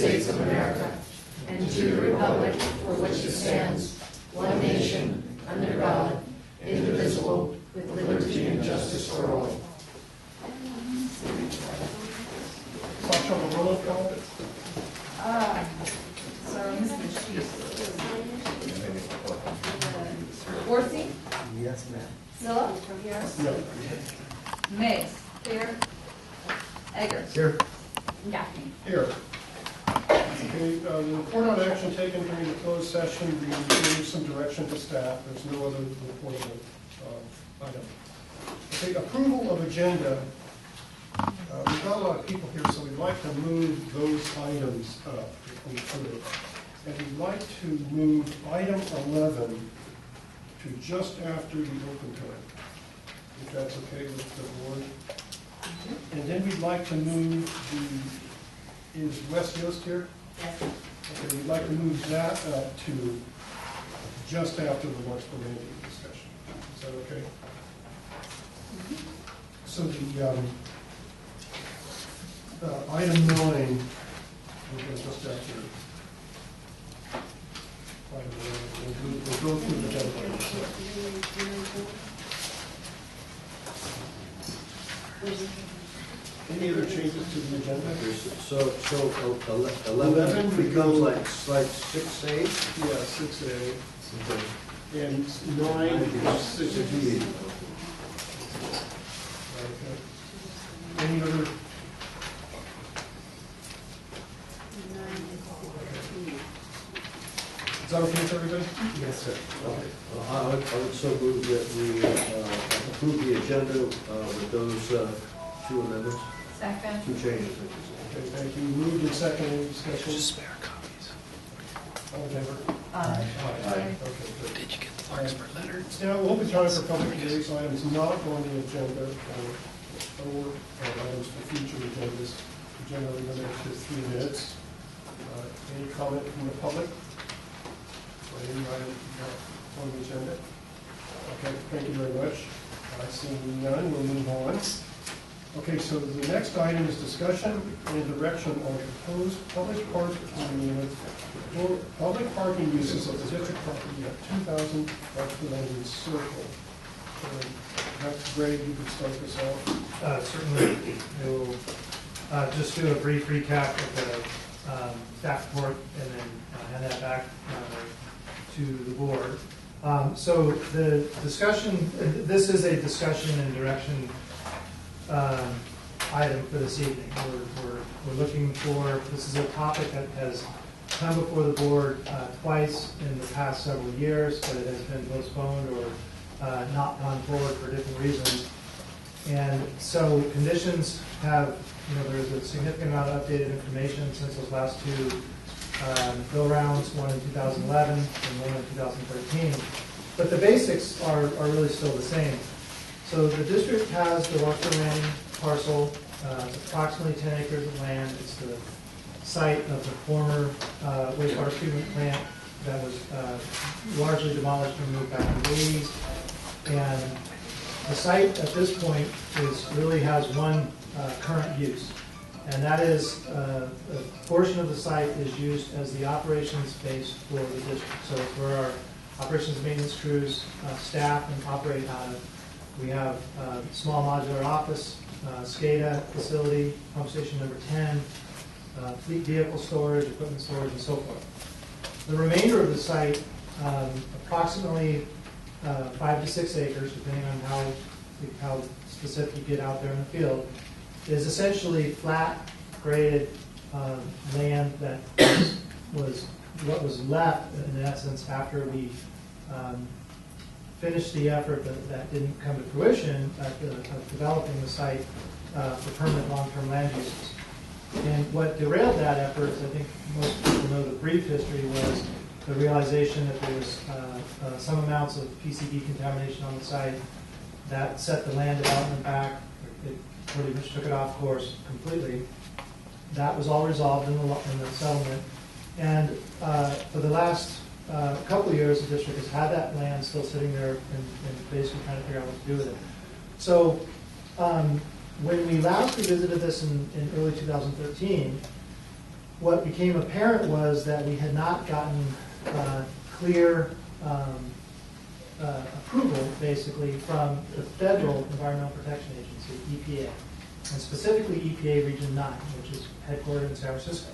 States of America and to the republic for which it stands, one nation, under God, indivisible, with liberty and justice for all. Roll call. So, Mr. Chief. Worsey? Yes, ma'am. Zilla? Here. No. Mays? Here. Eggers? Here. Gaffney? Here. Okay, report on action taken during the closed session. We gave some direction to staff. There's no other reportable item. Okay, approval of agenda. We've got a lot of people here, so we'd like to move those items up if we could. And we'd like to move item 11 to just after the open time, if that's okay with the board. And then we'd like to move is West Yost here? Yes. Okay, we'd like to move that up to just after the March Landing discussion. Is that okay? So the item 9, we'll go just after. Item 9. We'll go through the deadline. Any other changes to the agenda? So 11 becomes like 6A? Yeah, 6A. And 9 is 6B. Okay. Any other? Is that okay with everybody? Yes, sir. Okay. I would so move that we approve the agenda with those two amendments, Second. two changes. Okay, thank you. Moved and seconded, discussion. Just spare copies. All in favor? Aye. Okay, good. Did you get the Larkspur letter? Now, open time for public liaison items not on the agenda or items for future agendas. Generally limited to 3 minutes. Any comment from the public? Or any item not on the agenda? Okay, thank you very much. I see none, we'll move on. Okay, so the next item is discussion and direction on proposed public parking uses of the district property at 2000 Larkspur Landing Circle. Perhaps Greg, you could start this off. Certainly. We'll just do a brief recap of the staff report and then hand that back to the board. So the discussion, this is a discussion and direction item for this evening. We're looking for, this is a topic that has come before the board twice in the past several years, but it has been postponed or not gone forward for different reasons. And so conditions have, there's a significant amount of updated information since those last two go rounds, one in 2011 and one in 2013. But the basics are really still the same. So the district has the Larkspur Landing parcel. It's approximately 10 acres of land. It's the site of the former wastewater treatment plant that was largely demolished and moved back in the 80s. And the site at this point really has one current use, and that is a portion of the site is used as the operations base for the district. So it's where our operations and maintenance crews staff and operate out of. We have a small modular office, SCADA facility, pump station number 10, fleet vehicle storage, equipment storage, and so forth. The remainder of the site, approximately 5 to 6 acres, depending on how specific you get out there in the field, is essentially flat, graded land that was what was left, in essence, after we finished the effort that didn't come to fruition of developing the site for permanent long-term land uses. And what derailed that effort, I think most people know the brief history, was the realization that there was some amounts of PCB contamination on the site that set the land development back. It pretty much took it off course completely. That was all resolved in the settlement. And for the last couple of years, the district has had that land still sitting there and basically trying to figure out what to do with it. So when we last revisited this in early 2013, what became apparent was that we had not gotten clear approval, basically, from the Federal Environmental Protection Agency, EPA, and specifically EPA Region 9, which is headquartered in San Francisco,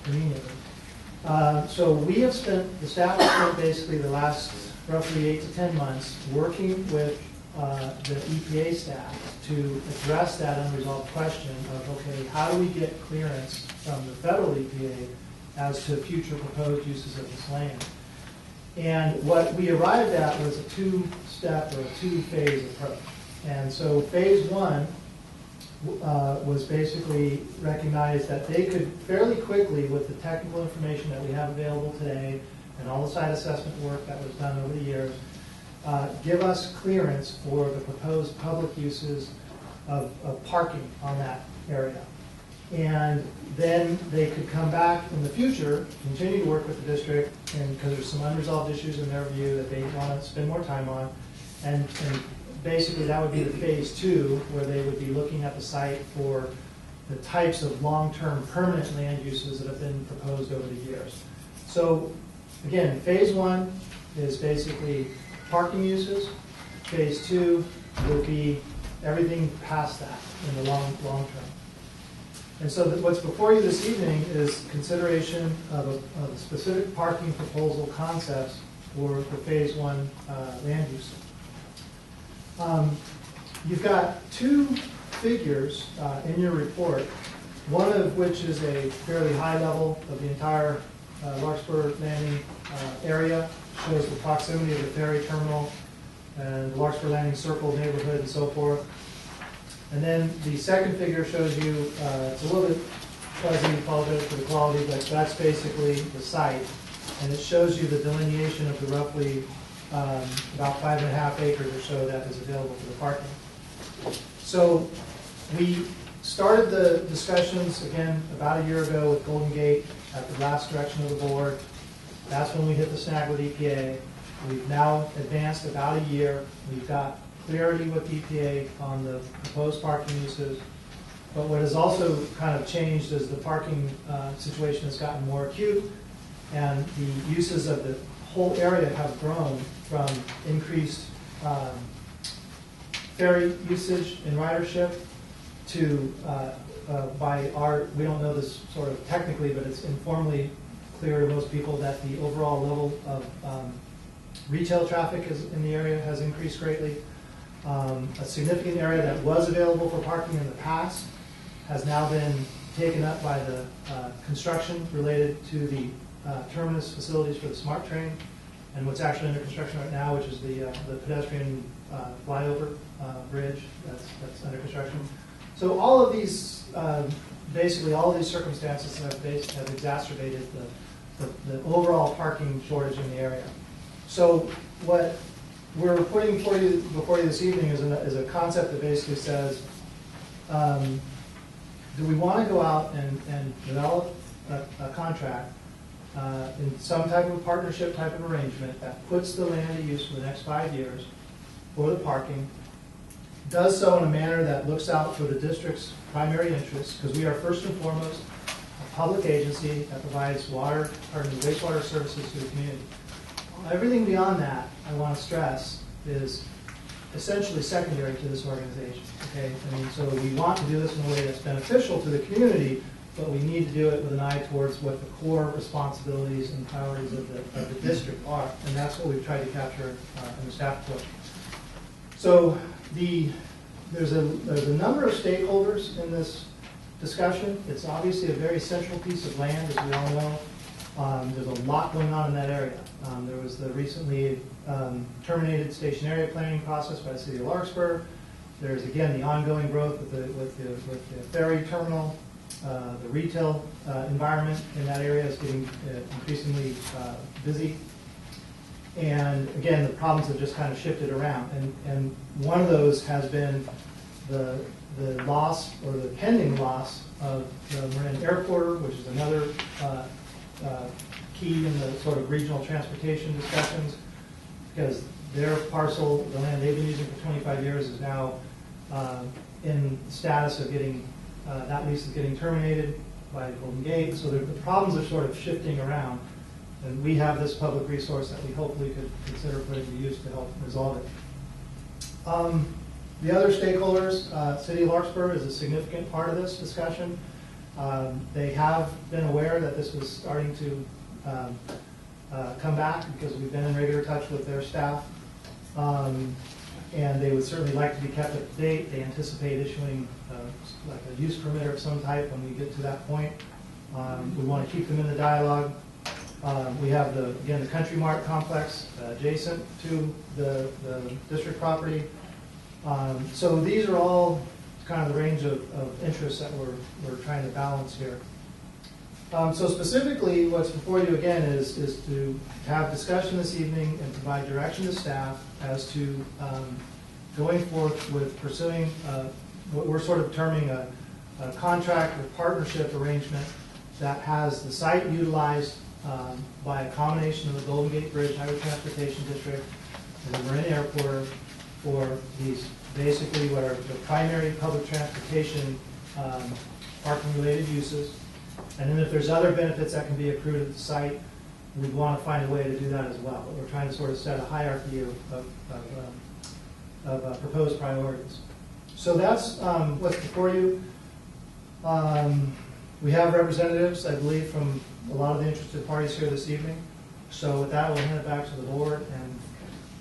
conveniently. So we have spent, the staff has spent basically the last roughly 8 to 10 months working with the EPA staff to address that unresolved question of, okay, how do we get clearance from the federal EPA as to future proposed uses of this land? And what we arrived at was a two-step or a two-phase approach. And so phase one was basically recognized that they could fairly quickly, with the technical information that we have available today and all the site assessment work that was done over the years, give us clearance for the proposed public uses of parking on that area. And then they could come back in the future, continue to work with the district, and because there's some unresolved issues in their view that they want to spend more time on, and basically that would be the phase two, where they would be looking at the site for the types of long-term permanent land uses that have been proposed over the years. So again, phase one is basically parking uses. Phase two will be everything past that in the long term. And so what's before you this evening is consideration of a specific parking proposal concepts for the phase one land use. You've got two figures in your report, one of which is a fairly high level of the entire Larkspur Landing area, shows the proximity of the ferry terminal and the Larkspur Landing Circle neighborhood and so forth. And then the second figure shows you, it's a little bit fuzzy, apologize for the quality, but that's basically the site. And it shows you the delineation of the roughly about 5.5 acres or so that is available for the parking. So we started the discussions, again, about a year ago with Golden Gate at the last direction of the board. That's when we hit the snag with EPA. We've now advanced about a year. We've got clarity with EPA on the proposed parking uses. But what has also kind of changed is the parking situation has gotten more acute, and the uses of the whole area have grown from increased ferry usage and ridership to, we don't know this sort of technically, but it's informally clear to most people that the overall level of retail traffic in the area has increased greatly. A significant area that was available for parking in the past has now been taken up by the construction related to the terminus facilities for the SMART train, and what's actually under construction right now, which is the pedestrian flyover bridge that's under construction. So all of these, basically all of these circumstances have exacerbated the overall parking shortage in the area. So what we're putting before you this evening is a concept that basically says, do we want to go out and develop a contract in some type of partnership type of arrangement that puts the land to use for the next 5 years for the parking, does so in a manner that looks out for the district's primary interests, because we are first and foremost a public agency that provides wastewater services to the community. Everything beyond that, I want to stress, is essentially secondary to this organization. Okay, I mean, so we want to do this in a way that's beneficial to the community, but we need to do it with an eye towards what the core responsibilities and priorities of the district are, and that's what we've tried to capture in the staff report. So there's a number of stakeholders in this discussion. It's obviously a very central piece of land, as we all know. There's a lot going on in that area. There was the recently terminated station area planning process by the city of Larkspur. There's, again, the ongoing growth with the ferry terminal. The retail environment in that area is getting increasingly busy. And again, the problems have just kind of shifted around. And one of those has been the loss, or the pending loss, of the Marin Airport, which is another key in the sort of regional transportation discussions, because their parcel, the land they've been using for 25 years, is now in status of getting, that lease is getting terminated. by Golden Gate. So the problems are sort of shifting around. And we have this public resource that we hopefully could consider putting to use to help resolve it. The other stakeholders, City of Larkspur is a significant part of this discussion. They have been aware that this was starting to come back because we've been in regular touch with their staff. And they would certainly like to be kept up to date. They anticipate issuing like a use permit of some type when we get to that point. We want to keep them in the dialogue. We have again the Country Mart complex adjacent to the district property. So these are all kind of the range of interests that we're trying to balance here. So specifically, what's before you again is to have discussion this evening and provide direction to staff as to going forth with pursuing what we're sort of terming a contract or partnership arrangement that has the site utilized by a combination of the Golden Gate Bridge Highway Transportation District and the Marin Airport for these basically what are the primary public transportation parking-related uses. And then if there's other benefits that can be accrued at the site, we want to find a way to do that as well. But we're trying to sort of set a hierarchy of proposed priorities. So that's what's before you. We have representatives, I believe, from a lot of the interested parties here this evening. So with that, we'll hand it back to the board and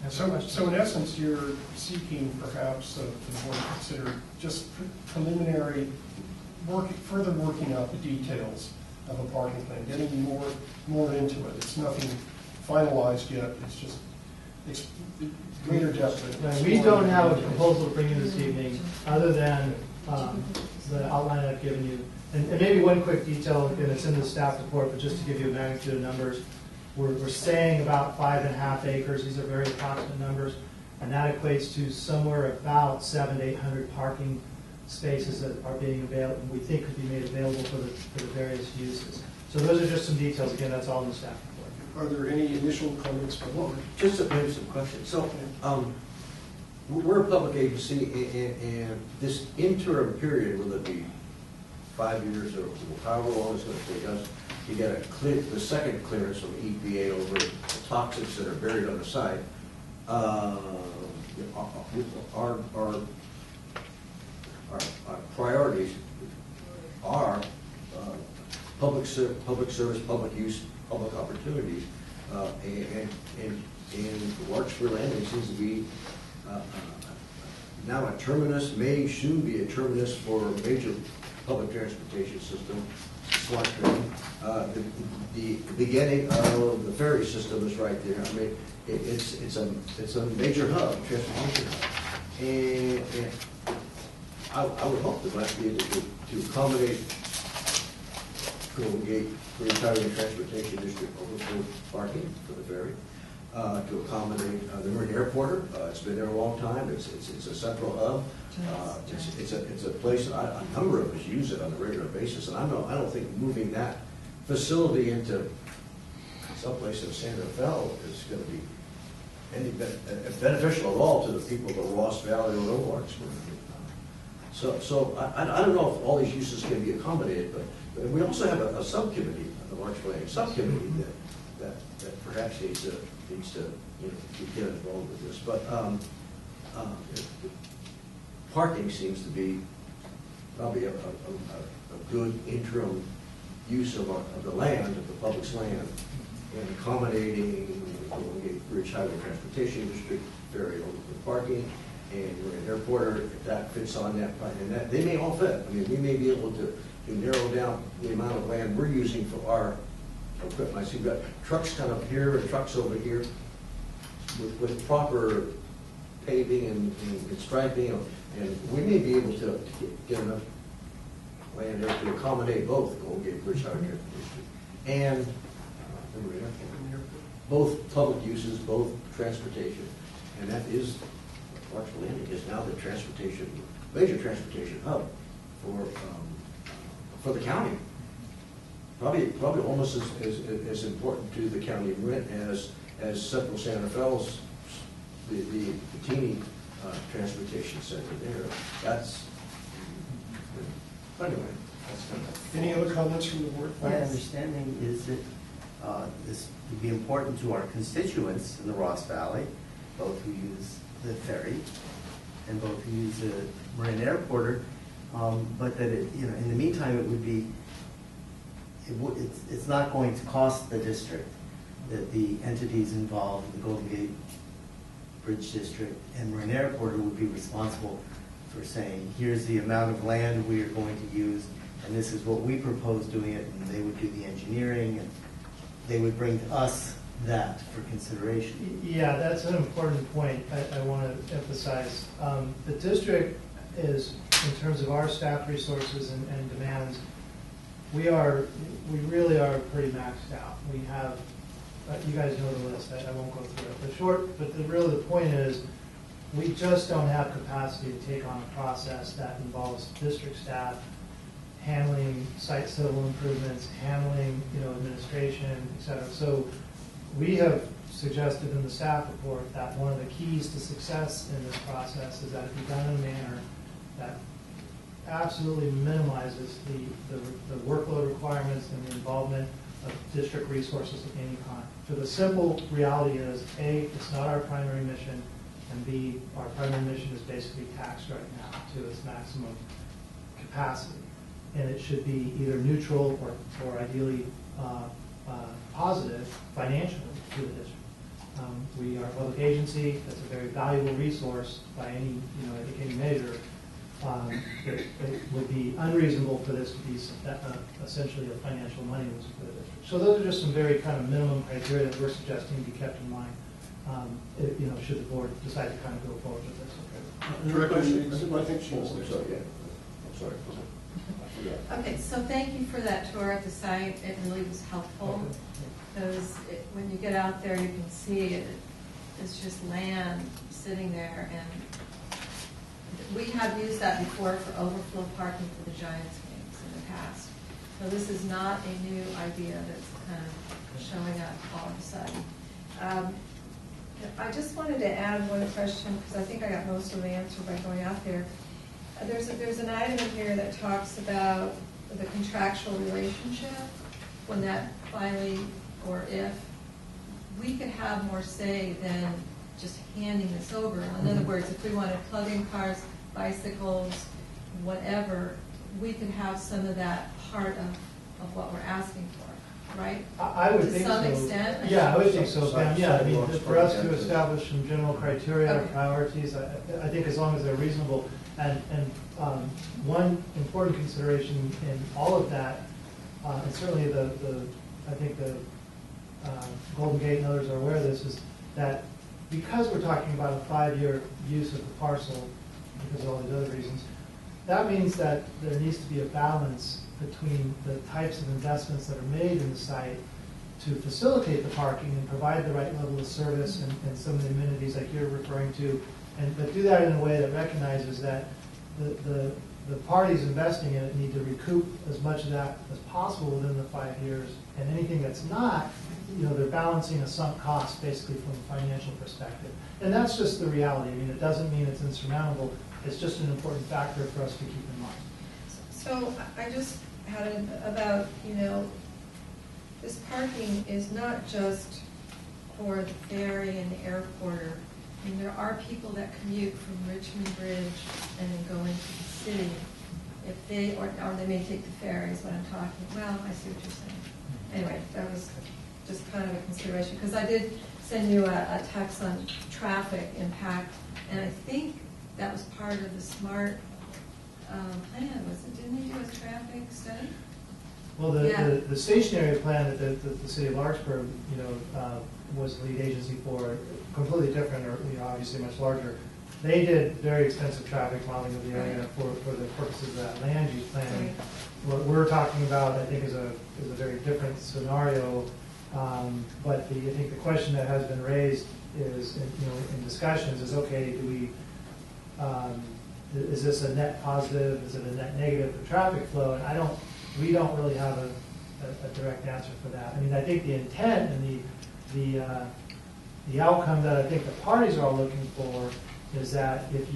answer questions. So in essence, you're seeking perhaps for the board to consider just preliminary further working out the details of a parking plan, getting more into it. It's nothing finalized yet. It's just greater depth. Right, we don't have a proposal to bring you this evening other than the outline I've given you. And maybe one quick detail, and it's in the staff report, but just to give you a magnitude of numbers, we're saying about 5.5 acres. These are very approximate numbers, and that equates to somewhere about 700 to 800 parking spaces that are being available, we think could be made available for the various uses. So those are just some details. Again, that's all in the staff report. Are there any initial comments from the board? Just maybe some questions. So, we're a public agency, and this interim period, will it be 5 years or however long it's going to take us to get the second clearance from EPA over the toxics that are buried on the site? Our priorities are public service, public use, public opportunities, and Larkspur Landing seems to be now a terminus, may soon be a terminus for a major public transportation system. The beginning of the ferry system is right there. I mean, it's a major hub, transportation hub, and I would hope that might be able to accommodate Golden Gate for the entire transportation district overflow parking for the ferry, to accommodate the Marin Airport. It's been there a long time. It's a central hub. It's a place that a number of us use it on a regular basis, and I don't think moving that facility into someplace in Santa Fe is going to be any beneficial at all to the people of the Ross Valley or Larkspur. So I don't know if all these uses can be accommodated, but we also have a subcommittee, the Larkspur Landing subcommittee that perhaps needs to get involved with this. But parking seems to be probably a good interim use of the land, of the public's land, in accommodating the Golden Gate Bridge Highway Transportation District, ferry overflow parking, and Marin Airport, if that fits on that, and that they may all fit. I mean, we may be able to narrow down the amount of land we're using for our equipment. I see we've got trucks kind of here and trucks over here with proper paving and striping, and we may be able to get enough land there to accommodate both Golden Gate Bridge Highway Transportation and Marin Airport. Both public uses, both transportation, and that is Larkspur Landing is now the major transportation hub for the county. Probably almost as important to the county of Marin as Central Santa Fe's the teeny transportation center there. Anyway, that's kind of Any other comments from the board? My understanding is that this would be important to our constituents in the Ross Valley, both who use the ferry and both who use the Marin Airporter, but that in the meantime, it would be, it's not going to cost the district, that the entities involved, the Golden Gate Bridge District and Marin Airporter would be responsible for saying, here's the amount of land we are going to use, and this is what we propose doing it, and they would do the engineering, and they would bring to us that for consideration. Yeah, that's an important point I want to emphasize. The district is, in terms of our staff resources and demands, we really are pretty maxed out. We have, you guys know the list, I won't go through it. But really the point is, we just don't have capacity to take on a process that involves district staff handling site civil improvements, handling administration, et cetera. So we have suggested in the staff report that one of the keys to success in this process is that it be done in a manner that absolutely minimizes the workload requirements and the involvement of district resources of any kind. So the simple reality is, A, it's not our primary mission, and B, our primary mission is basically taxed right now to its maximum capacity. And it should be either neutral or ideally positive financially to the district. We are a public agency that's a very valuable resource by any any measure. It would be unreasonable for this to be essentially a financial money loser for the district. So those are just some very kind of minimum criteria that we're suggesting be kept in mind. Should the board decide to kind of go forward with this. Director, I think she was I'm there. sorry, yeah. I'm sorry. I forgot. Okay, so thank you for that tour of the site. It really was helpful. Because when you get out there, you can see it's just land sitting there, and we have used that before for overflow parking for the Giants games in the past. So this is not a new idea that's kind of showing up all of a sudden. I just wanted to add one question, because I think I got most of the answer by going out there. There's an item in here that talks about the contractual relationship, when that finally, or if, we could have more say than just handing this over. In other words, if we wanted plug-in cars, bicycles, whatever, we could have some of that part of what we're asking for, right? I would think so. To some extent? Yeah, I would think so, Pam. Yeah, I mean, Sidewalks, for us to projects. establish some general criteria or Okay. priorities, I think as long as they're reasonable. And one important consideration in all of that, and certainly I think the Golden Gate and others are aware of this, is that because we're talking about a 5-year use of the parcel, because of all these other reasons, that means that there needs to be a balance between the types of investments that are made in the site to facilitate the parking and provide the right level of service and some of the amenities like you're referring to, but do that in a way that recognizes that the parties investing in it need to recoup as much of that as possible within the 5 years, and anything that's not, they're balancing a sunk cost basically from a financial perspective. And that's just the reality. I mean, it doesn't mean it's insurmountable. It's just an important factor for us to keep in mind. So I just had about, this parking is not just for the ferry and the airporter. I mean, there are people that commute from Richmond Bridge and then go into the city. If they, or they may take the ferry is what I'm talking. Well, I see what you're saying. Anyway, that was just kind of a consideration, because I did send you a text on traffic impact, and I think that was part of the SMART plan, was it? Didn't they do a traffic study? Well, the stationary plan that the city of Larkspur, was the lead agency for, completely different, or obviously much larger. They did very extensive traffic modeling of the area for the purposes of that land use plan. Right. What we're talking about, I think, is a very different scenario. But I think the question that has been raised is, in discussions, is okay, is this a net positive? Is it a net negative for traffic flow? And we don't really have a direct answer for that. I mean, I think the intent and the outcome that I think the parties are all looking for is that if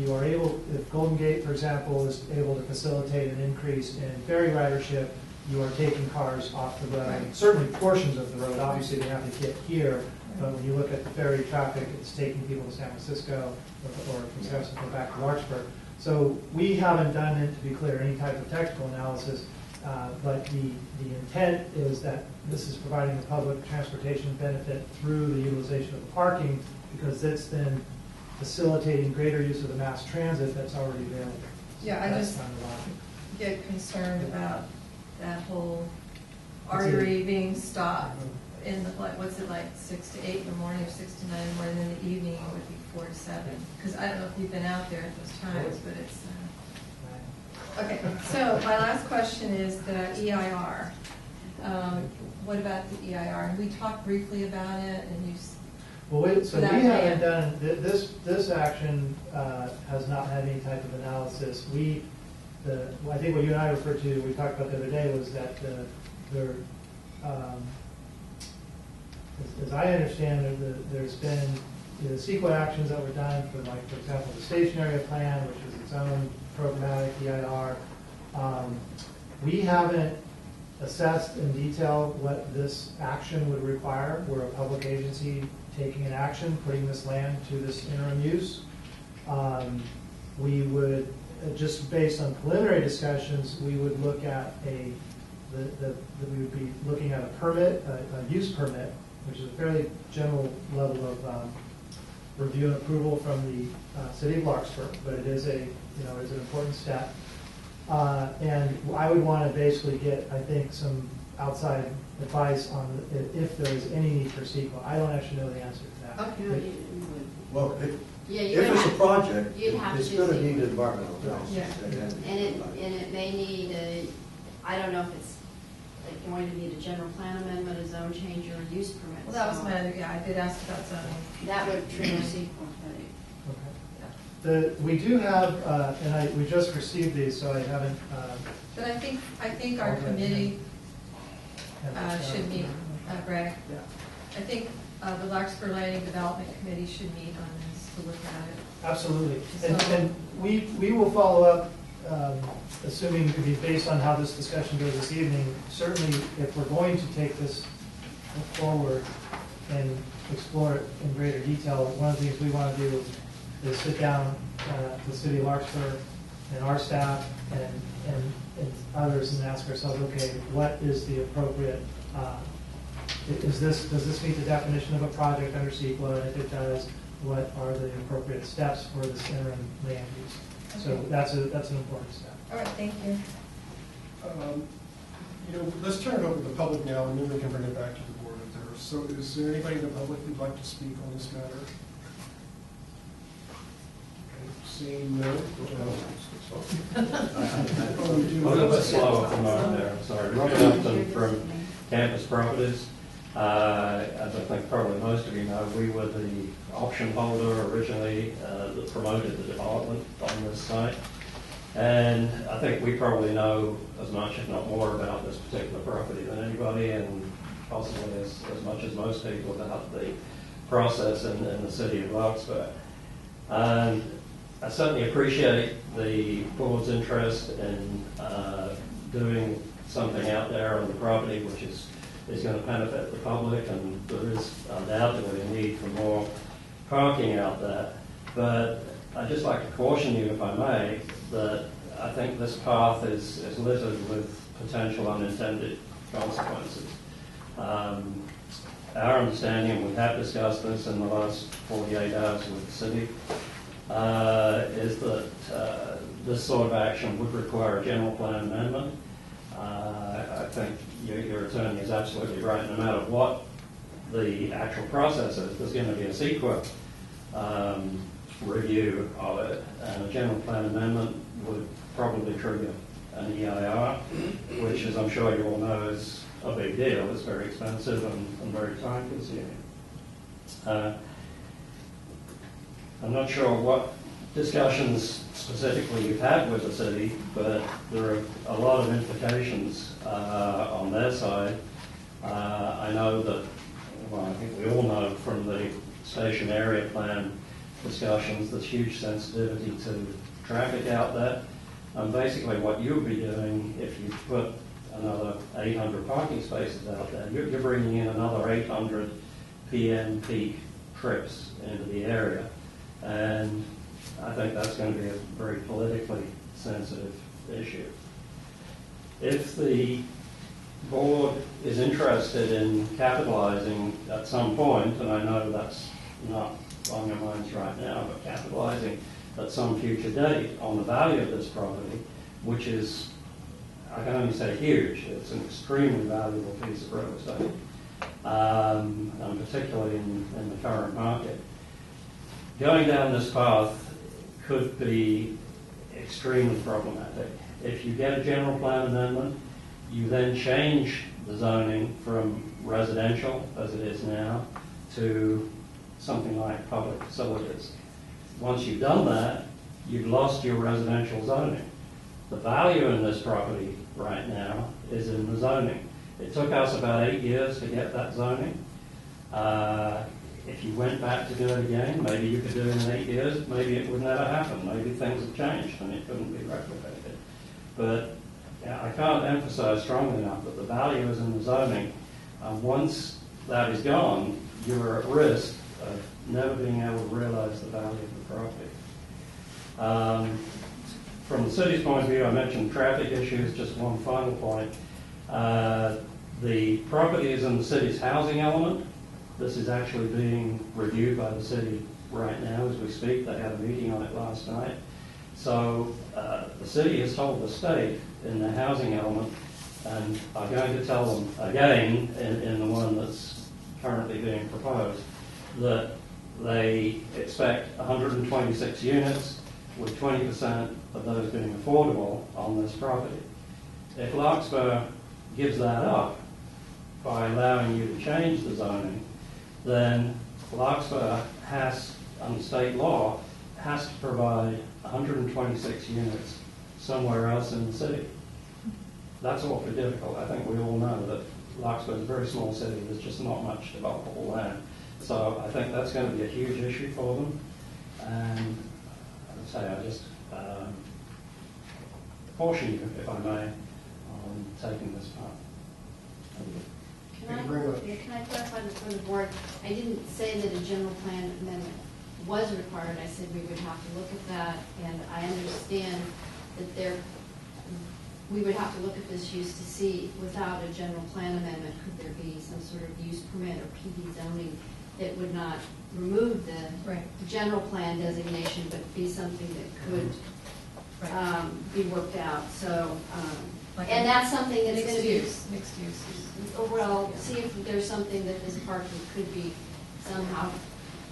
Golden Gate, for example, is able to facilitate an increase in ferry ridership, you are taking cars off the road, Right. certainly portions of the road, obviously they have to get here, but when you look at the ferry traffic, it's taking people to San Francisco or from San Francisco back to Larkspur. So we haven't done, it, to be clear, any type of technical analysis, but the intent is that this is providing the public transportation benefit through the utilization of the parking, because it's then facilitating greater use of the mass transit that's already available. So Yeah, I that's just- kind of the logic. Get concerned about that whole It's artery being stopped in the, like, what's it, like 6 to 8 in the morning or 6 to 9 in the morning, in the evening it would be 4 to 7. Because I don't know if you've been out there at those times, but it's, okay, so my last question is the EIR. What about the EIR? And we talked briefly about it, and you, Well, wait, so we Without haven't plan. done, this action has not had any type of analysis. I think what you and I referred to, we talked about the other day, was that as I understand it, there's been the CEQA actions that were done for, like, for example, the station area plan, which is its own programmatic EIR. We haven't assessed in detail what this action would require. We're a public agency taking an action, putting this land to this interim use. We would, just based on preliminary discussions, we would look at we would be looking at a permit, a use permit, which is a fairly general level of review and approval from the city of Larkspur, but it is is an important step. And I would want to basically get, I think, some outside advice on if there is any need for CEQA. I don't actually know the answer to that. Okay. No, you would. Well, Yeah, if you would it's a have, project, you'd have it's to gonna see. need environmental analysis. Yeah. and it may need I don't know if it's like going to need a general plan amendment, a zone change, or a use permit. well, that was So my other, yeah, I did ask about zoning. that would trigger CEQA. We do have, and we just received these, so I haven't. But I think our Okay. committee should meet, Greg. Yeah. I think the Larkspur Landing Development Committee should meet on this to look at it. Absolutely. So- And we will follow up, assuming to be based on how this discussion goes this evening. Certainly, if we're going to take this forward and explore it in greater detail, one of the things we want to do is sit down the city of Larkspur and our staff and others and ask ourselves, okay, what is the appropriate, does this meet the definition of a project under CEQA? And if it does, what are the appropriate steps for this interim land use? So Okay. that's an important step. All right, thank you. Let's turn it over to the public now, and then we can bring it back to the board if there is. So is there anybody in the public who'd like to speak on this matter? Okay, seeing none. A little bit slower from over there, sorry. Robert Upton from Campus Properties. As I think probably most of you know, we were the option holder originally that promoted the development on this site. And I think we probably know as much, if not more, about this particular property than anybody, and possibly as much as most people about the process in the city of Larkspur. And I certainly appreciate the board's interest in doing something out there on the property which is going to benefit the public, and there is undoubtedly a need for more parking out there. But I'd just like to caution you, if I may, that I think this path is littered with potential unintended consequences. Our understanding, we have discussed this in the last 48 hours with the city, is that this sort of action would require a general plan amendment. I think your attorney is absolutely right. No matter what the actual process is, there's going to be a CEQA review of it, and a general plan amendment would probably trigger an EIR, which, as I'm sure you all know, is a big deal. It's very expensive and very time consuming. I'm not sure what discussions specifically you've had with the city, but there are a lot of implications on their side. I know that, well, I think we all know from the station area plan discussions, there's huge sensitivity to traffic out there. Basically what you would be doing if you put another 800 parking spaces out there. You're bringing in another 800 PM peak trips into the area. And I think that's going to be a very politically sensitive issue. If the board is interested in capitalizing at some point, and I know that's not on your minds right now, but capitalizing at some future date on the value of this property, which is, I can only say huge, it's an extremely valuable piece of real estate, and particularly in the current market. Going down this path could be extremely problematic. If you get a general plan amendment, you then change the zoning from residential, as it is now, to something like public facilities. Once you've done that, you've lost your residential zoning. The value in this property right now is in the zoning. It took us about 8 years to get that zoning. If you went back to do it again, maybe you could do it in 8 years, maybe it would never happen. Maybe things have changed and it couldn't be replicated. But yeah, I can't emphasize strongly enough that the value is in the zoning. Once that is gone, you're at risk of never being able to realize the value of the property. From the city's point of view, I mentioned traffic issues, just one final point. The property is in the city's housing element. This is actually being reviewed by the city right now as we speak. They had a meeting on it last night. So the city has told the state in the housing element, and I'm going to tell them again in the one that's currently being proposed, that they expect 126 units with 20% of those being affordable on this property. If Larkspur gives that up by allowing you to change the zoning, then Larkspur has, under state law, has to provide 126 units somewhere else in the city. That's awfully difficult. I think we all know that Larkspur is a very small city. There's just not much developable land. So I think that's going to be a huge issue for them. And as I say, I just caution you, if I may, on taking this path. Thank you very much. Can I clarify before the board? I didn't say that a general plan amendment was required. I said we would have to look at that, and I understand that we would have to look at this use to see, without a general plan amendment, could there be some sort of use permit or PD zoning that would not remove the general plan designation, but be something that could be worked out. So, and that's something that's going to be mixed use. Well, see if there's something that this parking could be somehow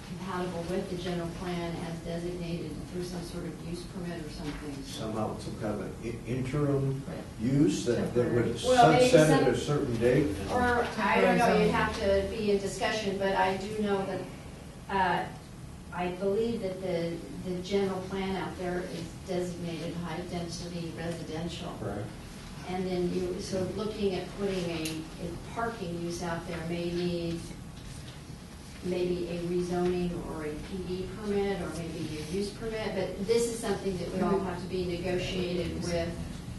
compatible with the general plan as designated through some sort of use permit or something. Somehow, some kind of an interim use that would Well, maybe sunset at a certain date? Or, I don't know, you'd have to be in discussion, but I do know that, I believe that the general plan out there is designated high-density residential. Right. And then so looking at putting a parking use out there may need maybe a rezoning or a PD permit or maybe a use permit, but this is something that would all have to be negotiated with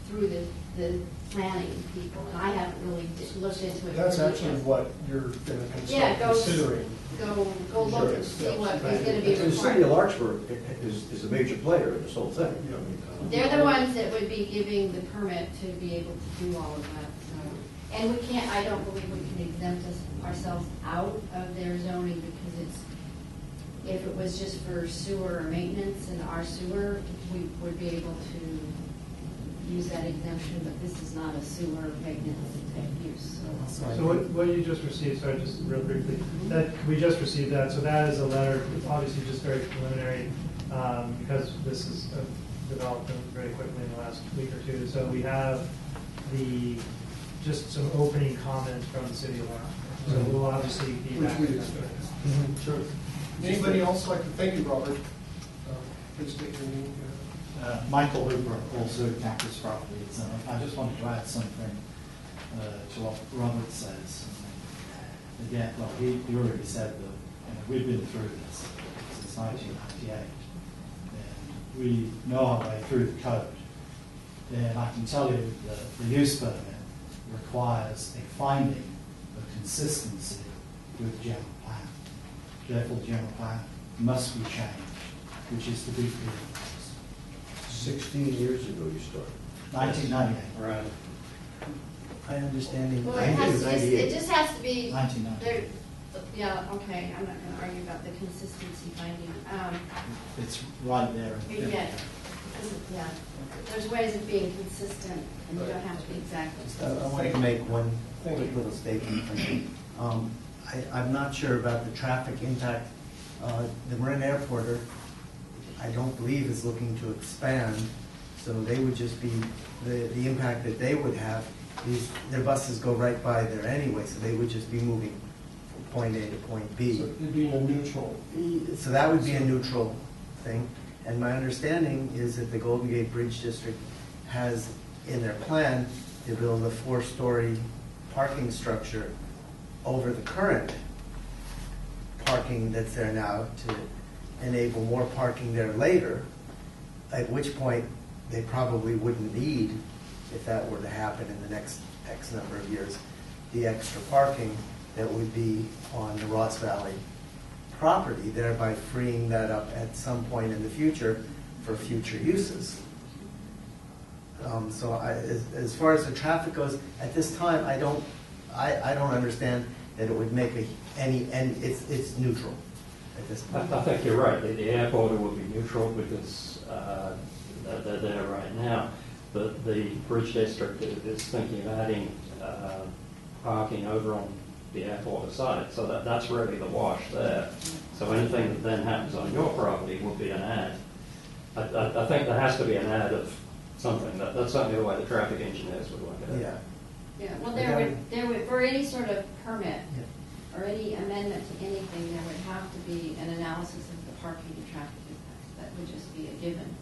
through the planning people, and I haven't really looked into it. That's actually what you're going to Yeah, considering. Go look and see what is going to be The city of required. Larkspur is a major player in this whole thing. They're the ones that would be giving the permit to be able to do all of that, so. And we can't, I don't believe we can exempt ourselves out of their zoning, because if it was just for sewer or maintenance in our sewer, we would be able to use that exemption, but this is not a sewer maintenance type use, so. So what you just received, sorry, just real briefly, that, we just received that, so that is a letter, it's obviously just very preliminary, because this is developed very quickly in the last week or two. So we have just some opening comments from the city of Larkspur. So we'll obviously be Which back. we expect. Sure. Anybody else like to, thank you, Robert. Please state your name. Michael Hooper, also Cactus Properties. I just wanted to add something to what Robert says. Again, well, he already said that we've been through this since 1998. And we know our way through the code. And I can tell you that the use permit requires a finding of consistency with the general plan. Therefore, the general plan must be changed, which is the big deal. 16 years ago you started. 1998. Right. My understanding. Well, it has to just, 1998. it just has to be, 1998. there, yeah, okay, I'm not gonna argue about the consistency finding. It's right there. in Yeah, yeah, there's ways of being consistent, and you don't have to be exactly consistent. I wanted to make one quick little statement. I'm not sure about the traffic impact. The Marin Airporter, I don't believe, is looking to expand, so they would just be, the impact that they would have is their buses go right by there anyway, so they would just be moving from point A to point B. So it'd be a neutral. So that would be a neutral thing. And my understanding is that the Golden Gate Bridge District has in their plan to build a 4-story parking structure over the current parking that's there now to enable more parking there later, at which point they probably wouldn't need, if that were to happen in the next X number of years, the extra parking that would be on the Ross Valley property, thereby freeing that up at some point in the future for future uses. So as far as the traffic goes, at this time, I don't understand that it would make it's neutral at this point. I think you're right. The airport would be neutral because they're there right now. But the Bridge District is thinking of adding parking over on the airport side. So that's really the wash there. So anything that then happens on your property will be an add. I think there has to be an add of something. That's certainly the way the traffic engineers would look at it. Yeah. Yeah, well, there would, for any sort of permit, or any amendment to anything, there would have to be an analysis of the parking and traffic impacts. That would just be a given.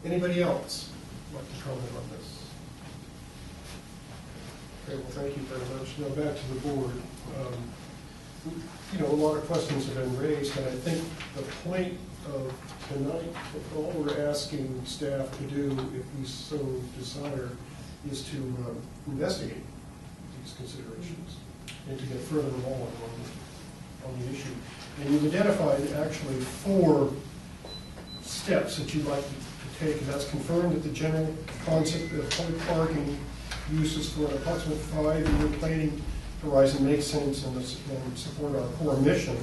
Anybody else like to comment on this? Okay, well, thank you very much. Now back to the board. A lot of questions have been raised, and I think the point of tonight, all we're asking staff to do, if we so desire, is to investigate these considerations and to get further along on the issue. And you've identified actually 4 steps that you'd like to take, and that's confirm that the general concept of public parking uses for an approximate 5-year planning horizon makes sense and support our core mission.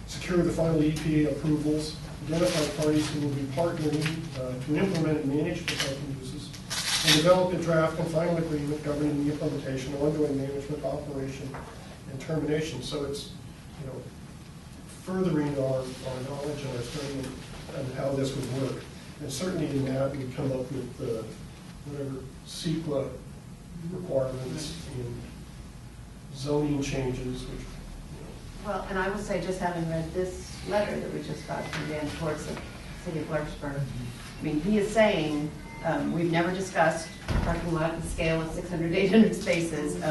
Secure the final EPA approvals. Identify parties who will be partnering to implement and manage the parking uses. And develop a draft and final agreement governing the implementation, ongoing management, operation, and termination. So it's, furthering our knowledge and our study and how this would work. And certainly in that, we come up with whatever CEQA requirements and zoning changes, which, Well, and I will say, just having read this letter that we just got from Dan towards the city of Larkspur, I mean, he is saying, we've never discussed parking lot at the scale of 600, 800 spaces,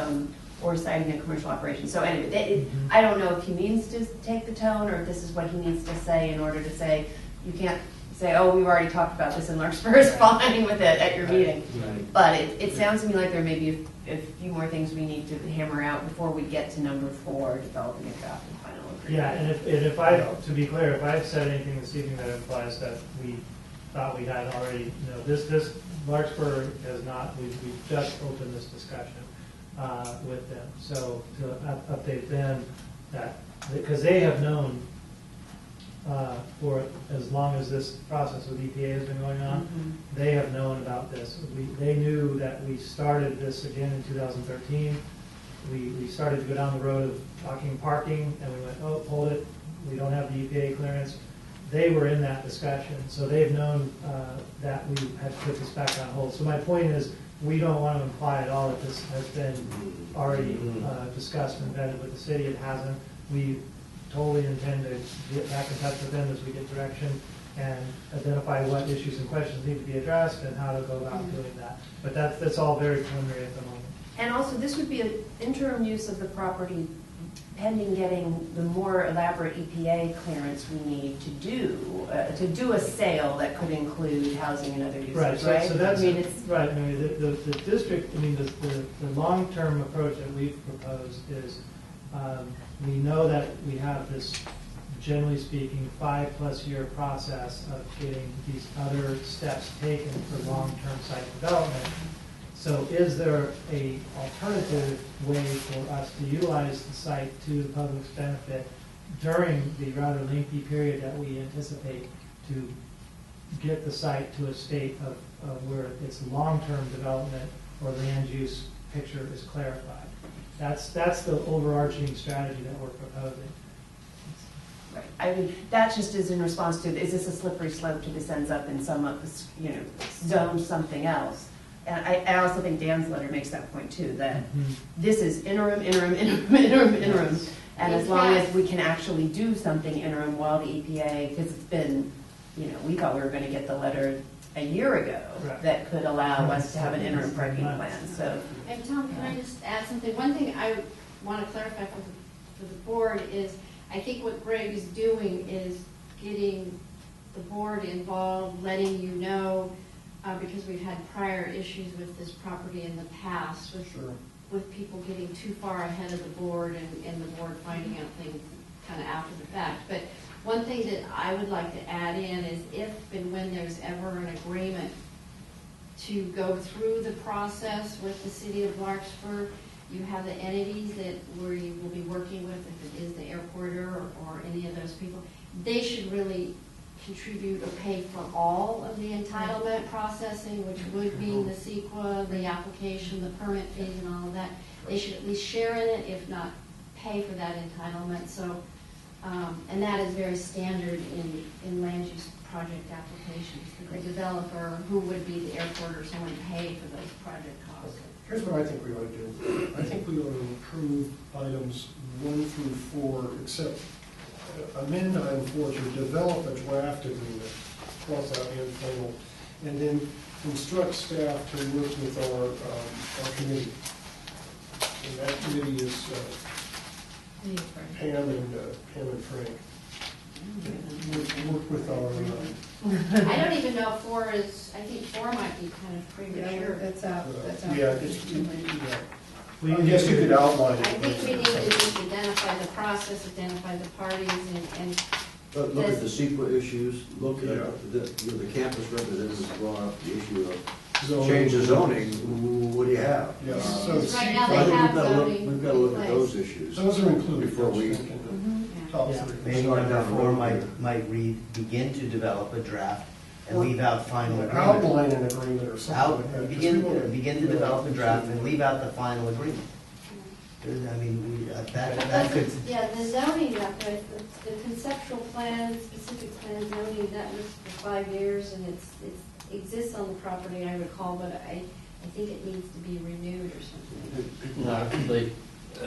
or citing a commercial operation. So anyway, I don't know if he means to take the tone, or if this is what he needs to say in order to say, you can't say, oh, we've already talked about this and Larkspur is fine with it at your meeting. Right. But it sounds to me like there may be a few more things we need to hammer out before we get to number 4, developing a draft and final agreement. Yeah, and if I, to be clear, if I've said anything this evening that implies that we thought we had already, this Larkspur has not, we've just opened this discussion with them. So to update them that, because they have known for as long as this process with EPA has been going on, they have known about this. They knew that we started this again in 2013. We started to go down the road of talking parking, and we went, oh, hold it, we don't have the EPA clearance. They were in that discussion, so they've known that we had to put this back on hold. So my point is, we don't want to imply at all that this has been already discussed and vetted with the city. It hasn't. We totally intend to get back in touch with them as we get direction and identify what issues and questions need to be addressed and how to go about doing that. But that's all very preliminary at the moment. And also, this would be an interim use of the property pending getting the more elaborate EPA clearance we need to do a sale that could include housing and other uses, Right, right? so that's, I mean, it's, right, Mary, the district, I mean, the long-term approach that we've proposed is, we know that we have this, generally speaking, 5+ year process of getting these other steps taken for long-term site development. So is there a alternative way for us to utilize the site to the public's benefit during the rather lengthy period that we anticipate to get the site to a state of where its long-term development or land use picture is clarified? That's the overarching strategy that we're proposing. right. I mean, that just is in response to, is this a slippery slope to this ends up in some, zone something else? And I also think Dan's letter makes that point too, that this is interim. Yes. And as long as we can actually do something interim while the EPA, because it's been, we thought we were going to get the letter a year ago Right. that could allow us to have an interim parking plan, so. And Tom, can I just add something? One thing I want to clarify for the board is, I think what Greg is doing is getting the board involved, letting you know, because we've had prior issues with this property in the past, with people getting too far ahead of the board and the board finding out things kind of after the fact. But one thing that I would like to add in is if and when there's ever an agreement to go through the process with the city of Larkspur, you have the entities where you will be working with, if it is the airport or any of those people, they should really contribute or pay for all of the entitlement processing, which would mean the CEQA, the application, the permit fees and all of that. They should at least share in it, if not pay for that entitlement. So, and that is very standard in land use project applications. The developer, who would be the airport or someone, pay for those project costs. Here's what I think we ought to do. I think we ought to approve items 1 through 4, except amend item 4 to develop a draft agreement, cross out and final, and then instruct staff to work with our committee. And that committee is Pam and Frank. Work with our. I don't even know if 4 is, I think 4 might be kind of premature. That's out. Yeah, I guess you could outline I it. think we need to just identify the process, identify the parties, and But look at the CEQA issues, look at the campus representatives brought up the issue of change the zoning, what do you have? Yes, so Because right now So I they think have we've zoning got to look in at place. those issues. those are included Before we- top Yeah. 3. Maybe number 4 might read, begin to develop a draft and leave out final agreement. Outline an agreement or something like that. Begin to develop a draft and leave out the final agreement. I mean, that could, Yeah, the zoning, the conceptual plan, specific plan zoning, that was for 5 years, and it exists on the property, I recall, but I think it needs to be renewed or something. No,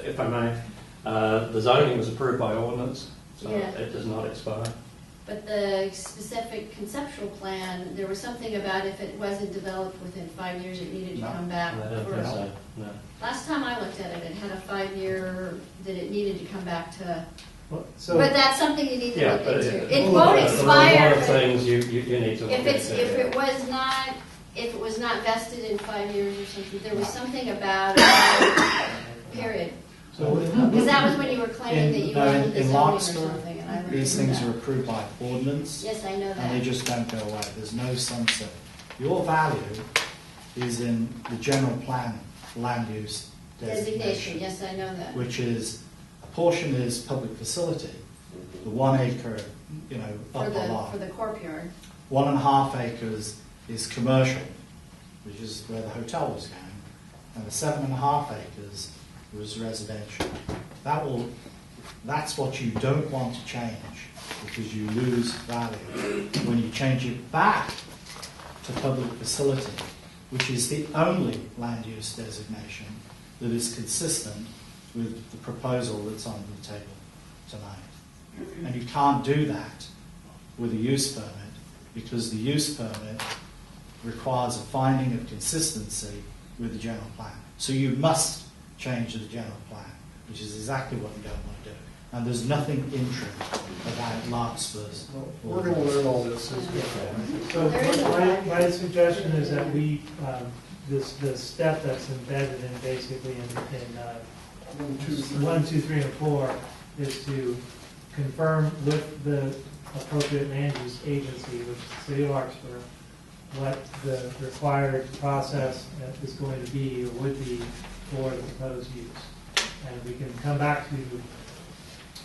if I may, the zoning was approved by ordinance, so Yeah. it does not expire. But the specific conceptual plan, there was something about if it wasn't developed within 5 years, it needed to No. come back. I don't for- think so, no. Last time I looked at it, it had a 5-year, that it needed to come back to, Well, so, but that's something you need to Yeah, look but into. it- It there won't are a lot expire, of but things you need to look if it's, into. if it was not vested in 5 years or something, there was something about it, period. so Because that was when you were claiming that you owned the in zoning or Larkspur, something, and I remember these things that. are approved by ordinance, Yes, I know and they that. just don't go away. There's no sunset. Your value is in the general plan land use Designation, designation, yes, I know that. which is, a portion is public facility, the 1 acre, For upper the, lot. for the courtyard. 1.5 acres is commercial, which is where the hotel was going, and the 7.5 acres was residential. That's what you don't want to change, because you lose value. When you change it back to public facility, which is the only land use designation that is consistent with the proposal that's on the table tonight. And you can't do that with a use permit, because the use permit requires a finding of consistency with the general plan. So you must change the general plan. which is exactly what you don't want to do. And there's nothing interim about Larkspur's. We're going to learn all this as we go. So There is a my suggestion is that we, the step that's embedded in basically in 1, 2, 3. 1, 2, 3, and 4 is to confirm with the appropriate land use agency, which is the city of Larkspur, what the required process is going to be or would be for the proposed use. And we can come back to you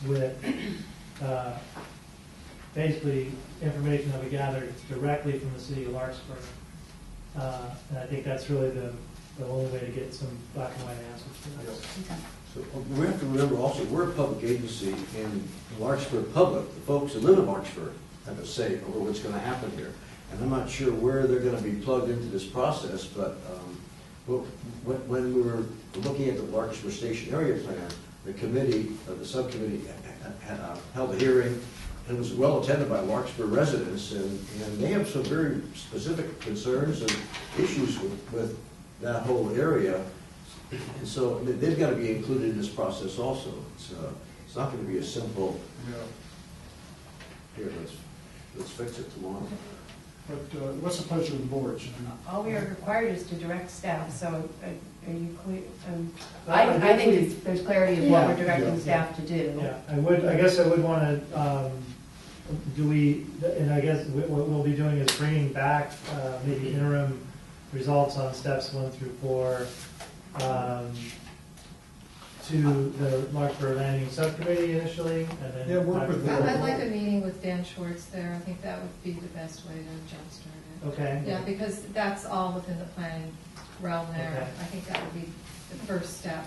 with basically information that we gathered directly from the city of Larkspur. And I think that's really the only way to get some black and white answers to this. So we have to remember also, we're a public agency, and the Larkspur public, the folks that live in Larkspur, have a say over what's going to happen here. And I'm not sure where they're going to be plugged into this process, but when we were looking at the Larkspur Station Area Plan, the committee, the subcommittee held a hearing, and it was well attended by Larkspur residents, and they have some very specific concerns and issues with that whole area. And so they've got to be included in this process also. It's not going to be a simple, here, let's fix it tomorrow. But what's the pleasure of the board? Should we? All we are required is to direct staff, so are you clear? I I think there's clarity of what we're directing Yeah. staff to do. Yeah, I guess I would want to, and I guess what we'll be doing is bringing back maybe interim results on steps 1 through 4 to the Larkspur Landing Subcommittee initially, and then. Yeah, work with them. I'd like a meeting with Dan Schwartz there. I think that would be the best way to jumpstart it. Okay. Yeah, because that's all within the planning realm there. Okay. I think that would be the first step.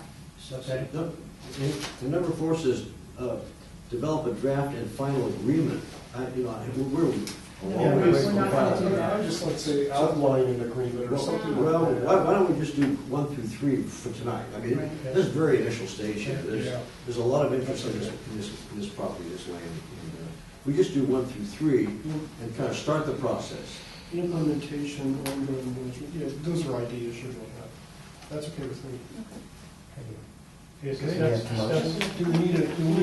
Okay. The number 4 says, develop a draft and final agreement. We're Yeah, we're not gonna do that. I would just, let's say, outline an agreement or something. Well, like that. why don't we just do 1 through 3 for tonight? I mean, Right. this is very initial stage here. Yeah. There's a lot of interest in this property, this land. And, we just do 1 through 3 and kind of start the process. Implementation, ongoing management, yeah, those are ideas you're going to have. That's okay with me. Okay, so Okay. steps- Do we need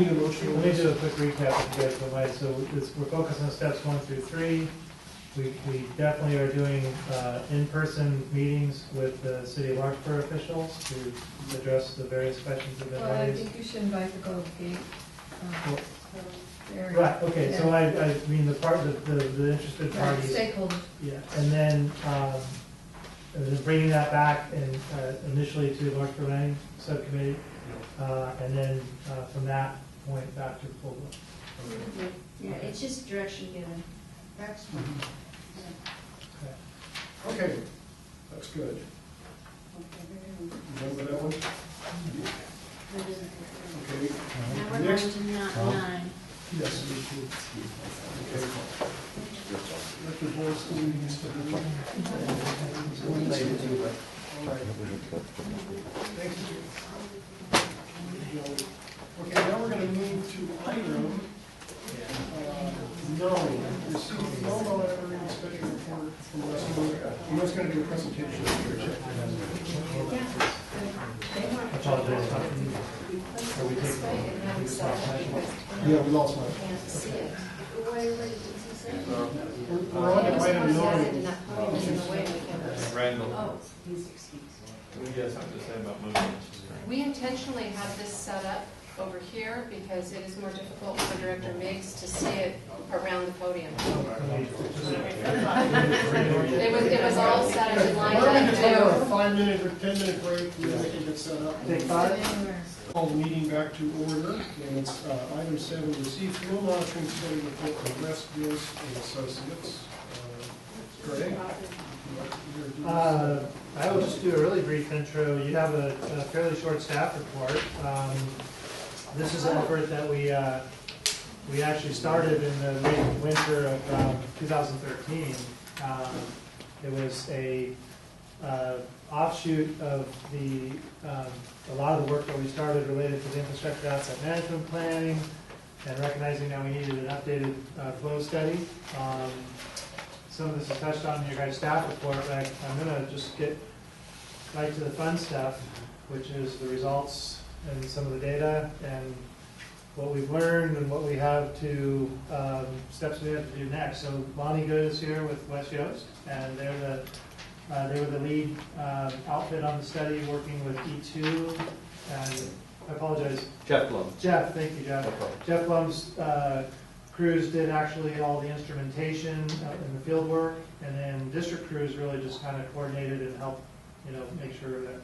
a motion? Let me do a quick recap if you guys don't mind. So we're focused on steps 1 through 3. We definitely are doing in-person meetings with the city of Larkspur officials to address the various questions that have been Well, I raised. think you should invite the Golden Gate. Well, area. Right, okay, so I mean, the interested Right, parties. stakeholders. Yeah, and then bringing that back and initially to the Larkspur Landing Subcommittee, and then from that point back to the full board. Yeah, it's just direction given. Excellent. Okay, that's good. Remember that one? Okay. Now we're Next. going to 9. Yes. Okay. Dr. Boylston, you can step in. All right. Thank you. Okay, now we're going to move to item 9. Receive no monitoring special report from Westwood. I'm just going to do a presentation. I apologize. Are we taking this off? Yeah, we lost one. Can't see it. Where did he say? We're on to item 9. And that podium is in the way, we can't. Randall, Oh, he's excused. you guys have to say about moving? We intentionally have this set up over here because it is more difficult for Director Miggs to see it around the podium. It was all set up in line Why don't we up take a too. 5-minute or 10-minute break, and we can get set up. Take 5? Call the meeting back to order, and it's item 7, receive flow monitoring study report from West Gills and Associates. Greg? I will just do a really brief intro. You have a fairly short staff report. This is an effort that we actually started in the late winter of 2013. It was a offshoot of a lot of the work that we started related to the infrastructure asset management planning and recognizing that we needed an updated flow study. Some of this is touched on in your guys' staff report, but I'm going to just get right to the fun stuff, which is the results and some of the data and what we've learned and what we have to, steps we have to do next. So Bonnie Good is here with West Yost, and they were the lead outfit on the study, working with E2, and I apologize. Jeff Blum. Jeff, thank you, Jeff. No problem. Jeff Blum's crews did actually all the instrumentation and the field work, and then district crews really just kind of coordinated and helped, make sure that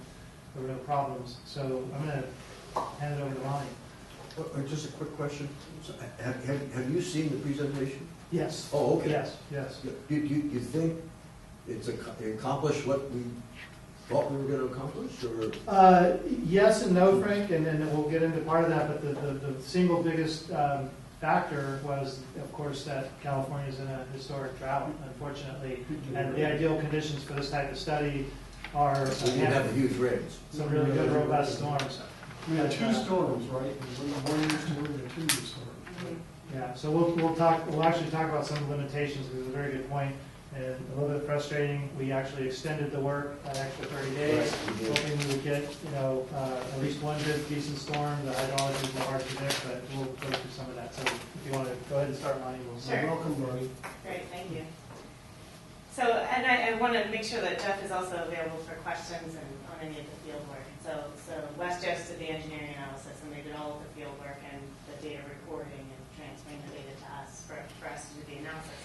there were no problems. So I'm going to hand it over to Bonnie. Just a quick question. So, have you seen the presentation? Yes. Oh, okay. Yes. Do you think it accomplished what we thought we were going to accomplish, or? Yes and no, Frank, and then we'll get into part of that, but the single biggest factor was, of course, that California is in a historic drought, unfortunately, and the ideal conditions for this type of study are So you have the huge rains. some really good, robust storms. We had two storms, right? One year storm and a 2 year storm. Yeah, so we'll actually talk about some limitations, because it's a very good point, and a little bit frustrating. We actually extended the work an extra 30 days, Right, we did. hoping we would get, at least one good decent storm. The hydrology is hard to predict, but we'll go through some of that. So if you want to go ahead and start, Lonnie, we'll. Sure. Welcome, Bonnie. Great, thank you. So, and I want to make sure that Jeff is also available for questions and on any of the field work. So West Just did the engineering analysis, and they did all of the field work and the data recording and transferring the data to us for us to do the analysis.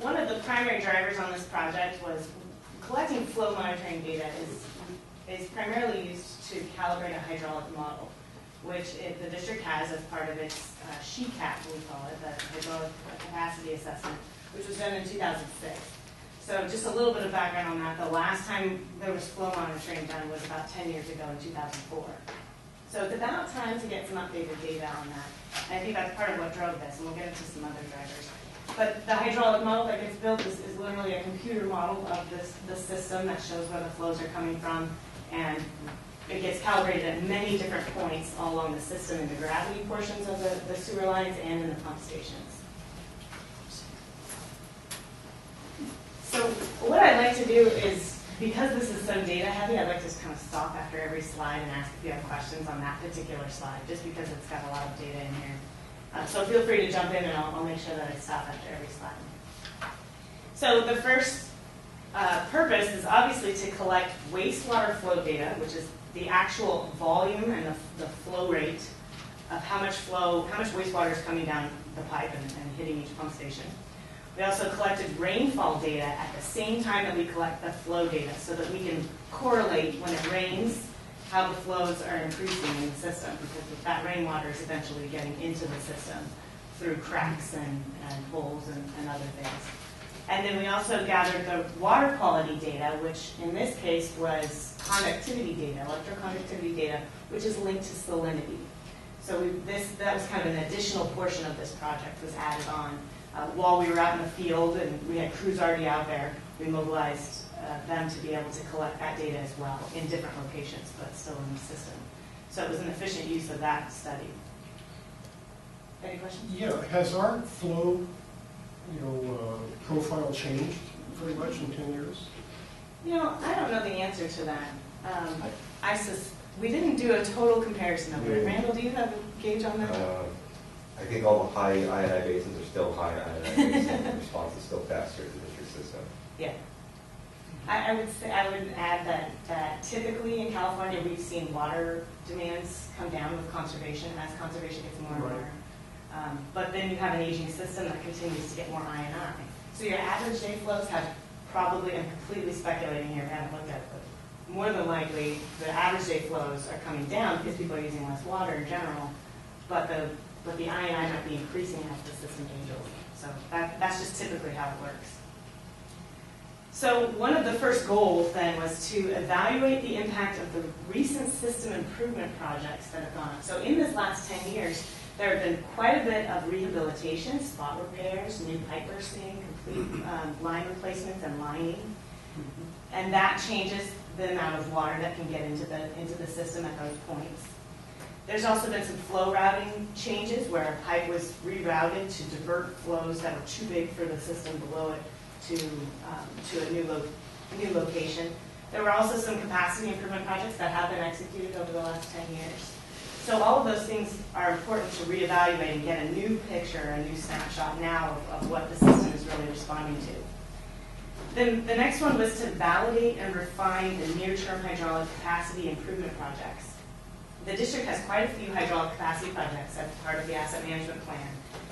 One of the primary drivers on this project was collecting flow monitoring data is primarily used to calibrate a hydraulic model, which the district has as part of its SHECAP, we call it, the hydraulic capacity assessment, which was done in 2006. So just a little bit of background on that. The last time there was flow monitoring done was about 10 years ago in 2004. So it's about time to get some updated data on that. And I think that's part of what drove this, and we'll get into some other drivers. But the hydraulic model that gets built is literally a computer model of the system that shows where the flows are coming from, and it gets calibrated at many different points all along the system in the gravity portions of the sewer lines and in the pump stations. So what I'd like to do is, because this is so data heavy, I'd like to just kind of stop after every slide and ask if you have questions on that particular slide, just because it's got a lot of data in here. So feel free to jump in, and I'll make sure that I stop after every slide. So the first purpose is obviously to collect wastewater flow data, which is the actual volume and the flow rate of how much wastewater is coming down the pipe and hitting each pump station. We also collected rainfall data at the same time that we collect the flow data, so that we can correlate when it rains how the flows are increasing in the system, because that rainwater is eventually getting into the system through cracks and holes and other things. And then we also gathered the water quality data, which in this case was conductivity data, electroconductivity data, which is linked to salinity. So that was kind of an additional portion of this project, was added on. While we were out in the field and we had crews already out there, we mobilized them to be able to collect that data as well in different locations, but still in the system. So it was an efficient use of that study. Any questions? Yeah, has our flow, profile changed very much in 10 years? I don't know the answer to that. We didn't do a total comparison of it. Randall, do you have a gauge on that? I think all the high INI basins are still high INI basins, and the response is still faster to the district system. Yeah. I would add that typically in California we've seen water demands come down with conservation as conservation gets more and more. But then you have an aging system that continues to get more INI. So your average day flows have probably, I'm completely speculating here, I haven't looked at it, but more than likely the average day flows are coming down because people are using less water in general, but the INI might be increasing as the system ages. So that's just typically how it works. So one of the first goals then was to evaluate the impact of the recent system improvement projects that have gone on. So in this last 10 years, there have been quite a bit of rehabilitation, spot repairs, new pipe bursting, complete line replacements and lining. And that changes the amount of water that can get into the system at those points. There's also been some flow routing changes where a pipe was rerouted to divert flows that were too big for the system below it to a new location. There were also some capacity improvement projects that have been executed over the last 10 years. So all of those things are important to reevaluate and get a new picture, a new snapshot now of what the system is really responding to. Then the next one was to validate and refine the near-term hydraulic capacity improvement projects. The district has quite a few hydraulic capacity projects as part of the asset management plan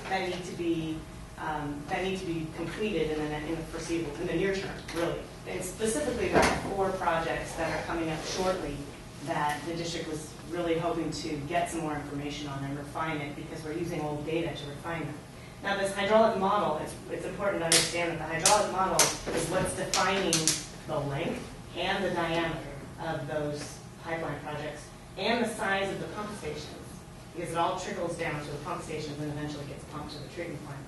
that need to be completed in the near term, really. And specifically, there are 4 projects that are coming up shortly that the district was really hoping to get some more information on and refine it, because we're using old data to refine them. Now, this hydraulic model, it's important to understand that the hydraulic model is what's defining the length and the diameter of those pipeline projects and the size of the pump stations, because it all trickles down to the pump stations and eventually gets pumped to the treatment plant.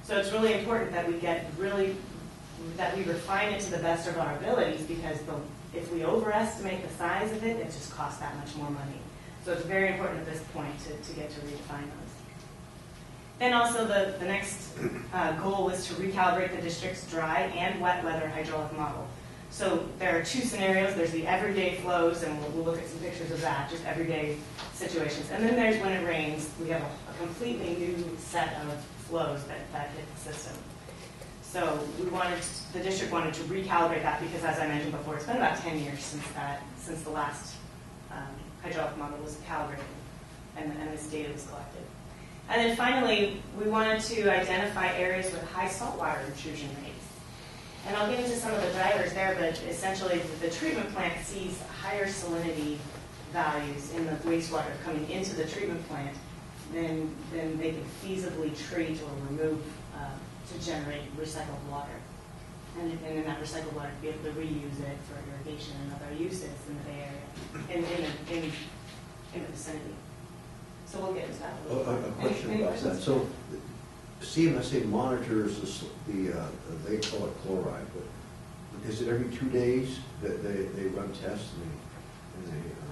So it's really important that we refine it to the best of our abilities, because if we overestimate the size of it, it just costs that much more money. So it's very important at this point to get to redefine those. Then also the next goal was to recalibrate the district's dry and wet weather hydraulic model. So there are 2 scenarios. There's the everyday flows, and we'll look at some pictures of that, just everyday situations. And then there's when it rains, we have a completely new set of flows that hit the system. So the district wanted to recalibrate that, because as I mentioned before, it's been about 10 years since the last hydraulic model was calibrated and this data was collected. And then finally, we wanted to identify areas with high saltwater intrusion rates. And I'll get into some of the drivers there, but essentially the treatment plant sees higher salinity values in the wastewater coming into the treatment plant than they can feasibly treat or remove to generate recycled water. And in that recycled water, to be able to reuse it for irrigation and other uses in the Bay Area, in the vicinity. So we'll get into that a little A question about that. So CMSA monitors they call it chloride, but is it every 2 days that they run tests?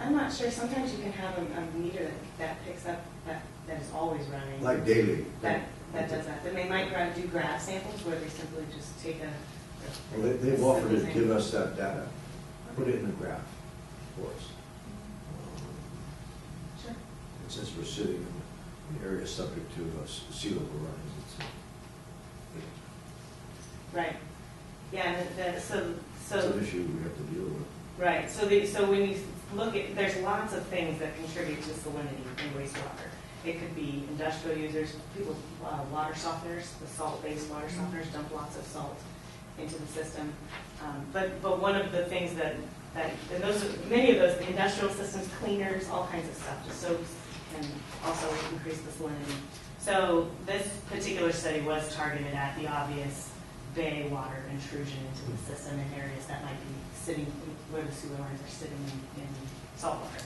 I'm not sure. Sometimes you can have a meter that picks up that is always running. Like daily? That does that. Then they might do graph samples where they simply just take Well, they've offered to give us that data, put it in a graph for us. Sure. And since we're sitting in an area subject to sea level rise, Right. Yeah, and so it's an issue we have to deal with. right. So when you look at, there's lots of things that contribute to salinity in wastewater. It could be industrial users, people, water softeners, the salt-based water softeners dump lots of salt into the system. But one of the things that and many of those, the industrial systems, cleaners, all kinds of stuff, just soaps can also increase the salinity. So this particular study was targeted at the obvious bay water intrusion into the system in areas that might be sitting where the sewer lines are sitting in salt water.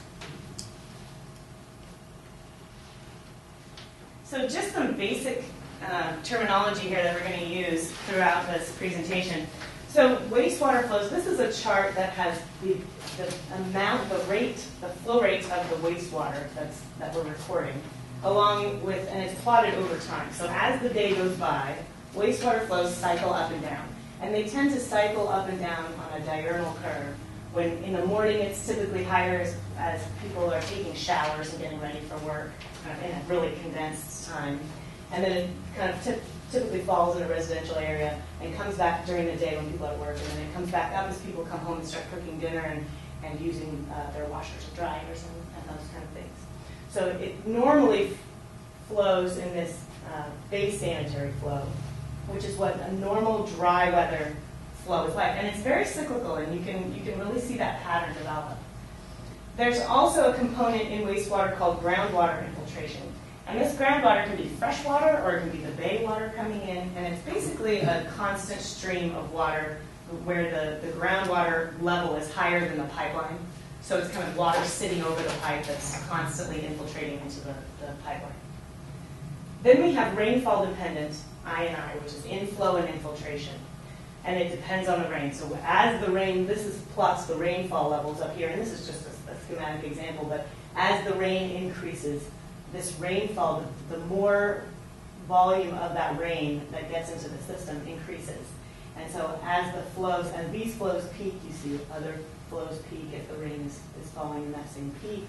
So just some basic terminology here that we're going to use throughout this presentation. So wastewater flows, this is a chart that has the amount, the flow rate of the wastewater that we're recording, along with, and it's plotted over time. So as the day goes by, wastewater flows cycle up and down. And they tend to cycle up and down on a diurnal curve. When in the morning it's typically higher as people are taking showers and getting ready for work in a really condensed time. And then it kind of typically falls in a residential area and comes back during the day when people are at work. And then it comes back up as people come home and start cooking dinner and using their washers or dryers and those kind of things. So it normally flows in this base sanitary flow, which is what a normal dry weather flow is like. And it's very cyclical, and you can really see that pattern develop. There's also a component in wastewater called groundwater infiltration. And this groundwater can be fresh water or it can be the bay water coming in, and it's basically a constant stream of water where the groundwater level is higher than the pipeline. So it's kind of water sitting over the pipe that's constantly infiltrating into the pipeline. Then we have rainfall dependent I&I, which is inflow and infiltration. And it depends on the rain. So as the rain, this plots the rainfall levels up here, and this is just a schematic example, but as the rain increases, this rainfall, the more volume of that rain that gets into the system increases. And so as these flows peak, you see other flows peak if the rain is falling in that same peak.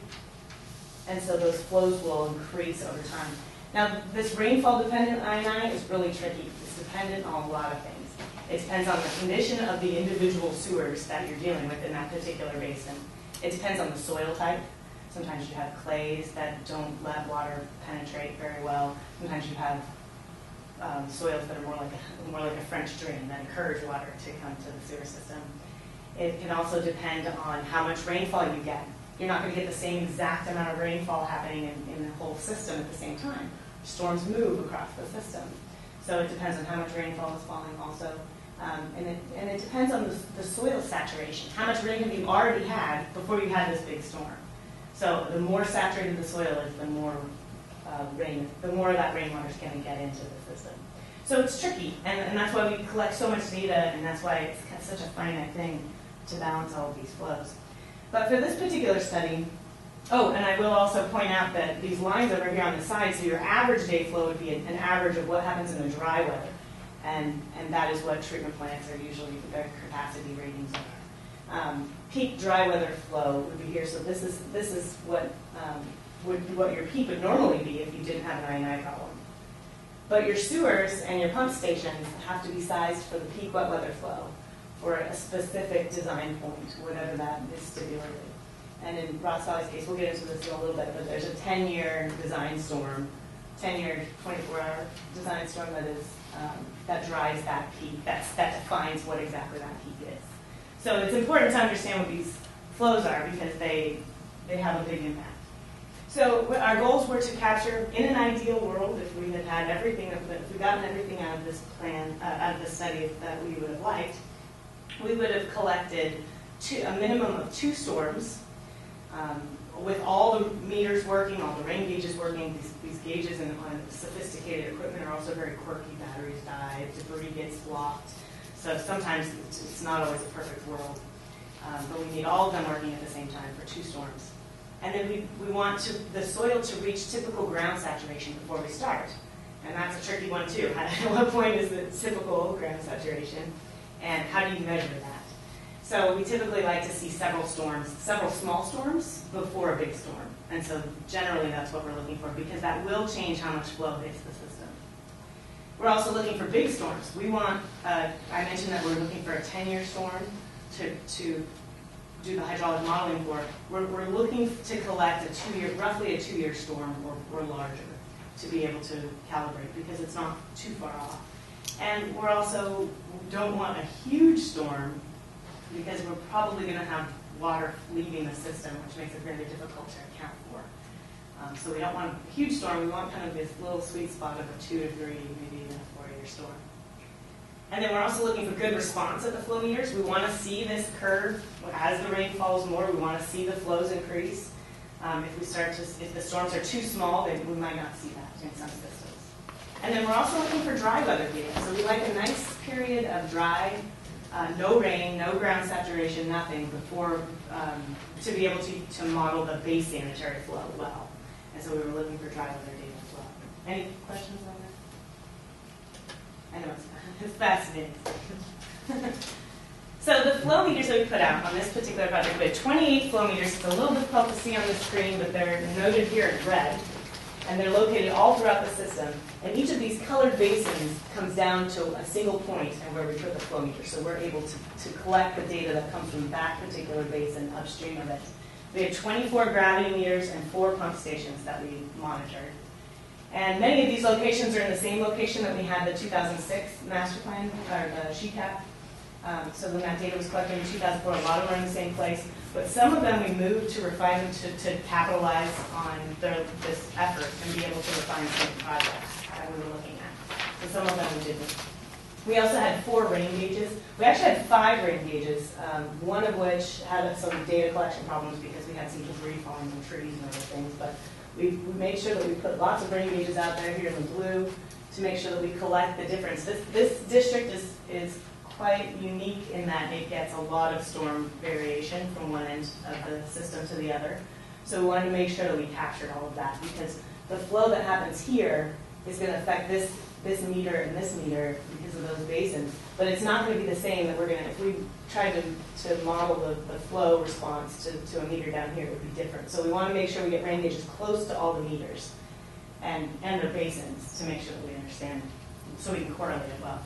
And so those flows will increase over time. Now, this rainfall-dependent INI is really tricky. It's dependent on a lot of things. It depends on the condition of the individual sewers that you're dealing with in that particular basin. It depends on the soil type. Sometimes you have clays that don't let water penetrate very well. Sometimes you have soils that are more like a French drain that encourage water to come to the sewer system. It can also depend on how much rainfall you get. You're not going to get the same exact amount of rainfall happening in the whole system at the same time. Storms move across the system. So it depends on how much rainfall is falling also. And it depends on the soil saturation. How much rain have you already had before you had this big storm? So the more saturated the soil is, the more the more of that rainwater is going to get into the system. So it's tricky, and that's why we collect so much data, and that's why it's such a finite thing to balance all of these flows. But for this particular study, and I will also point out that these lines over here on the side, so your average day flow would be an average of what happens in the dry weather, and that is what treatment plants are usually, their capacity ratings are. Peak dry weather flow would be here, so this is what your peak would normally be if you didn't have an I&I problem. But your sewers and your pump stations have to be sized for the peak wet weather flow for a specific design point, whatever that is stipulated. And in Ross Valley's case, we'll get into this in a little bit, but there's a 10-year design storm, 10-year, 24-hour design storm that drives that peak, that defines what exactly that peak is. So it's important to understand what these flows are because they have a big impact. So our goals were to capture, in an ideal world, if we had everything, if we gotten everything out of this plan, out of the study that we would have liked, we would have collected a minimum of 2 storms with all the meters working, all the rain gauges working. These gauges and sophisticated equipment are also very quirky. Batteries die, debris gets blocked. So sometimes it's not always a perfect world. But we need all of them working at the same time for 2 storms. And then we want the soil to reach typical ground saturation before we start. And that's a tricky one too. At what point is the typical ground saturation? And how do you measure that? So we typically like to see several small storms before a big storm. And so generally that's what we're looking for because that will change how much flow hits the system. We're also looking for big storms. We want, I mentioned that we're looking for a 10-year storm to do the hydraulic modeling for. We're looking to collect roughly a 2-year storm or larger to be able to calibrate because it's not too far off. And we also don't want a huge storm because we're probably going to have water leaving the system, which makes it very difficult to account for. So we don't want a huge storm. We want kind of this little sweet spot of a 2 to 3, maybe even a 4-year storm. And then we're also looking for good response at the flow meters. We want to see this curve as the rain falls more. We want to see the flows increase. If the storms are too small, then we might not see that in some systems. And then we're also looking for dry weather data. So we like a nice period of dry, no rain, no ground saturation, nothing before to be able to model the base sanitary flow well. And so we were looking for dry weather data as well. Any questions on that? I know it's fascinating. So the flow meters that we put out on this particular project, we had 28 flow meters. It's a little difficult to see on the screen, but they're noted here in red. And they're located all throughout the system. And each of these colored basins comes down to a single point and where we put the flow meter. So we're able to collect the data that comes from that particular basin upstream of it. We had 24 gravity meters and 4 pump stations that we monitored. And many of these locations are in the same location that we had the 2006 master plan, or the SheCap. So when that data was collected in 2004, a lot of them are in the same place. But some of them we moved to refine them to capitalize on this effort and be able to refine certain projects that we were looking at. So some of them we didn't. We also had 4 rain gauges. We actually had 5 rain gauges, one of which had some data collection problems because we had some debris falling from trees and other things. But we made sure that we put lots of rain gauges out there here in the blue to make sure that we collect the difference. This district is quite unique in that it gets a lot of storm variation from one end of the system to the other. So we wanted to make sure that we captured all of that because the flow that happens here is going to affect this this meter and this meter because of those basins. But it's not going to be the same that we're going to, if we try to model the flow response to a meter down here, it would be different. So we want to make sure we get rain gauges close to all the meters and their basins to make sure that we understand, so we can correlate it well.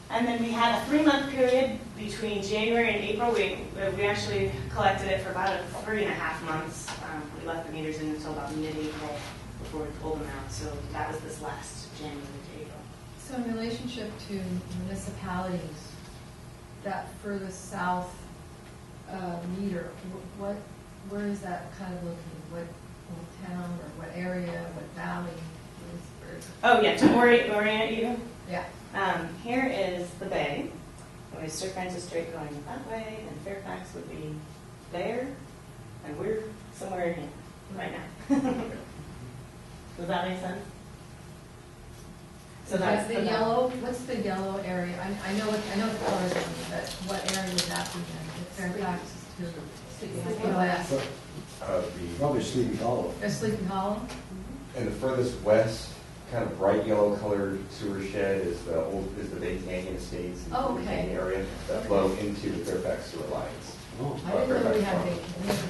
And then we had a 3-month period between January and April. We actually collected it for about 3.5 months. We left the meters in until about mid-April before we pulled them out. So that was this last January to April. So in relationship to municipalities, that furthest south meter, where is that kind of located? What town or what area, what valley? Where is it? Oh yeah, to orient you. Yeah. Here is the bay. And we Sir Francis Drake going that way, and Fairfax would be there, and we're somewhere in here right now. Does that make sense? So that's the yellow. What's the yellow area? I know the colors on it, but what area would that be in? If Fairfax is to the west. Probably Sleepy Hollow. Or Sleepy Hollow? And the furthest west, kind of bright yellow colored sewer shed is the Bay Canyon Estates and Oh, the okay. Canyon area that flow into the Fairfax sewer lines. Oh. I didn't know we had Fairfax vacation.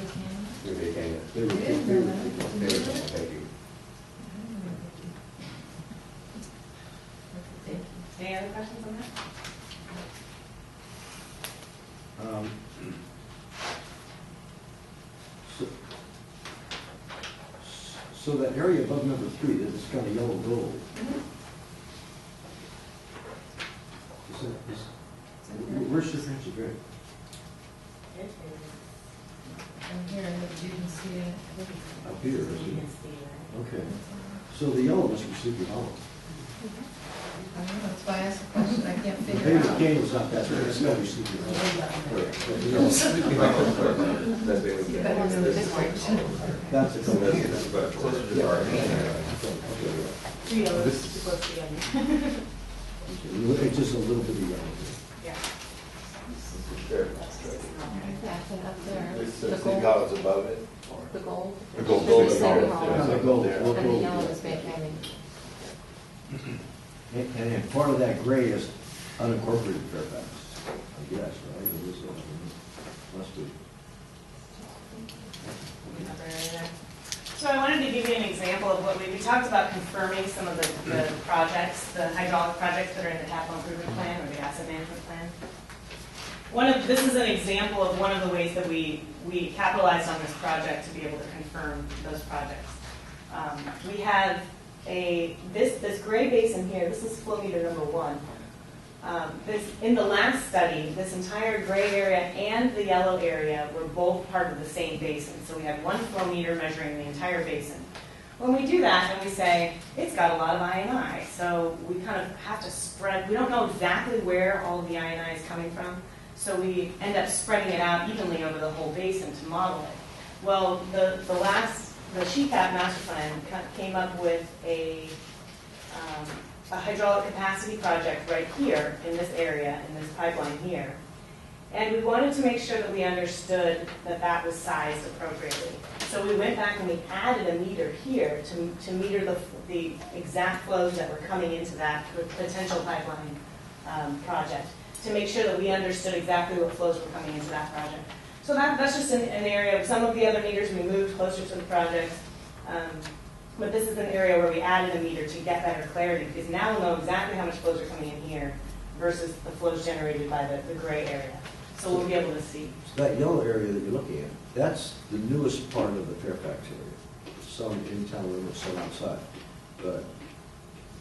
Through Bay Canyon. We didn't know that. Thank you. Thank you. Any other questions on that? So that area above number 3, that is kind of yellow gold. Where's Sir Francis Drake? And here, you can see it. Up here, You isn't can it? see that. Okay. So the yellow must be Sleepy Hollow. I don't know, that's why I asked the question, I can't The figure Bay out. Canyon's not that big, it's gotta be Sleepy Hollow. That's Bailey You better know this one. That's a So that's about closer to the arc. Three yellows, too close together. It's just a little bit of yellow. Yeah. That's it up there. It's The Sleepy gold, Hollow's above it? the gold. The gold. Sleepy Sleepy Hollow. Hollow. Kind of gold. And the yellow is Bay Canyon. And then part of that gray is unincorporated Fairfax, I guess, right? It is, must be. So I wanted to give you an example of what we talked about confirming some of the projects, the hydraulic projects that are in the capital improvement plan or the asset management plan. This is an example of one of the ways that we capitalized on this project to be able to confirm those projects. We have this gray basin here. This is flow meter number 1. In the last study, this entire gray area and the yellow area were both part of the same basin. So we had one flow meter measuring the entire basin. When we do that and we say, it's got a lot of I&I, so we kind of have to spread, we don't know exactly where all of the I&I is coming from, so we end up spreading it out evenly over the whole basin to model it. Well, the SHECAP master plan came up with a hydraulic capacity project right here in this area, in this pipeline here. And we wanted to make sure that we understood that that was sized appropriately. So we went back and we added a meter here to meter the exact flows that were coming into that potential pipeline project, to make sure that we understood exactly what flows were coming into that project. So that's just an area of some of the other meters we moved closer to the project. But this is an area where we added a meter to get better clarity, because now we'll know exactly how much flows are coming in here versus the flows generated by the gray area. So we'll be able to see. So that yellow area that you're looking at, that's the newest part of the Fairfax area. Some in town limits, some outside. But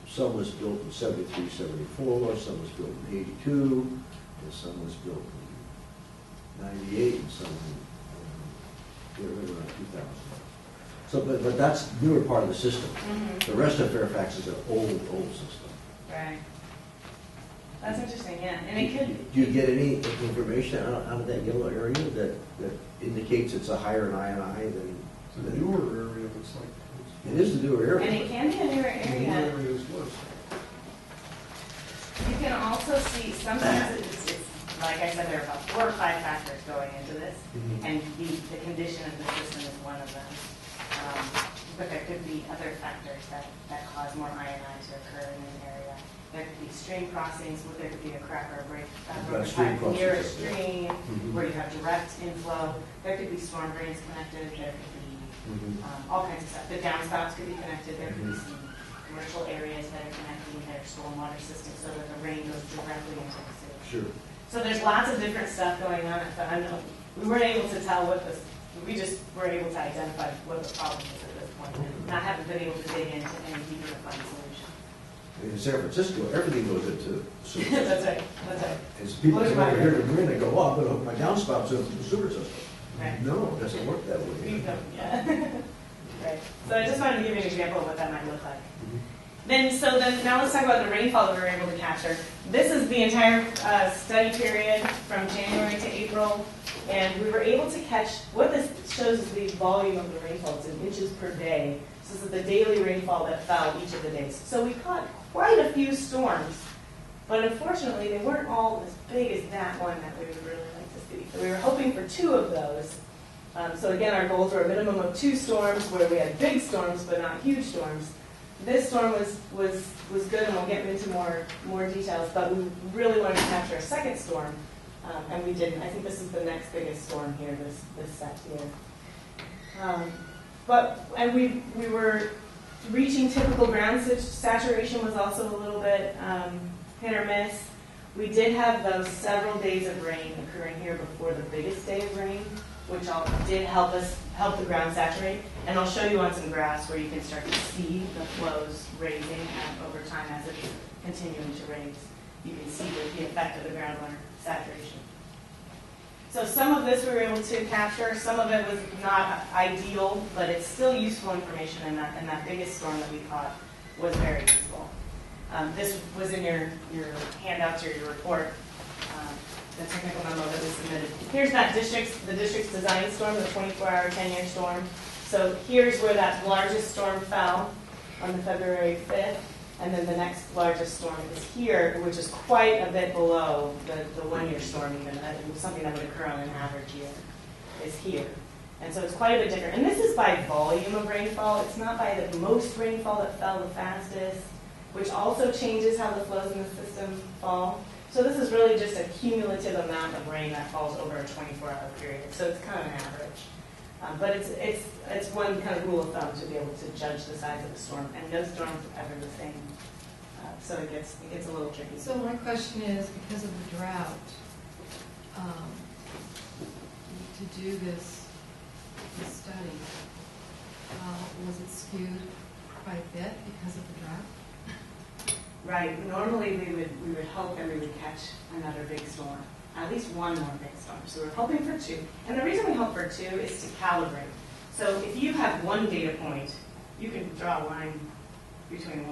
some was built in 73, 74, some was built in 82, and some was built in 98, and some in around 2000. So, but that's the newer part of the system. Mm-hmm. The rest of Fairfax is an old system. Right. That's interesting, yeah. And it could. Do you get any information out of that yellow area that indicates it's a higher in I&I than? It's a newer area, it's like. It is the newer area. And it can be a newer The area. newer area is worse. You can also see, sometimes it's like I said, there are about 4 or 5 factors going into this, Mhm. and the condition of the system is one of them. but there could be other factors that cause more INI to occur in an area. There could be stream crossings, where there could be a crack or a break Stream pipe near a crossings, yeah. stream, Mhm. where you have direct inflow. There could be storm drains connected, there could be all kinds of stuff. The downspouts could be connected, there could be some commercial areas that are connecting their stormwater system so that the rain goes directly into the city. Sure. So there's lots of different stuff going on, but we weren't able to tell we just were able to identify what the problem is at this point, and I haven't been able to dig into any deeper to find a solution. In San Francisco, everything goes into the sewer system. That's right, that's right. As people Look come at over my- here to Marin, they go, oh, I'm gonna hook my downspouts into the sewer system. Right. No, it doesn't work that way. Yeah. Right. So I just wanted to give you an example of what that might look like. Then now let's talk about the rainfall that we were able to capture. This is the entire study period from January to April, and we were able to catch, what this shows is the volume of the rainfall. It's in inches per day. So this is the daily rainfall that fell each of the days. So we caught quite a few storms, but unfortunately they weren't all as big as that one that we would really like to see. So we were hoping for 2 of those. So again, our goals were a minimum of 2 storms where we had big storms but not huge storms. This storm was good, and we'll get into more details, but we really wanted to capture a second storm, and we didn't. I think this is the next biggest storm here, this set here. And we were reaching typical ground saturation was also a little bit hit or miss. We did have those several days of rain occurring here before the biggest day of rain, which did help the ground saturate. And I'll show you on some graphs where you can start to see the flows raising over time as it's continuing to raise. You can see the effect of the groundwater saturation. So some of this we were able to capture. Some of it was not ideal, but it's still useful information, and that biggest storm that we caught was very useful. This was in your handouts or your report. The technical memo that was submitted. Here's the district's design storm, the 24-hour 10-year storm. So here's where that largest storm fell on the February 5th, and then the next largest storm is here, which is quite a bit below the 1-year storm even. Something that would occur on an average year is here. And so it's quite a bit different. And this is by volume of rainfall. It's not by the most rainfall that fell the fastest, which also changes how the flows in the system fall. So this is really just a cumulative amount of rain that falls over a 24-hour period. So it's kind of an average. But it's one kind of rule of thumb to be able to judge the size of a storm. And no storms are ever the same. So it gets a little tricky. So my question is, because of the drought, to do this study, was it skewed quite a bit because of the drought? Right. Normally we would hope that we would catch another big storm, at least one more big storm. So we're hoping for 2. And the reason we hope for 2 is to calibrate. So if you have one data point, you can draw a line between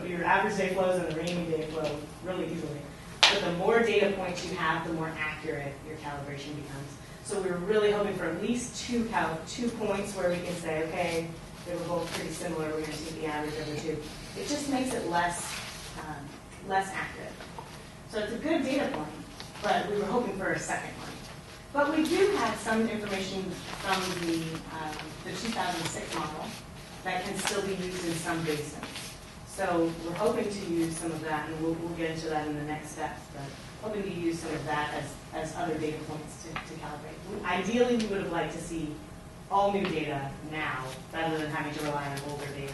your average day flows and the rainy day flow really easily. But the more data points you have, the more accurate your calibration becomes. So we were really hoping for at least 2 points where we can say, okay, they were both pretty similar. We're going to see the average of the 2. It just makes it less accurate. So it's a good data point, but we were hoping for a second one. But we do have some information from the 2006 model that can still be used in some basins. So we're hoping to use some of that, and we'll get into that in the next steps. But hoping to use some of that as other data points to calibrate. Ideally, we would have liked to see all new data now, rather than having to rely on older data.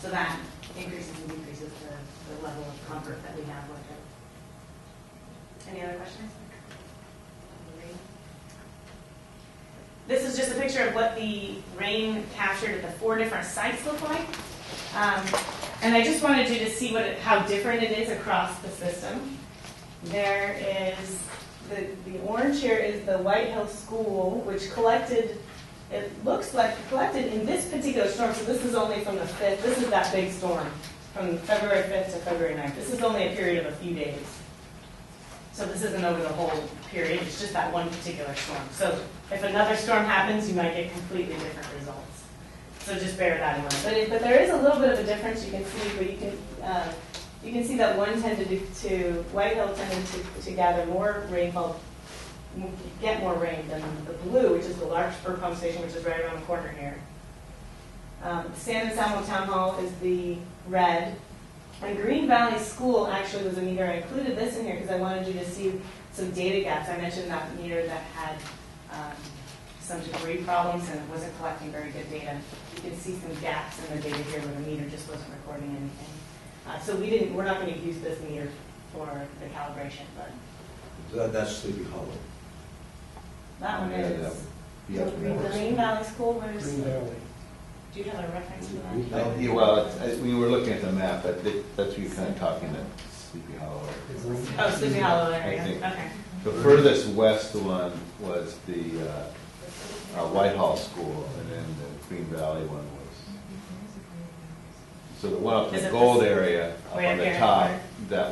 So that increases and decreases the level of comfort that we have with it. Any other questions? This is just a picture of what the rain captured at the 4 different sites look like. And I just wanted you to see how different it is across the system. There is, the orange here is the White Hill School, which collected, it looks like collected in this particular storm, so this is only from the 5th, this is that big storm, from February 5th to February 9th. This is only a period of a few days. So this isn't over the whole period, it's just that one particular storm. So if another storm happens, you might get completely different results. So just bear that in mind. But there is a little bit of a difference you can see, but you can see that White Hill tended to gather more rainfall get more rain than the blue, which is the Larkspur pump station, which is right around the corner here. San Anselmo Town Hall is the red. And Green Valley School actually was a meter. I included this in here because I wanted you to see some data gaps. I mentioned that meter that had some degree problems and it wasn't collecting very good data. You can see some gaps in the data here where the meter just wasn't recording anything. So we're not going to use this meter for the calibration, but That's Sleepy Hollow. that one is Yeah, Green Valley School. Where's, Green Valley. do you have a reference to that? Yeah, well, we were looking at the map, but that's what you're kind of talking about, Sleepy Hollow. Oh, Sleepy Hollow I area. think. Okay. The furthest west one was the Whitehall School, and then the Green Valley one was. So the one up in Is the it gold this- area, up way on up the here in the top,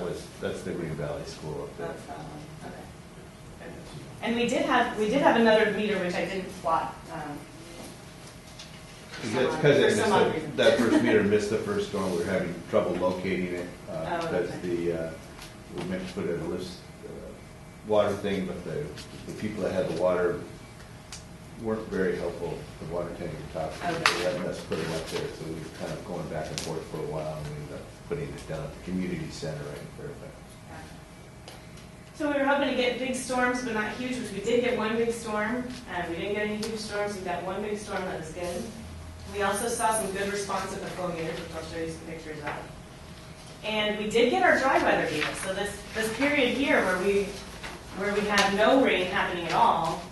corner? that's the Green Valley School up there. That's that one. Okay. And we did have another meter which I didn't plot. Because For some odd reason. that first meter missed the first storm, we were having trouble locating it, Oh, because okay. we meant to put in a lift water thing, but the people that had the water weren't very helpful, the water tank at the top. Okay. They hadn't us put it up there, so we were kind of going back and forth for a while, and we ended up putting it down at the community center right in Fairfax. So we were hoping to get big storms, but not huge, which we did get one big storm. We didn't get any huge storms. We got one big storm that was good. We also saw some good response at the flow meters, which I'll show you some pictures of. And we did get our dry weather data. So this period here where we had no rain happening at all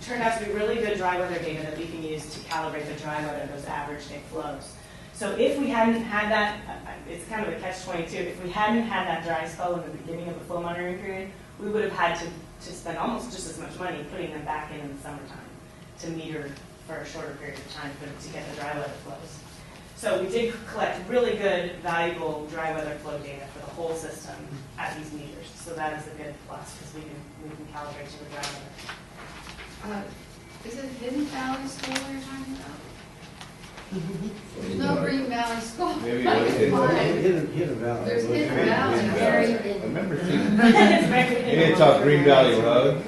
turned out to be really good dry weather data that we can use to calibrate the dry weather, those average day flows. So if we hadn't had that, it's kind of a catch-22, if we hadn't had that dry spell in the beginning of the flow monitoring period, we would have had to spend almost just as much money putting them back in the summertime to meter for a shorter period of time to get the dry weather flows. So we did collect really good, valuable dry weather flow data for the whole system at these meters. So that is a good plus because we can calibrate to the dry weather. Is it Hidden Valley School you're talking about? There's no Green Valley School. Maybe it was Hidden Valley. There's Hidden Green Valley, Valley. very I hidden. remember seeing, It's very you didn't talk Green Valley Road?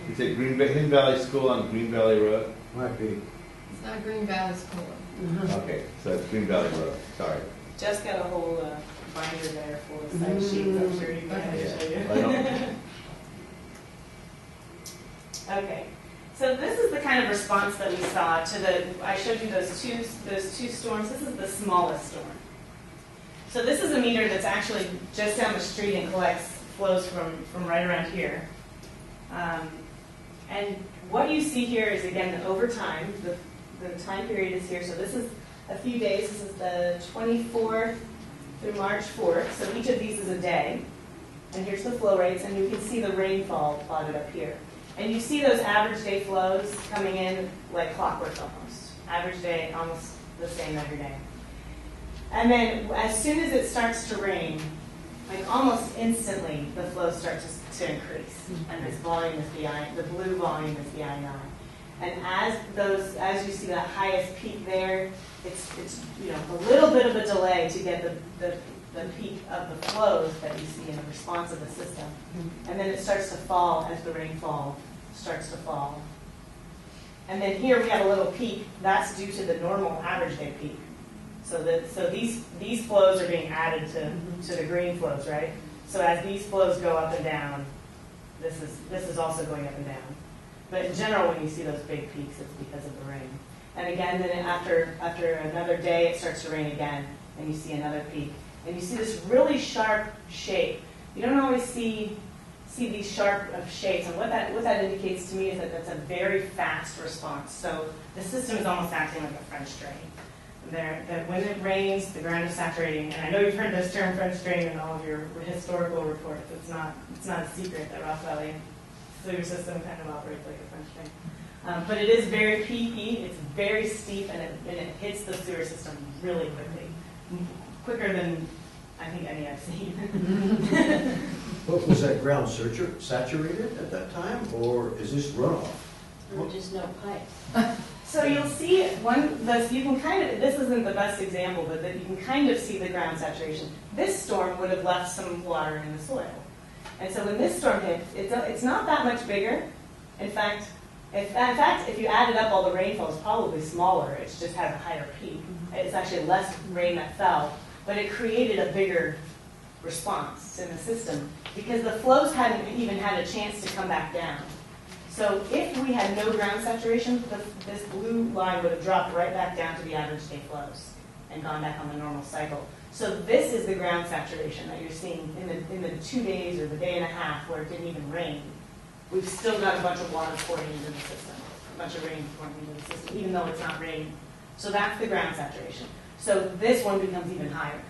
You said Hidden Valley School on Green Valley Road? Might be. It's not Green Valley School. Okay, so it's Green Valley Road, sorry. Just got a whole binder there full of site sheets. I'm sure you can show you. I don't- Okay, so this is the kind of response that we saw to I showed you those two storms. This is the smallest storm. So this is a meter that's actually just down the street and collects flows from right around here. And what you see here is, again, over time, the time period is here. So this is a few days. This is the 24th through March 4th. So each of these is a day. And here's the flow rates, and you can see the rainfall plotted up here. And you see those average day flows coming in like clockwork almost. Average day, almost the same every day. And then as soon as it starts to rain, like almost instantly, the flows start to increase. And this volume is the blue volume is the I9. And as you see the highest peak there, it's a little bit of a delay to get the peak of the flows that you see in the response of the system. And then it starts to fall as the rainfall starts to fall. And then here we have a little peak. That's due to the normal average day peak. So these flows are being added to the green flows, right? So as these flows go up and down, this is also going up and down. But in general, when you see those big peaks, it's because of the rain. And again, then after another day, it starts to rain again, and you see another peak. And you see this really sharp shape. You don't always see these sharp shapes, and what that indicates to me is that that's a very fast response. So the system is almost acting like a French drain. That when it rains, the ground is saturating. And I know you've heard this term French drain in all of your historical reports. It's not a secret that Ross Valley sewer system kind of operates like a French drain. But it is very peaky, it's very steep, and it hits the sewer system really quickly. Quicker than I think any I've seen. But was that ground saturated at that time, or is this runoff? Or just no pipes. So you'll see you can kind of, this isn't the best example, but that you can kind of see the ground saturation. This storm would have left some water in the soil. And so when this storm hits, it's not that much bigger. In fact, if you added up all the rainfall, it's probably smaller. It just has a higher peak. It's actually less rain that fell, but it created a bigger response in the system because the flows hadn't even had a chance to come back down. So if we had no ground saturation, this blue line would have dropped right back down to the average day flows and gone back on the normal cycle. So this is the ground saturation that you're seeing in the 2 days or the day and a half where it didn't even rain. We've still got a bunch of water pouring into the system, a bunch of rain pouring into the system, even though it's not raining. So that's the ground saturation. So this one becomes even higher.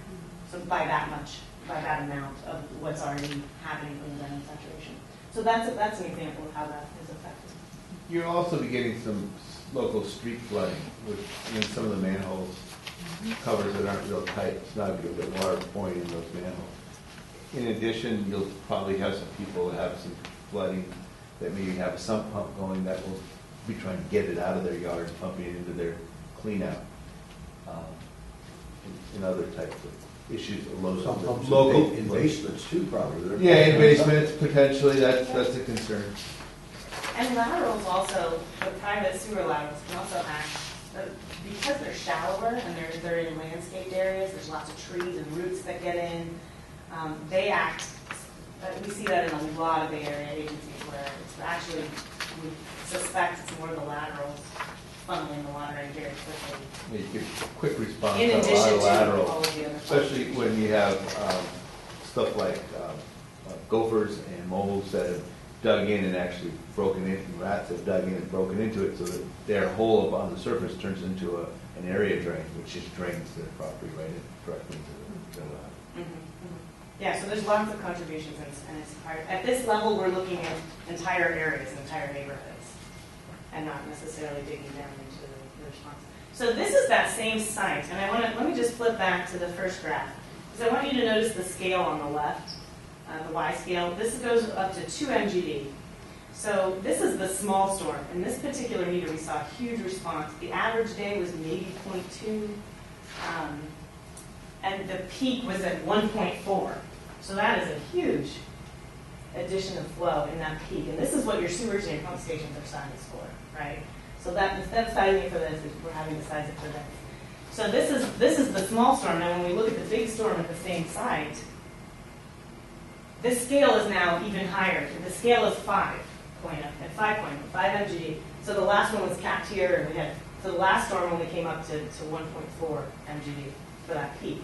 So by that much, by that amount of what's already happening from the ground saturation. So that's an example of how that is affected. You're also getting some local street flooding, which in some of the manholes covers that aren't real tight. It's not going to get water pouring in those manholes. In addition, you'll probably have some people that have some flooding that maybe have a sump pump going that will be trying to get it out of their yard, pumping it into their clean out. And other types of issues, Some pumps local in basements too, probably. Yeah, in basements, potentially, that's a concern. And laterals also, the private sewer laterals can also act, because they're shallower and they're in landscaped areas, there's lots of trees and roots that get in, they act, we see that in a lot of Bay Area agencies where it's actually, we suspect it's more the laterals funneling the water in very quickly. You get quick response In on a addition lot to of laterals, all of the other especially when you have stuff like gophers and moles that have dug in and actually broken in, and rats have dug in and broken into it, so that their hole up on the surface turns into an area drain, which just drains their property right in, directly into the Yeah, so there's lots of contributions, and it's hard. At this level, we're looking at entire areas, entire neighborhoods, and not necessarily digging down into the response. So this is that same site, and let me just flip back to the first graph, because I want you to notice the scale on the left, the Y scale. This goes up to 2 MGD. So this is the small storm. In this particular meter, we saw a huge response. The average day was maybe 0.2, and the peak was at 1.4. So that is a huge addition of flow in that peak. And this is what your sewers and pump stations are sized for, right? So instead of sizing it for this, we're having to size it for this. So this is the small storm. Now when we look at the big storm at the same site, this scale is now even higher. The scale is 5.0, at 5.0, 5 MGD. So the last one was capped here, and so the last storm only came up to 1.4 MGD for that peak.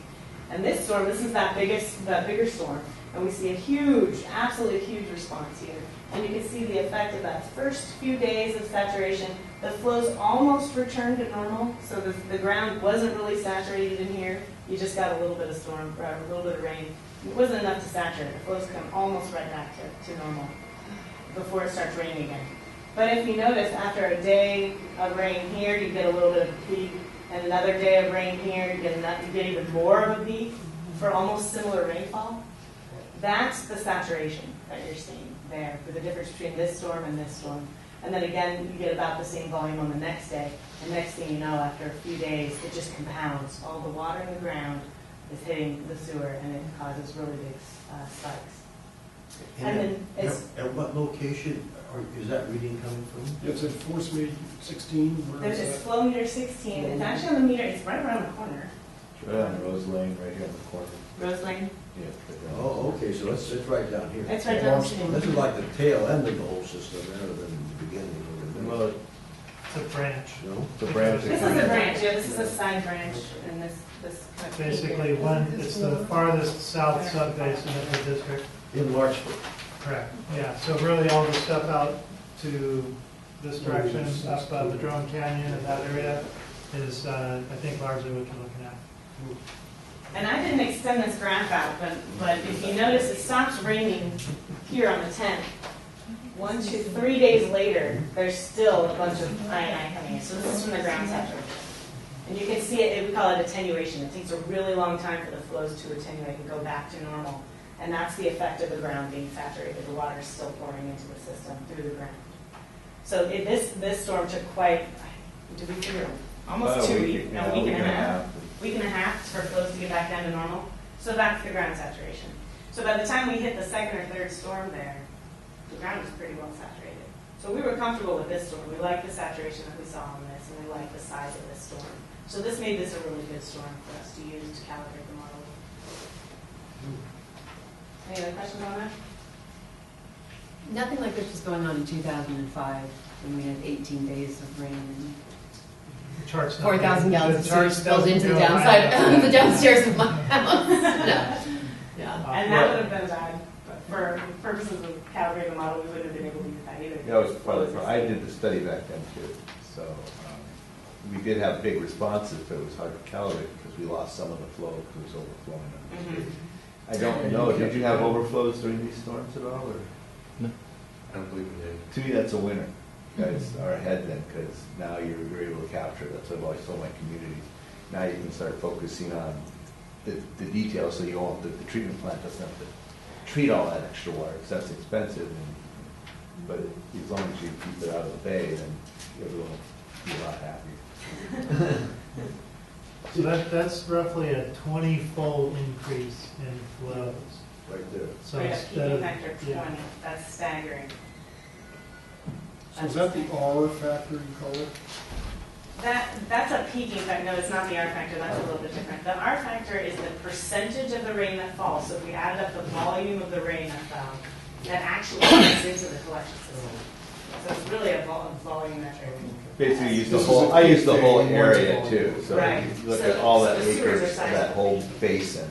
And this storm, this is that bigger storm, and we see a huge, absolutely huge response here. And you can see the effect of that first few days of saturation. The flows almost returned to normal, so the ground wasn't really saturated in here. You just got a little bit of storm, or a little bit of rain. It wasn't enough to saturate. The flows come almost right back to normal before it starts raining again. But if you notice, after a day of rain here, you get a little bit of a peak, and another day of rain here, you get even more of a peak for almost similar rainfall. That's the saturation that you're seeing there, for the difference between this storm and this storm. And then again, you get about the same volume on the next day. And next thing you know, after a few days, it just compounds. All the water in the ground is hitting the sewer, and it causes really big spikes. And then At what location is that reading coming from? It's at force meter 16. Where is It's that? flow meter 16. It's actually on the meter. It's right around the corner. It's right on Rose Lane, right here in the corner. Rose Lane. Yeah, it's right down. Oh, okay, so it's right down here. It's right down the street. This is like the tail end of the whole system rather than the beginning of the Well, It's a branch. No? the branch. This is a branch. Yeah, this is a side branch, and this kind of Basically, it's the farthest south subbasin of the district. In Larchburg. Correct. Yeah, so really all the stuff out to this direction, up Madrone Canyon and that area is, I think, largely what you're looking at. And I didn't extend this graph out, but if you notice, it stops raining here on the 10th. 1, 2, 3 days later, there's still a bunch of iodine coming in. So this is from the ground saturation. And you can see it, we call it attenuation. It takes a really long time for the flows to attenuate and go back to normal. And that's the effect of the ground being saturated. The water is still pouring into the system through the ground. So this storm took did we figure it? Almost 2 weeks, no, week and a half. Week and a half for flows to get back down to normal. So that's the ground saturation. So by the time we hit the second or third storm there, the ground was pretty well saturated. So we were comfortable with this storm. We liked the saturation that we saw on this, and we liked the size of this storm. So this made this a really good storm for us to use to calibrate the model. Any other questions on that? Nothing like this was going on in 2005, when we had 18 days of rain and The chart's not- 4,000 gallons the of chart's sewage spilled into the doesn't go downside, high. the downstairs of my house. No. Yeah. And that would have been bad, but for purposes of calibrating the model, we wouldn't have been able to use that either. That was part of the, I did the study back then too, so we did have big responses, but it was hard to calibrate because we lost some of the flow because it was overflowing on the Mhm. street. I don't know, did you have overflows during these storms at all, or? I don't believe we did. To me, that's a winner. You guys are ahead then, because now you're able to capture, that's what I've always told my communities. Now you can start focusing on the details, so you won't, the treatment plant doesn't have to treat all that extra water, because that's expensive. But as long as you keep it out of the bay, then everyone will be a lot happier. So that's roughly a 20-fold increase in flows. Right there. So Right, a instead peaking of, factor of 20, yeah. that's staggering. So is that the R factor you call it? That's a peaking factor. No, it's not the R factor. That's a little bit different. The R factor is the percentage of the rain that falls. So if we added up the volume of the rain that fell, that actually goes into the collection system. So it's really a volume metric. Basically, use the This is whole, a I use the big whole thing, area one too, so Right. you look So- at all so that the sewers acres, are of that sizable. whole basin,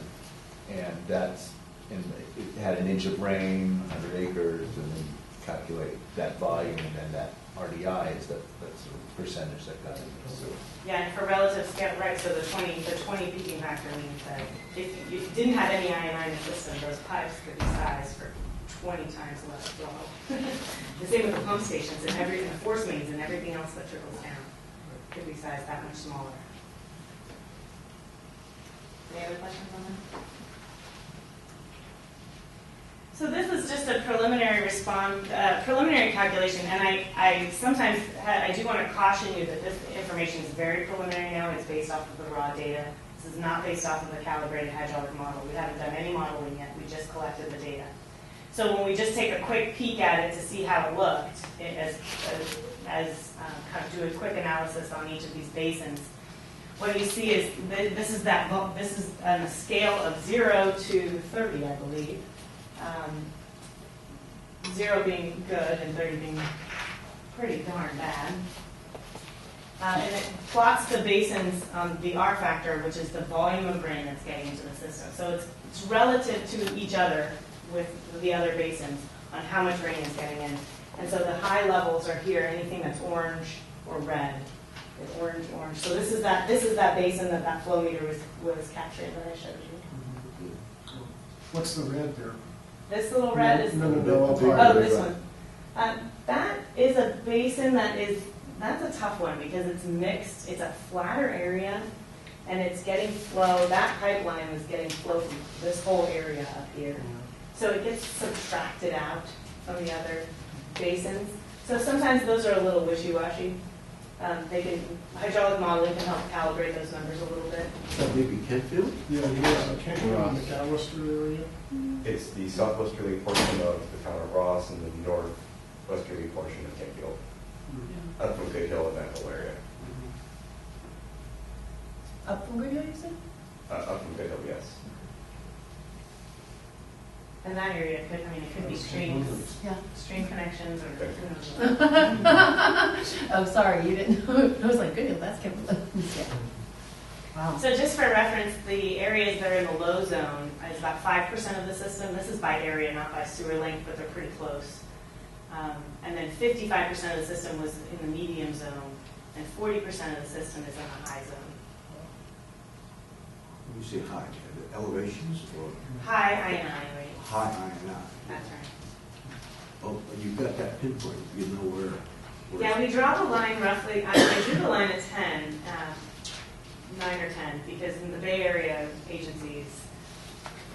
and that's, and it had an inch of rain, 100 acres, and then calculate that volume, and then that RDI is that's the percentage that got into the sewer. Yeah, and for relative scale, right, so the 20 peaking factor means that if you didn't have any I&I in the system, those pipes could be sized for 20 times less flow. The same with the pump stations and the force mains and everything else that trickles down could be sized that much smaller. Any other questions on that? So this is just a preliminary calculation, and I sometimes I do want to caution you that this information is very preliminary now. It's based off of the raw data. This is not based off of the calibrated hydraulic model. We haven't done any modeling yet. We just collected the data. So when we just take a quick peek at it to see how it looked, kind of do a quick analysis on each of these basins, what you see is this is on a scale of 0 to 30, I believe. 0 being good and 30 being pretty darn bad. And it plots the basins on the R factor, which is the volume of rain that's getting into the system. So it's relative to each other with the other basins on how much rain is getting in. And so the high levels are here, anything that's orange or red. Orange. So this is that basin that flow meter was capturing that I showed you. What's the red there? This little red is No, this one. That is a basin that's a tough one because it's mixed. It's a flatter area, and it's getting flow. That pipeline is getting flow from this whole area up here. So it gets subtracted out from the other basins. So sometimes those are a little wishy-washy. Hydraulic modeling can help calibrate those numbers a little bit. Maybe Kentfield? Yeah, Kentfield and McAllister area. It's the southwesterly portion of the town of Ross and the northwesterly portion of Kentfield. Up from Good Hill in that whole area. Up from Good Hill, you said? Up from Good Hill, yes. And that area it could be streams, Yeah. stream connections or who knows. Oh, sorry, you didn't know. I was like, Good Hill, that's Kimberly. Yeah. Wow. So just for reference, the areas that are in the low zone is about 5% of the system. This is by area, not by sewer length, but they're pretty close. And then 55% of the system was in the medium zone, and 40% of the system is in the high zone. You say high, elevations or High I&I rate. high INI? That's right. Oh, you've got that pinpoint, you know where. Yeah, we draw the line roughly, I drew the line at 10, 9 or 10, because in the Bay Area agencies,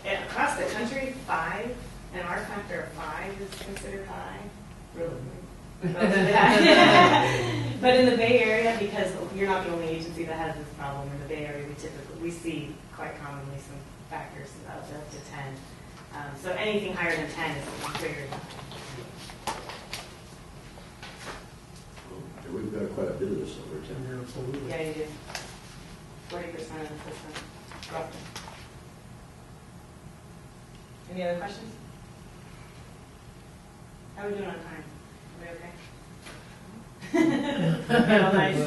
across the country, 5, and our factor of 5 is considered high. Really? But in the Bay Area, because you're not the only agency that has this problem, in the Bay Area we see quite commonly some factors up to 10. So anything higher than 10 is bigger than We've got quite a bit of this over time. Absolutely. Yeah, you do. 40% of the system, roughly. Any other questions? How are we doing on time? Are we okay? Real nice.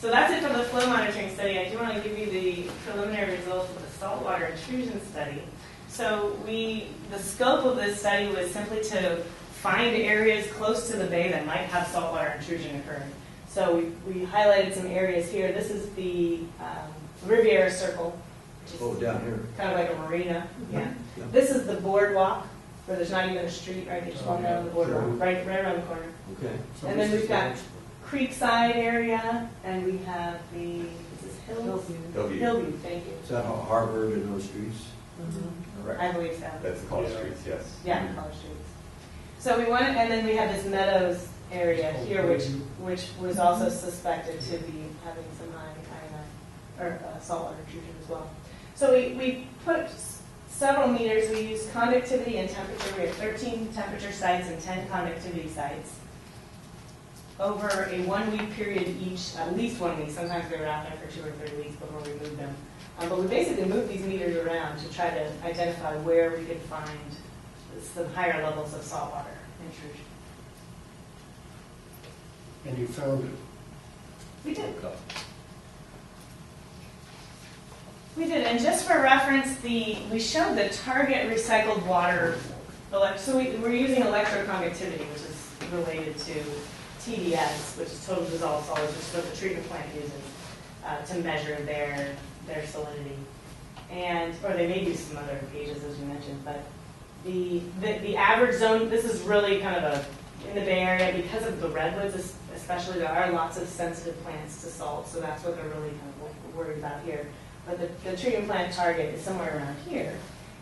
So that's it for the flow monitoring study. I do want to give you the preliminary results of the saltwater intrusion study. So the scope of this study was simply to find areas close to the bay that might have saltwater intrusion occurring. So we highlighted some areas here. This is the Riviera Circle, which is Down here. kind of like a marina. Yeah. Yeah. This is the boardwalk, where there's not even a street, right? You just walk down the boardwalk, right around the corner. Okay. And then we've got Creekside area, and we have the, is this Hills? Hillview. Hillview, thank you. Is that Harvard and those streets? Correct. I believe so. That's the college streets, yes. Yeah, College Streets. So we want, and then we have this Meadows area here, which was also suspected to be having some high saltwater intrusion as well. So we put several meters. We used conductivity and temperature. We have 13 temperature sites and 10 conductivity sites over a 1 week period each, at least 1 week. Sometimes they were out there for 2 or 3 weeks before we moved them. But we basically moved these meters around to try to identify where we could find some higher levels of saltwater intrusion. And you found it. We did. We did, and just for reference, we showed the target recycled water. So we're using electroconductivity, which is related to TDS, which is total dissolved solids, which is what the treatment plant uses to measure their salinity. Or they may use some other gauges, as you mentioned, but the average zone, this is really kind of in the Bay Area, because of the redwoods especially, there are lots of sensitive plants to salt, so that's what they're really kind of worried about here. But the treatment plant target is somewhere around here.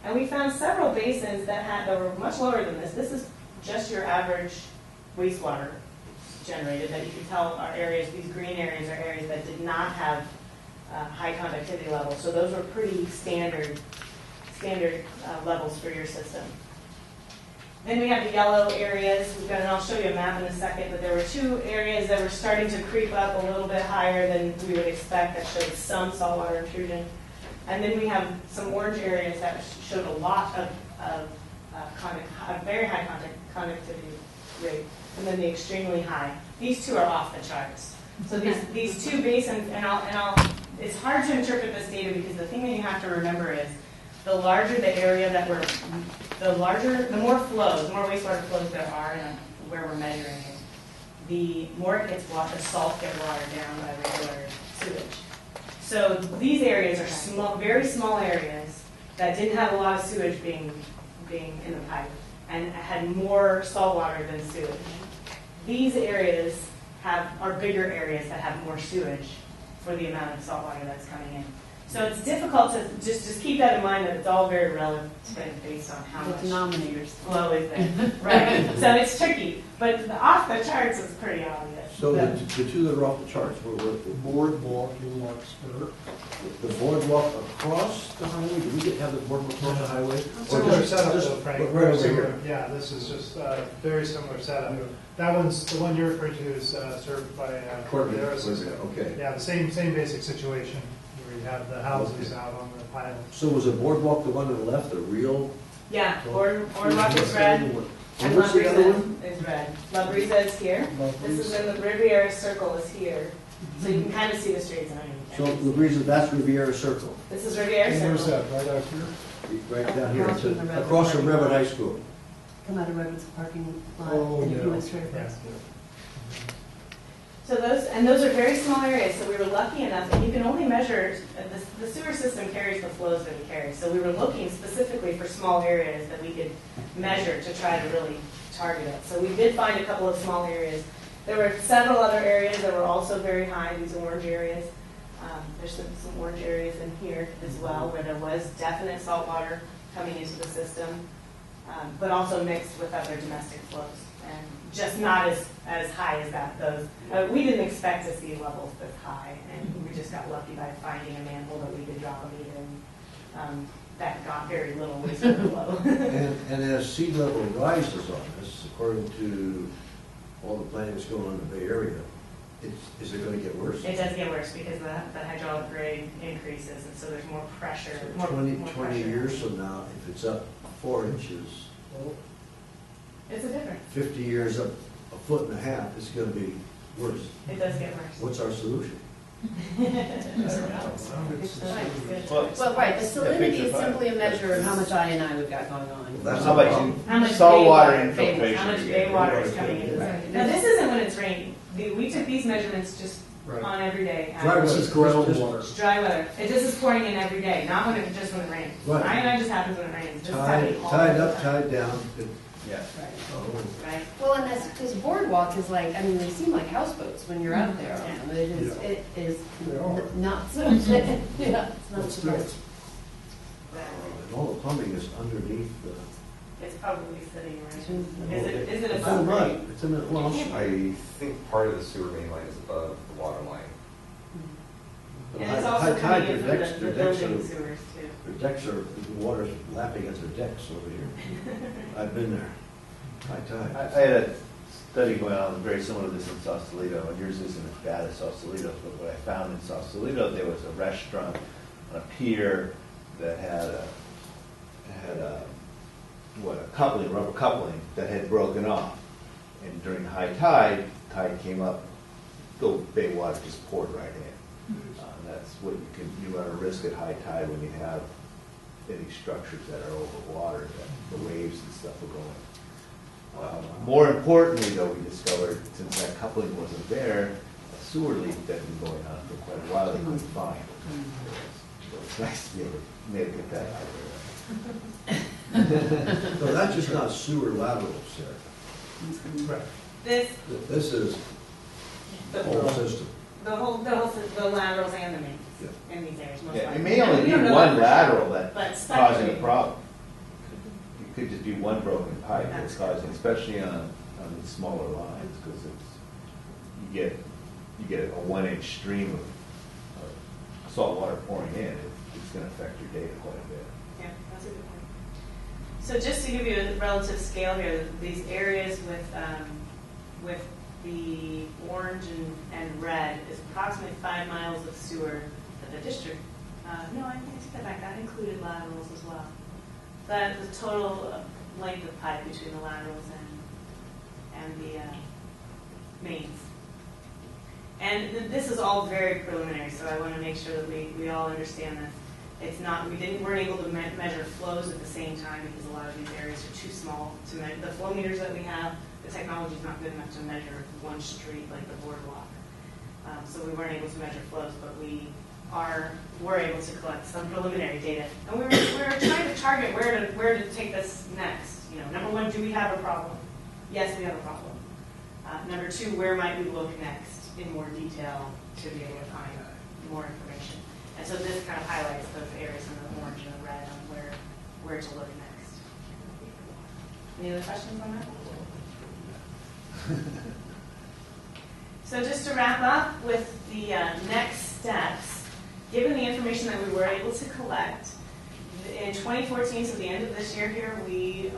And we found several basins that were much lower than this. This is just your average wastewater generated that you can tell are areas, these green areas are areas that did not have high conductivity levels. So those were pretty standard levels for your system. Then we have the yellow areas. We've got, and I'll show you a map in a second, but there were 2 areas that were starting to creep up a little bit higher than we would expect that showed some saltwater intrusion. And then we have some orange areas that showed a lot of a very high conductivity rate, and then the extremely high. These 2 are off the charts. So these 2 basins, it's hard to interpret this data because the thing that you have to remember is the larger the area the more flows, the more wastewater flows there are in where we're measuring it, the more it gets the salt get watered down by regular sewage. So these areas are small, very small areas that didn't have a lot of sewage being in the pipe and had more salt water than sewage. These areas are bigger areas that have more sewage for the amount of salt water that's coming in. So it's difficult to just keep that in mind that it's all very relative based on how much denominators flow is there. Right. So it's tricky, but off the charts is pretty obvious. So the 2 that are off the charts were the Boardwalk in Larkspur. the boardwalk across the highway. Do we get to have the boardwalk across the highway? Similar setup though, Frank. Right Very over similar. here. Yeah, this is just very similar setup. That one's, the one you're referring to is served by Corbin. Aerosys. Okay. Yeah, the same basic situation where you have the houses out on the pile. So was the boardwalk, the one on the left, the real? Yeah, boardwalk is red, and And La what's the other Brisa one? is red. La Brisa is here. This is in the Riviera Circle is here. So you can kind of see the streets underneath. So LaBrisa, that's Riviera Circle, This is Riviera And where's Circle. that, right out here? right down here. Across from the Redwood Across from parking Redwood lot. High School. come out of Redwood's parking lot, Oh, and you yeah. went straight across. So those are very small areas, so we were lucky enough, and you can only measure, the sewer system carries the flows that it carries, so we were looking specifically for small areas that we could measure to try to really target it. So we did find a couple of small areas. There were several other areas that were also very high, these orange areas. There's some orange areas in here as well, where there was definite salt water coming into the system, but also mixed with other domestic flows. And just not as high as those. We didn't expect to see levels this high, and we just got lucky by finding a manhole that we could drop a meter in. that got very little waste overflow. And as sea level rises on us, according to all the planning that's going on in the Bay Area, is it going to get worse? It does get worse because the hydraulic grade increases, and so there's more pressure. So 20 pressure. years from now, if it's up 4 inches, It's a difference. 50 years up 1.5 feet, it's going to be worse. It does get worse. What's our solution? Well, right, the salinity is simply a measure of how much I we've got going on. That's How the about problem. How much saltwater bay water, infiltration? how much bay water is coming into the site. Now, this isn't when it's raining. We took these measurements just Right. on every day. This is groundwater. It's dry weather. It just is pouring in every day, not when it, just when it rains. Right. I just happens when it rains. This is happening all Tied the up, time. tied down. Yeah. Oh. Right? Well, and this boardwalk is like, I mean, they seem like houseboats when you're out there on them. It is They are. not so, yeah, it's not Let's so do bad. it. And all the plumbing is underneath the. It's probably sitting right. Mhm. Is it a It's in the mud. submarine? It's in the, well, I think part of the sewer main line is above the water line. And it's also high tide, coming in their from decks, the their decks building are, sewers too. their decks are, the water's lapping at their decks over here. I've been there. High tide. I had a study going on very similar to this in Sausalito, and yours isn't as bad as Sausalito, but what I found in Sausalito, there was a restaurant on a pier that had a rubber coupling that had broken off. And during high tide came up, the bay water just poured right in. That's what you run a risk at high tide when you have any structures that are over water, that the waves and stuff are going. More importantly, though, we discovered, since that coupling wasn't there, a sewer leak that had been going on for quite a while, they couldn't find. So it's nice to be able to maybe get that out of So that's just not sewer laterals, Sarah. Right. This is the whole system. The laterals and the mains Yeah. in these areas. most there. Yeah, it likely. may only We be don't know one that for sure, lateral that's but causing a speculating. problem. It could just be one broken pipe that's causing, especially on the smaller lines, because you get a 1-inch stream of salt water pouring in, it's going to affect your data quite a bit. Yeah, that's a good point. So just to give you a relative scale here, these areas with the orange and red is approximately 5 miles of sewer that the district, no, I take that back, that included laterals as well. That the total length of pipe between the laterals and the mains. And this is all very preliminary, so I want to make sure that we all understand that it's not, weren't able to measure flows at the same time because a lot of these areas are too small to measure. The flow meters that we have, the technology is not good enough to measure one street like the boardwalk. So we weren't able to measure flows, but we're able to collect some preliminary data. And we were trying to target where to take this next. Number one, do we have a problem? Yes, we have a problem. Number two, where might we look next in more detail to be able to find more information? And so this kind of highlights those areas in the orange and the red on where to look next. Any other questions on that? So just to wrap up with the next steps, given the information that we were able to collect, in 2014, so the end of this year here, the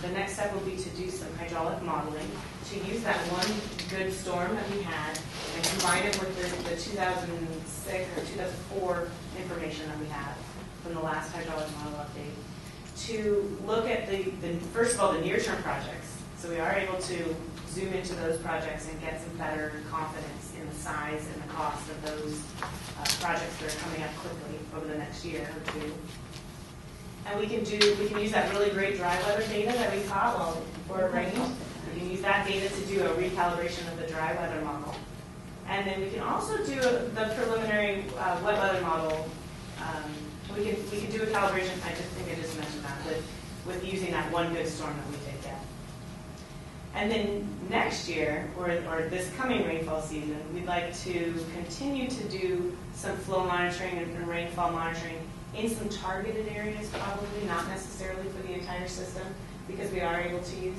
next step will be to do some hydraulic modeling, to use that one good storm that we had and combine it with the 2006 or 2004 information that we had from the last hydraulic model update, to look at first of all, the near-term projects. So we are able to zoom into those projects and get some better confidence in the size and the cost of those projects that are coming up quickly over the next year or two. And we can use that really great dry weather data that we caught before it rained. We can use that data to do a recalibration of the dry weather model. And then we can also do the preliminary wet weather model. We can do a calibration, I just mentioned that, with using that one good storm that we did get. And then next year, or this coming rainfall season, we'd like to continue to do some flow monitoring and rainfall monitoring in some targeted areas, probably not necessarily for the entire system, because we are able to use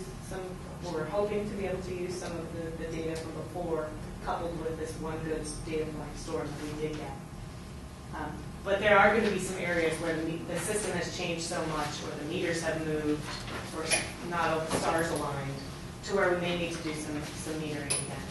we're hoping to be able to use some of the data from before, coupled with this one good data point storm that we did get. But there are going to be some areas where the system has changed so much, or the meters have moved, or not all the stars aligned, to where we may need to do some metering again.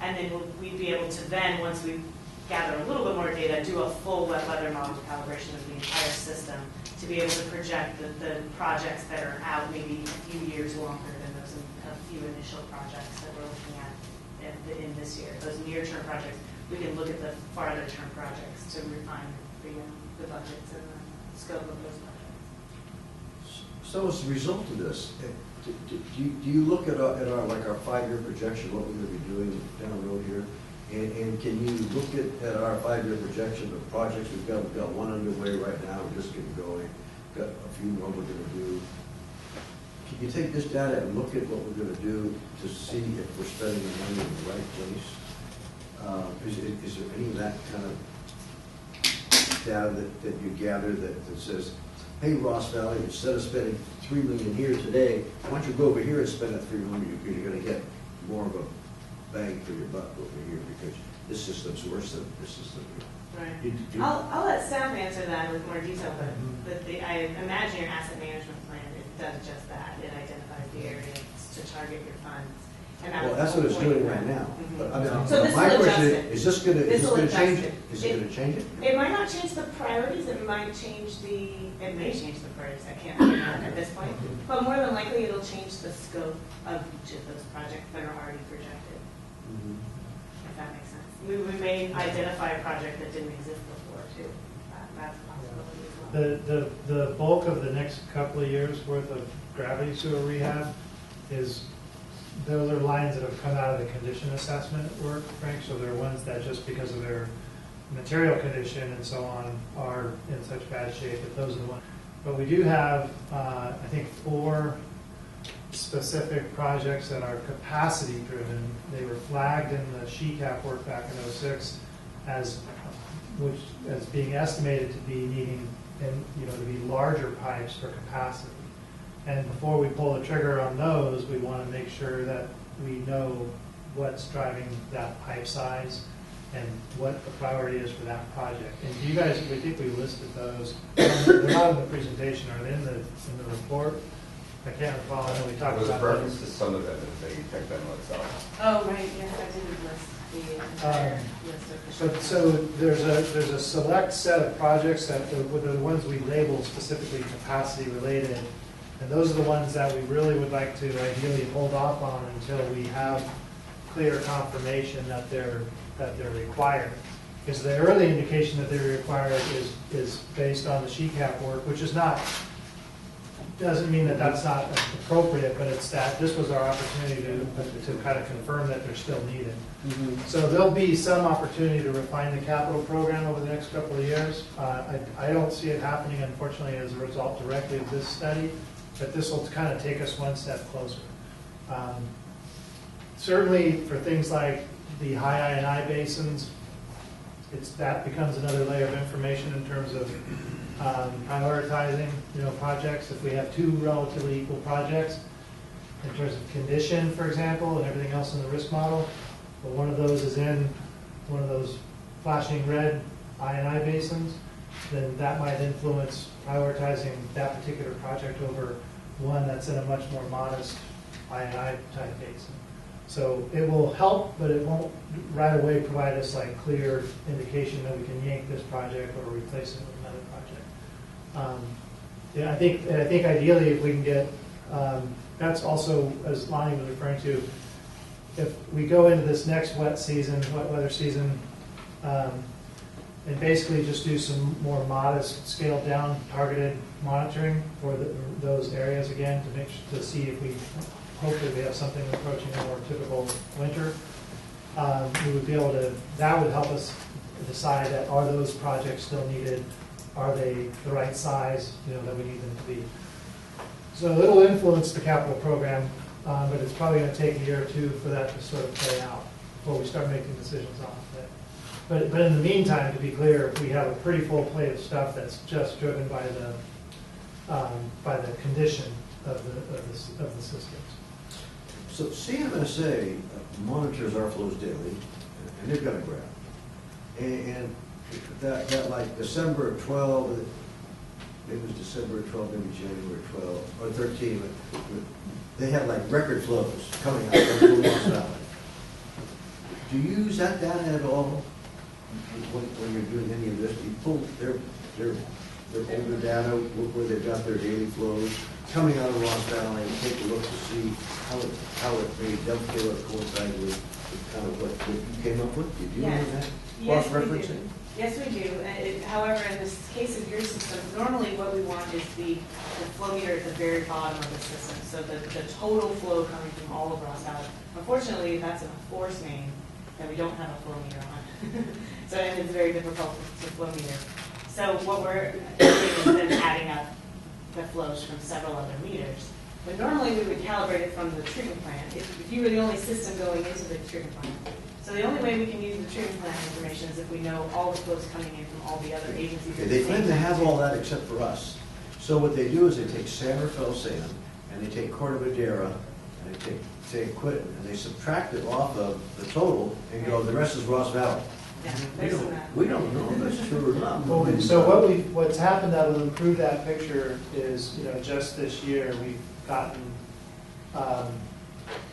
And then we'd be able to then, once we gather a little bit more data, do a full wet weather model calibration of the entire system to be able to project the projects that are out maybe a few years longer than those a few initial projects that we're looking at in this year. Those near-term projects, we can look at the farther-term projects to refine the budgets and the scope of those projects. So as a result of this, do you look at our like our 5-year projection, what we're going to be doing down the road here? And can you look at our 5-year projection of projects we've got one underway right now, we're just getting going, got a few more we're going to do. Can you take this data and look at what we're going to do to see if we're spending the money in the right place? Is there any of that kind of data that you gather that says, hey, Ross Valley, instead of spending $3 million here today, why don't you go over here and spend that $3 million, because you're going to get more of a bang for your buck over here, because this system's worse than this system. Right. I'll let staff answer that with more detail, but I imagine your asset management plan, it does just that. It identifies the areas to target your funds. And Well, that's what it's doing right now. But, I mean, So this my will question adjust it. is this going to change it? This Is it going to change it? It might not change the priorities, it may change the priorities, I can't figure out at this point. But more than likely, it'll change the scope of each of those projects that are already projected, if that makes sense. We may identify a project that didn't exist before, too. That's a possibility as well. The bulk of the next couple of years' worth of gravity sewer rehab is, those are lines that have come out of the condition assessment work, Frank, so they're ones that just because of their material condition and so on are in such bad shape that those are the ones. But we do have, I think, 4 specific projects that are capacity driven. They were flagged in the SheCap work back in '06 as being estimated to be needing, to be larger pipes for capacity. And before we pull the trigger on those, we want to make sure that we know what's driving that pipe size and what the priority is for that project. And do you guys, we think we listed those. They're not in the presentation, are they in the report? I can't recall. I know we talked There was about a reference to some of them in the tech demo itself. Oh, right, yes, I didn't list the entire list of. So there's a select set of projects that are the ones we labeled specifically capacity related. And those are the ones that we really would like to ideally hold off on until we have clear confirmation that they're required. Because the early indication that they're required is based on the SheCap work, which is not, doesn't mean that that's not appropriate, but it's that this was our opportunity to kind of confirm that they're still needed. So there'll be some opportunity to refine the capital program over the next couple of years. I don't see it happening, unfortunately, as a result directly of this study, but this will kind of take us one step closer. Certainly for things like the high I&I basins, that becomes another layer of information in terms of prioritizing, projects. If we have 2 relatively equal projects, in terms of condition, for example, and everything else in the risk model, but one of those is in one of those flashing red I&I basins, then that might influence prioritizing that particular project over one that's in a much more modest I&I type basin. So it will help, but it won't right away provide us like clear indication that we can yank this project or replace it with another project. I think ideally if we can get, that's also, as Lonnie was referring to, if we go into this next wet weather season, and basically just do some more modest, scaled down, targeted monitoring for those areas again to see if we, hopefully we have something approaching a more typical winter. We would be able to, that would help us decide that are those projects still needed? Are they the right size, that we need them to be? So it'll influence the capital program, but it's probably going to take a year or 2 for that to sort of play out before we start making decisions on it. But in the meantime, to be clear, we have a pretty full plate of stuff that's just driven by the condition of the systems. So CMSA monitors our flows daily, and they've got a graph. And that like December of 12, maybe it was December of 12, maybe January 12, or 13, but they had like record flows coming out of the Lost Valley. Do you use that data at all when you're doing any of this? You pull their older data where they've got their daily flows coming out of Lost Valley and take a look to see how it may dovetail or coincide with kind of what you came up with? Did you do that? Yes, we do. Cross-referencing? Yes, we do. However, in this case of your system, normally what we want is the flow meter at the very bottom of the system, so the total flow coming from all of Ross Valley. Unfortunately, that's in a force main that we don't have a flow meter on. So and it's very difficult to flow meter. So what we're doing is then adding up the flows from several other meters. But normally we would calibrate it from the treatment plant if you were the only system going into the treatment plant. So the only way we can use the treatment plant information is if we know all the flows coming in from all the other agencies. Okay, they claim to have all that except for us. So what they do is they take San Rafael sand, and they take Corte-Madera, and they take San Quentin, and they subtract it off of the total, and go, the rest is Ross Valley. Yeah, We don't know if that's true or not. Well, so what's happened that will improve that picture is, just this year, we've gotten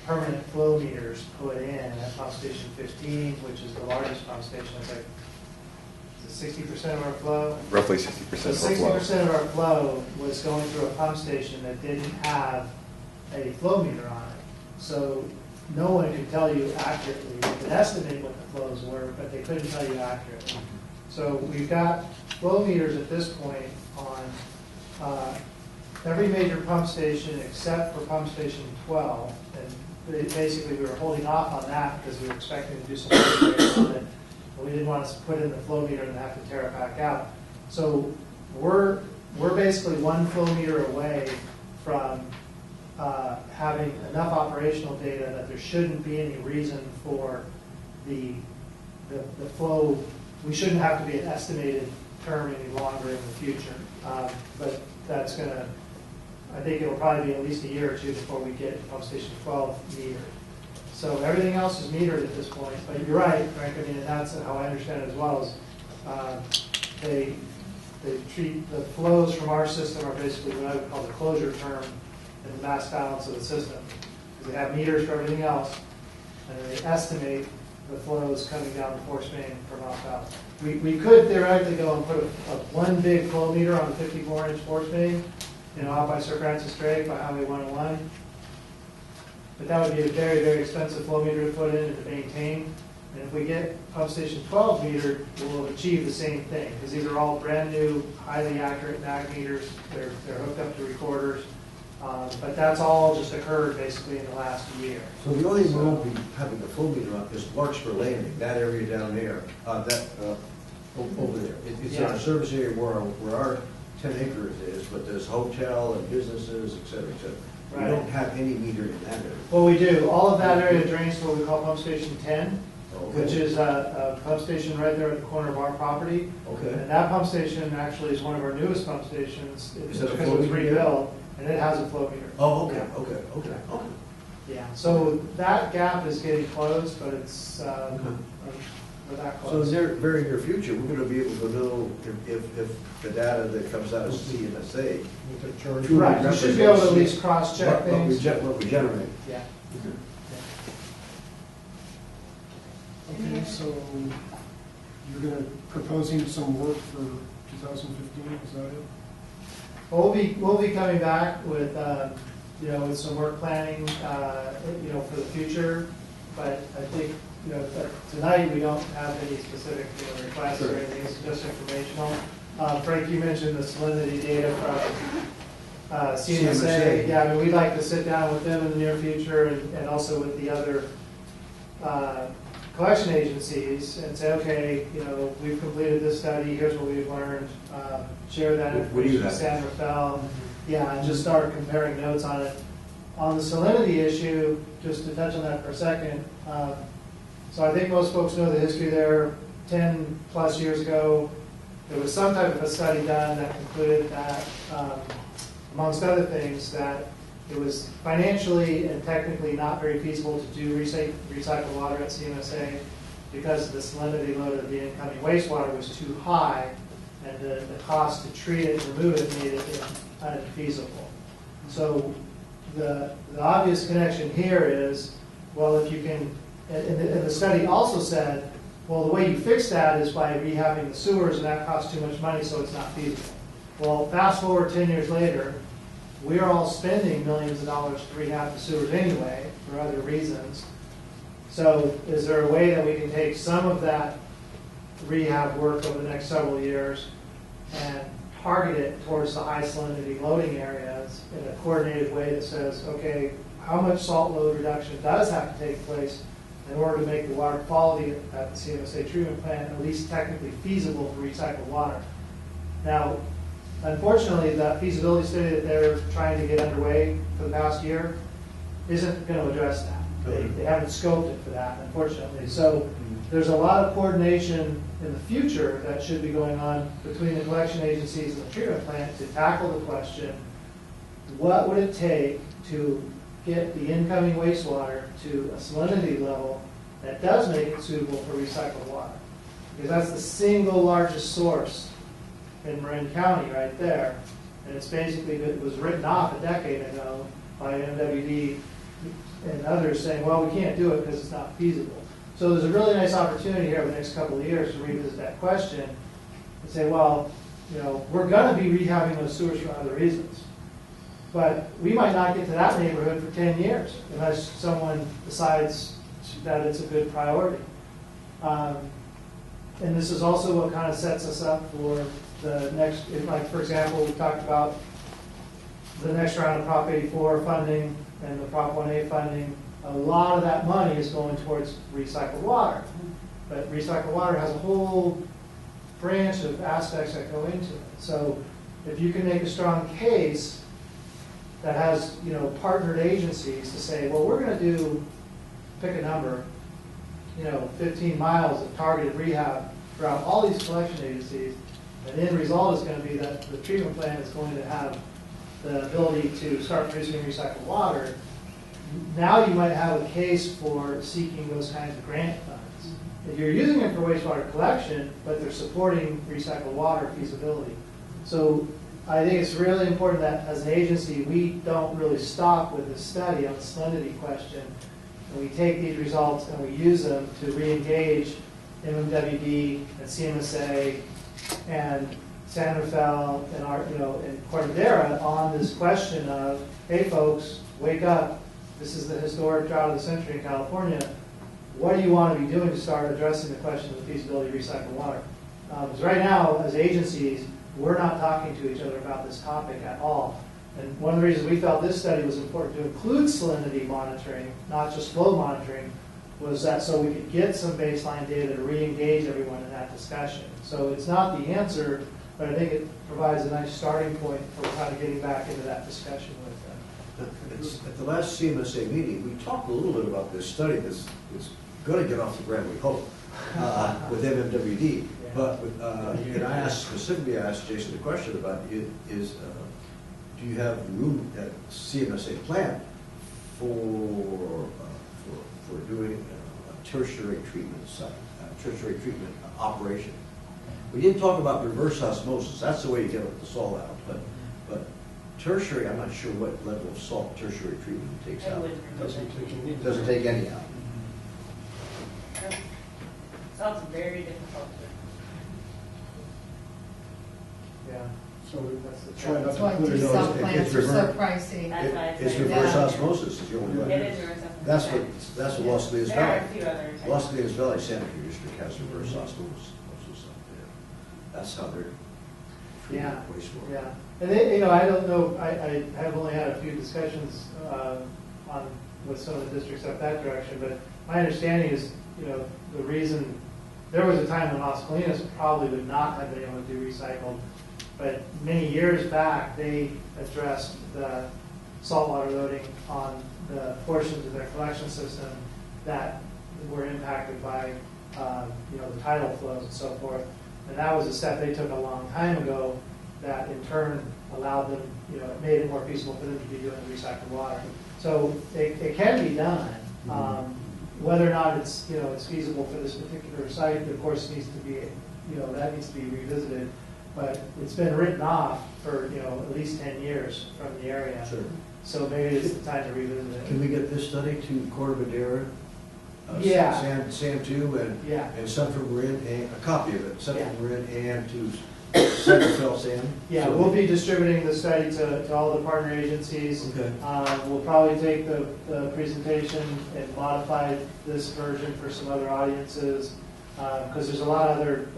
permanent flow meters put in at pump station 15, which is the largest pump station. It's like 60% of our flow. Roughly 60% So of our flow. 60% of our flow was going through a pump station that didn't have a flow meter on it. So no one could tell you accurately. They could estimate what the flows were, but they couldn't tell you accurately. So we've got flow meters at this point on every major pump station except for pump station 12. And basically we were holding off on that because we were expecting to do some upgrades on it. But we didn't want to put in the flow meter and have to tear it back out. So we're basically one flow meter away from having enough operational data that there shouldn't be any reason for the flow. We shouldn't have to be an estimated term any longer in the future. But that's going to, I think it'll probably be at least a year or two before we get pump station 12 metered. So everything else is metered at this point. But you're right, Frank. I mean, and that's how I understand it as well. Is they treat the flows from our system are basically what I would call the closure term in the mass balance of the system. Because they have meters for everything else, and then they estimate the flows coming down the force main from out. We could theoretically go and put one big flow meter on the 54-inch force main, out by Sir Francis Drake by Highway 101. But that would be a very, very expensive flow meter to put in and to maintain. And if we get pump station 12 metered, we'll achieve the same thing, because these are all brand new, highly accurate mag meters. They're hooked up to recorders. But that's all just occurred basically in the last year. So the only thing we won't be having the flow meter on is Larkspur Landing, that area down there, over there. It's in our service area where our 10 acres is, but there's hotel and businesses, et cetera, et cetera. Right. We don't have any meter in that area. Well, we do. All of that area drains to what we call pump station 10, Okay. which is a pump station right there at the corner of our property. Okay. And that pump station actually is one of our newest pump stations. Is that a because flow it was meter? rebuilt, and it has a flow meter. Oh, okay, Yeah. okay. Yeah, so that gap is getting closed, but it's, we're that So close. in the very near future, we're gonna be able to know if the data that comes out of CMSA. truly Right, you should be able to at represents least cross-check what we things. what we generate. Yeah. Okay, so you're proposing some work for 2015, is that it? Well, we'll be coming back with, with some work planning, for the future. But I think, tonight we don't have any specific requests or anything. It's just informational. Frank, you mentioned the salinity data from CMSA. Yeah, I mean, we'd like to sit down with them in the near future and also with the other collection agencies and say, okay, we've completed this study, here's what we've learned, share that information with San Rafael. Yeah, and just start comparing notes on it. On the salinity issue, just to touch on that for a second, so I think most folks know the history there. 10 plus years ago, there was some type of a study done that concluded that, amongst other things, that it was financially and technically not very feasible to do recycle water at CMSA. because the salinity load of the incoming wastewater was too high, and the cost to treat it and remove it made it unfeasible. So the obvious connection here is, well, if you can, and the study also said, well, the way you fix that is by rehabbing the sewers, and that costs too much money, so it's not feasible. Well, fast forward 10 years later, we're all spending millions of dollars to rehab the sewers anyway, for other reasons. So is there a way that we can take some of that rehab work over the next several years and target it towards the high salinity loading areas in a coordinated way that says, okay, how much salt load reduction does have to take place in order to make the water quality at the CMSA treatment plant at least technically feasible for recycled water? Now, unfortunately, that feasibility study that they're trying to get underway for the past year isn't going to address that. They haven't scoped it for that, unfortunately. So there's a lot of coordination in the future that should be going on between the collection agencies and the treatment plant to tackle the question, what would it take to get the incoming wastewater to a salinity level that does make it suitable for recycled water? Because that's the single largest source in Marin County right there. And it's basically, it was written off a decade ago by MWD and others saying, well, we can't do it because it's not feasible. So there's a really nice opportunity here over the next couple of years to revisit that question and say, well, you know, we're going to be rehabbing those sewers for other reasons. But we might not get to that neighborhood for 10 years unless someone decides that it's a good priority. And this is also what kind of sets us up for the next, like for example, we talked about the next round of Prop 84 funding and the Prop 1A funding. A lot of that money is going towards recycled water. But recycled water has a whole branch of aspects that go into it. So if you can make a strong case that has, you know, partnered agencies to say, well, we're going to do, pick a number, you know, 15 miles of targeted rehab throughout all these collection agencies, and the end result is going to be that the treatment plant is going to have the ability to start producing recycled water. Now you might have a case for seeking those kinds of grant funds. If you're using it for wastewater collection, but they're supporting recycled water feasibility. So I think it's really important that as an agency, we don't really stop with this study on the salinity question, and we take these results and we use them to re-engage MMWD and CMSA and San Rafael and our, you know, and Cordillera on this question of, hey folks, wake up. This is the historic drought of the century in California. What do you want to be doing to start addressing the question of the feasibility of recycled water? Because right now, as agencies, we're not talking to each other about this topic at all. And one of the reasons we felt this study was important to include salinity monitoring, not just flow monitoring, was that so we could get some baseline data to re-engage everyone in that discussion. So it's not the answer, but I think it provides a nice starting point for kind of getting back into that discussion with them. At the last CMSA meeting, we talked a little bit about this study that's going to get off the ground, we hope, with MMWD. But, and I asked Jason the question about do you have room at CMSA plant for doing a tertiary treatment site, tertiary treatment operation? We didn't talk about reverse osmosis. That's the way you get the salt out. But tertiary, I'm not sure what level of salt tertiary treatment takes out. Doesn't take any out. Salt's very difficult. Yeah. So try not That's to why put it these on. salt plants are so pricey. That's why It's say reverse Yeah. osmosis is the only way. It is reverse osmosis. That's what Los Angeles There are Valley. a few others. Los Angeles Valley Sanitary District has reverse osmosis up there. That's how they're treating Yeah. wastewater. Yeah, and they, you know, I don't know, I have only had a few discussions on with some of the districts up that direction, but my understanding is, you know, the reason, there was a time when Las Colinas probably would not have been able to do recycled, but many years back, they addressed the saltwater loading on the portions of their collection system that were impacted by, you know, the tidal flows and so forth. And that was a step they took a long time ago that in turn allowed them, you know, it made it more feasible for them to be doing recycled water. So it can be done. Whether or not it's, it's feasible for this particular site, of course, needs to be, that needs to be revisited. But it's been written off for, at least 10 years from the area. Sure. So maybe it's the time to revisit it. Can we get this study to Corte Madera? Yeah. Sam 2 Yeah. and Central Marin, and a copy of it, Central Yeah. Marin and to Central Phil Sam? Yeah, So- we'll be distributing the study to all the partner agencies. Okay. We'll probably take the presentation and modify this version for some other audiences, because there's a lot of other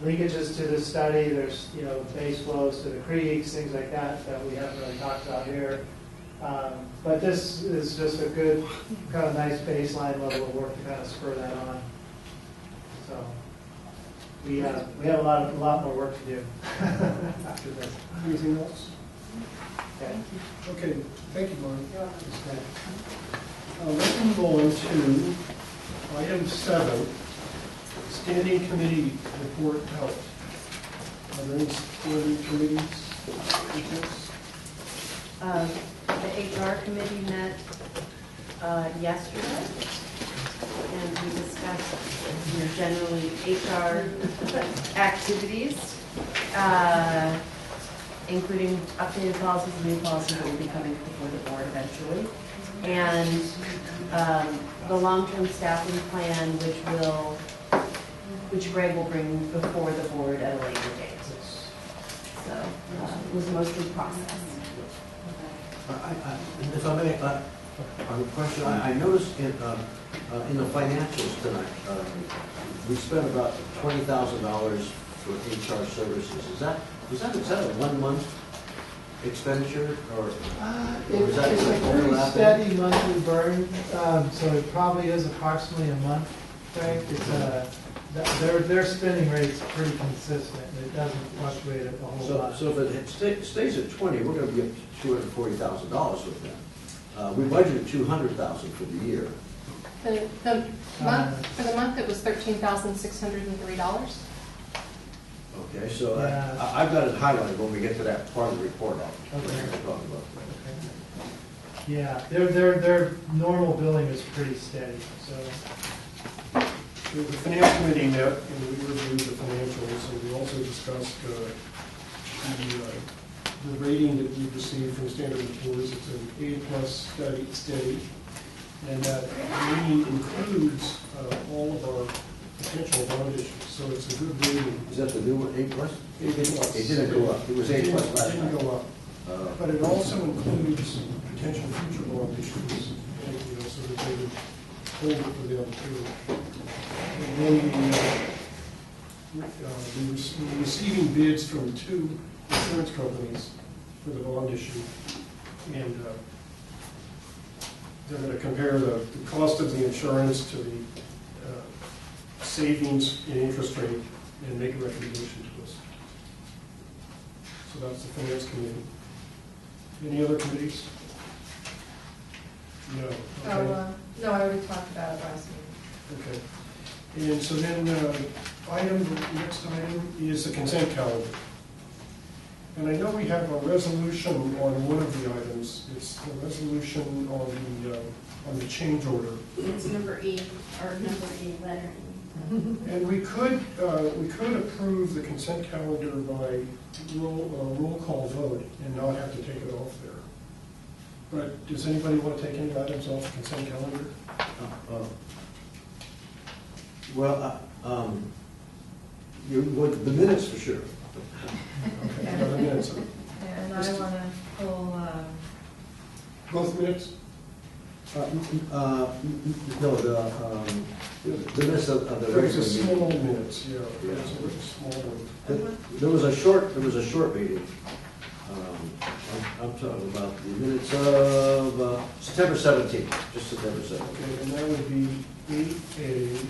linkages to this study. There's, base flows to the creeks, things like that we haven't really talked about here. But this is just a good, kind of nice baseline level of work to kind of spur that on. So we have a lot more work to do after this. Anything else? Okay. Okay, thank you, Marin. Let's move on to item 7, standing committee report out. Are there any standing committees? The HR committee met yesterday, and we discussed, generally HR activities, including updated policies and new policies that will be coming before the board eventually, and the long-term staffing plan, which Greg will bring before the board at a later date. So it was mostly process. If I may, I have a question. I noticed in the financials tonight, we spent about $20,000 for HR services. Is that a 1 month expenditure, or is that It's a pretty overlapping? steady monthly burn, so it probably is approximately a month, Frank. Their spending rate's pretty consistent. It doesn't fluctuate a whole lot. So if it stays at 20, we're going to be up to $240,000 with that. We budgeted $200,000 for the year. The month, for the month, it was $13,603. Okay, so Yeah. I've got it highlighted when we get to that part of the report. I'll Okay. talk about that. Yeah, their normal billing is pretty steady, so. The finance committee met and we reviewed the financials, and we also discussed the rating that we received from Standard & Poor's. It's an A+ steady, and that rating includes all of our potential bond issues, so it's a good rating. Is that the new one, A+? A+. It didn't go up. It was A+ last It didn't time. go up. But it also includes potential future bond issues, so that they would hold it for them too. And then we're receiving bids from 2 insurance companies for the bond issue. And they're going to compare the cost of the insurance to the savings in interest rate and make a recommendation to us. So that's the finance committee. Any other committees? No. Okay. No, I already talked about it last meeting. Okay. And so then, the next item is the consent calendar. And I know we have a resolution on one of the items. It's the resolution on the change order. It's number E, or number E, letter E. And we could approve the consent calendar by roll call vote and not have to take it off there. But does anybody want to take any items off the consent calendar? The minutes for sure. Okay, the minutes. And I want to pull, Both minutes? No, the minutes of the There was a regular small meeting. minutes, yeah. There was a very small one. There was a short meeting. I'm talking about the minutes of September 17th, just September 17th. Okay, and that would be 8A.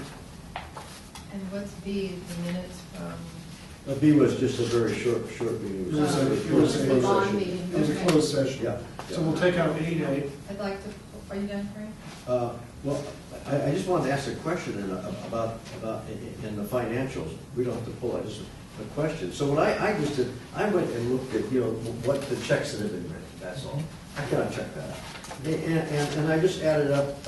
and what's B, the minutes from, B was just a very short meeting. It was a The bond session. meeting. It was a closed session. Yeah. So we'll take out 8A. I'd like to, are you done, Frank? Well, I just wanted to ask a question about in the financials. We don't have to pull it, just a question. So what I just did, I went and looked at, what the checks that have been written, that's all. I cannot check that out. And I just added up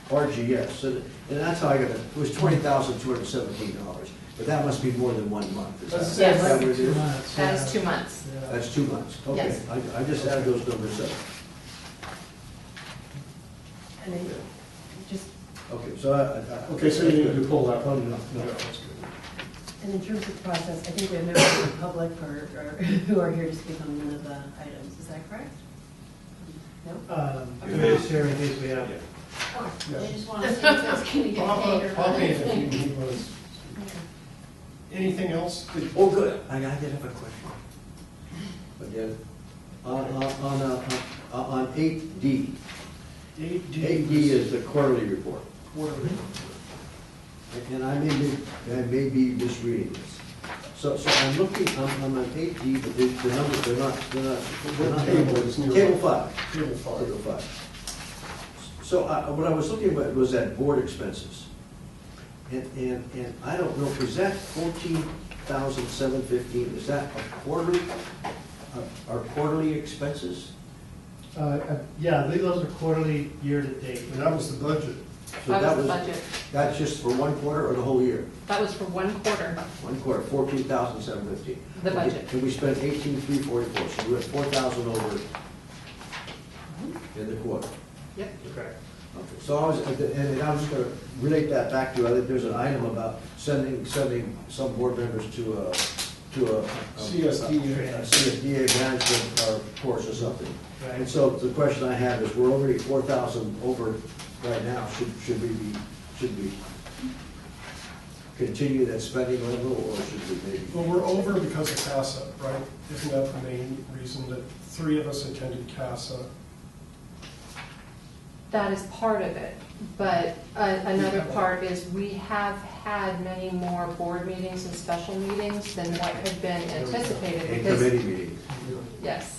RGS, and that's how I got it. It was $20,217, but that must be more than 1 month. Is that- That's- is Yes. that what it is? That is 2 months. Yeah. That's 2 months. Okay, Yes. I just added those numbers up. And then just, Okay, so Okay, so you need to pull that one? No. Yeah, that's good. and in terms of the process, I think we have members of the public or who are here to speak on one of the items. Is that correct? No? I'm just sharing these we have. They just want to see if it's going to get paid or I'll not. pay it if he was. Anything else? Oh, good. I did have a question. But yeah, on 8D. 8D is the quarterly report. Quarterly. And I may be misreading this. So I'm looking, I'm on 8D, but the numbers, they're not. Table is near- Table 5. Table 5. Table 5. So what I was looking at was at board expenses. And I don't know, is that 14,715, is that a quarterly, our quarterly expenses? Yeah, those are quarterly year-to-date. And that was the budget. So That was the budget. That's just for 1 quarter or the whole year? That was for 1 quarter, 1 quarter, 14,715. the budget. And we spent 18,344, so we're at 4,000 over in the quarter. Yep. Correct. Okay, so I was just gonna relate that back to, I think there's an item about sending some board members to a CSDA management course or something. Right. And so the question I have is, we're already 4,000 over right now, should we continue that spending level, or should we maybe? Well, we're over because of CASA, right? Isn't that the main reason that 3 of us attended CASA? That is part of it, but another part is we have had many more board meetings and special meetings than what had been anticipated. And because- committee meetings. Yes.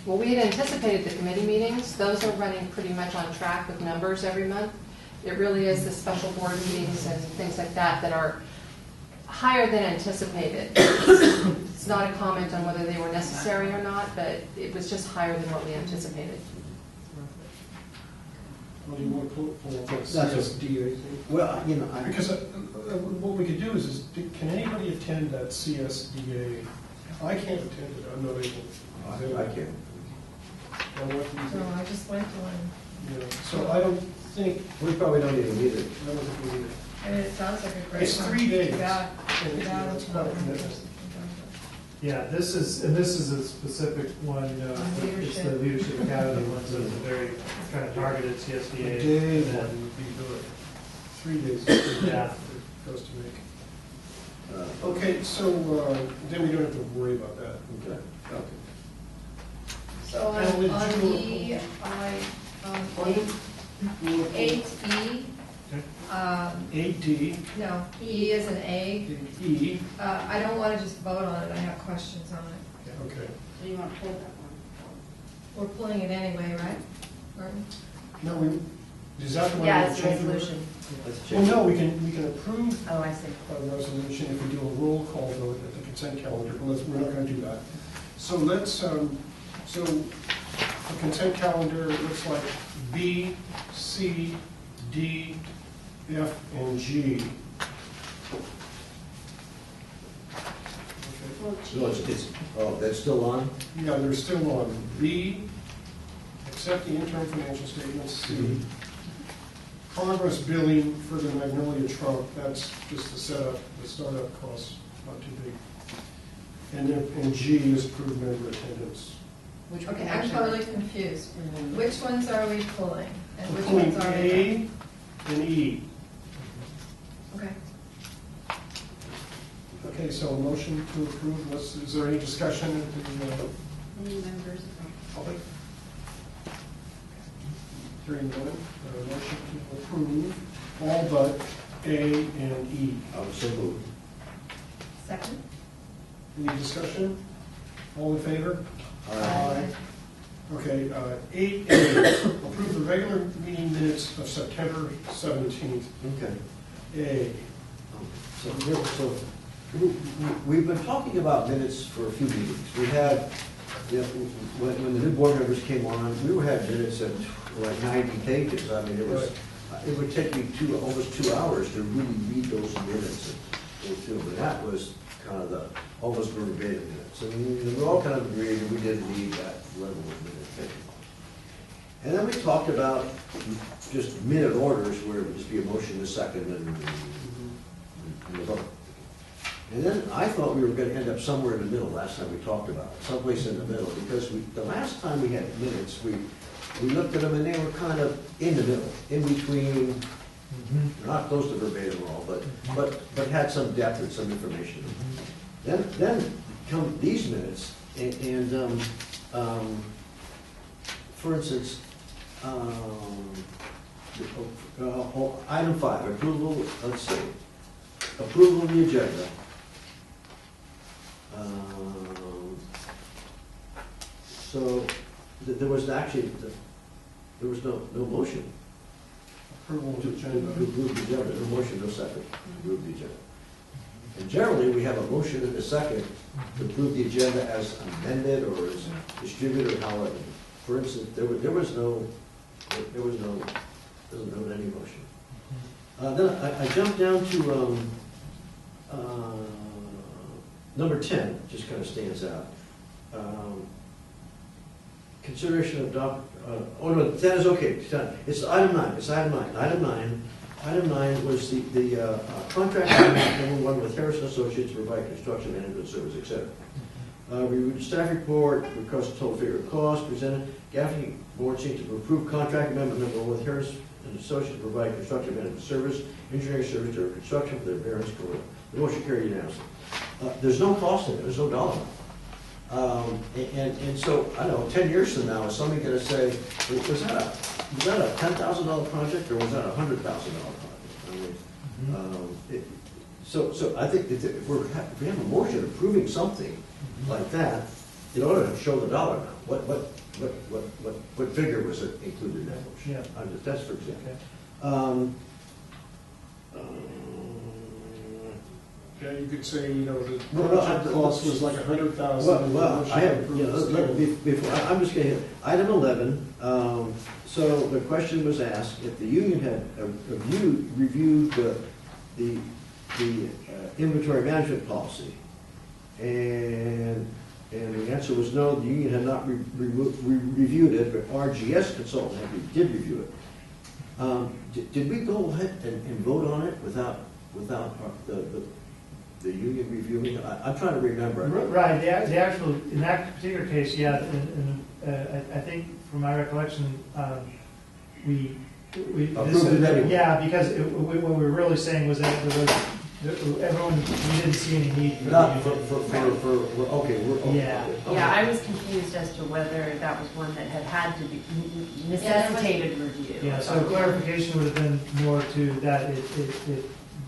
Well, we had anticipated the committee meetings. Those are running pretty much on track with numbers every month. It really is the special board meetings and things like that that are higher than anticipated. It's not a comment on whether they were necessary or not, but it was just higher than what we anticipated. Well, do you want to pull up That's CSDA? Well, Because what we could do is can anybody attend that CSDA? I can't attend it, I'm not able. I can't. And what do you think? No, I just went to one, Yeah, so I don't think, We probably don't even need it. I don't think we need it. and it sounds like a great one. It's 3 days. Without- And without it's not a commitment. Yeah, this is a specific one, it's the Leadership Academy one, so it's a very kind of targeted A CSDA. day and one then- would be good. 3 days. Yeah. Goes to make. Okay, so then we don't have to worry about that. Okay, okay. So And on with on June- E, eight E, Okay. 8D, no, E is an A. E, I don't want to just vote on it, I have questions on it. okay. So you want to pull that one? We're pulling it anyway, right, Martin? No, is that the one? Yeah, we'll it's a change? resolution. Let's Well, change. no, we can approve Oh, I see. a resolution if we do a roll call vote at the consent calendar, but we're not going to do that. So let's, so the consent calendar looks like B, C, D, F, and G. Okay. Well, No, that's still on? Yeah, they're still on. B, accept the interim financial statements. C, progress billing for the Magnolia trunk, that's just the setup, the startup costs, not too big. And then, and G is approved member attendance. Which Okay, one I'm actually- totally confused. Mhm. Which ones are we pulling? And We're which pulling ones are we? A and E. Okay. Okay, so a motion to approve, is there any discussion at the Any members? public? Hearing none, motion to approve all but A and E. I would so move. Second? Any discussion? All in favor? Aye. Okay, 8A, approve the regular meeting minutes of September 17th. Okay. A, So we've been talking about minutes for a few meetings. We had Yeah, when the new board members came on, we had minutes of like 90 pages. I mean, it would take me almost 2 hours to really read those minutes and go through them. And that was kind of the almost verbatim minutes. I mean, we all kind of agreed that we didn't need that level of minute taking. And then we talked about just minute orders where it would just be a motion, a second, and a vote. And then I thought we were going to end up somewhere in the middle last time we talked about it, someplace in the middle, because the last time we had minutes, we looked at them and they were kind of in the middle, in between, not close to verbatim at all, but had some depth and some information. Then come these minutes, and for instance, item 5, approval, let's see, approval of the agenda. So there was actually, there was no motion. Approval To of agenda. approve the agenda, no motion, no second, to approve the agenda. And generally, we have a motion and a second to approve the agenda as amended or as distributed or however. For instance, there was no any motion. Then I jumped down to number 10, just kind of stands out. Consideration of oh no, 10 is okay. It's item 9. It's item 9. Item 9 was the contract number 1 with Harrison Associates to provide construction management service, etc. Reviewed staff report, request total figure of cost presented. Gaffney board seeks to approve contract amendment number 1 with Harrison Associates to provide construction management service, engineering service during construction for their various career. The motion carried unanimously. There's no cost in it. There's no dollar amount. And so, I don't know, 10 years from now, is somebody going to say, was that a $10,000 project or was that a $100,000 project? I mean, so I think that if we have a motion approving something like that, in order to show the dollar amount, what figure was it included in that motion? Yeah. That's for example. Yeah, you could say, you know, the Well, project cost was like $100,000. Well, I have, you know, before, I'm just going to hit item 11. So the question was asked if the union had reviewed the inventory management policy, and the answer was no. The union had not reviewed it, but RGS consultant did review it. Did we go ahead and vote on it without the union reviewing it? I'm trying to remember. Right, the actual, in that particular case, yeah, I think from my recollection, we Approved it anyway. Yeah, because what we were really saying was that there was, everyone, we didn't see any need for. Not the okay, okay. Yeah. Yeah, I was confused as to whether that was one that had to be necessitated review. Yeah, so clarification would have been more to that,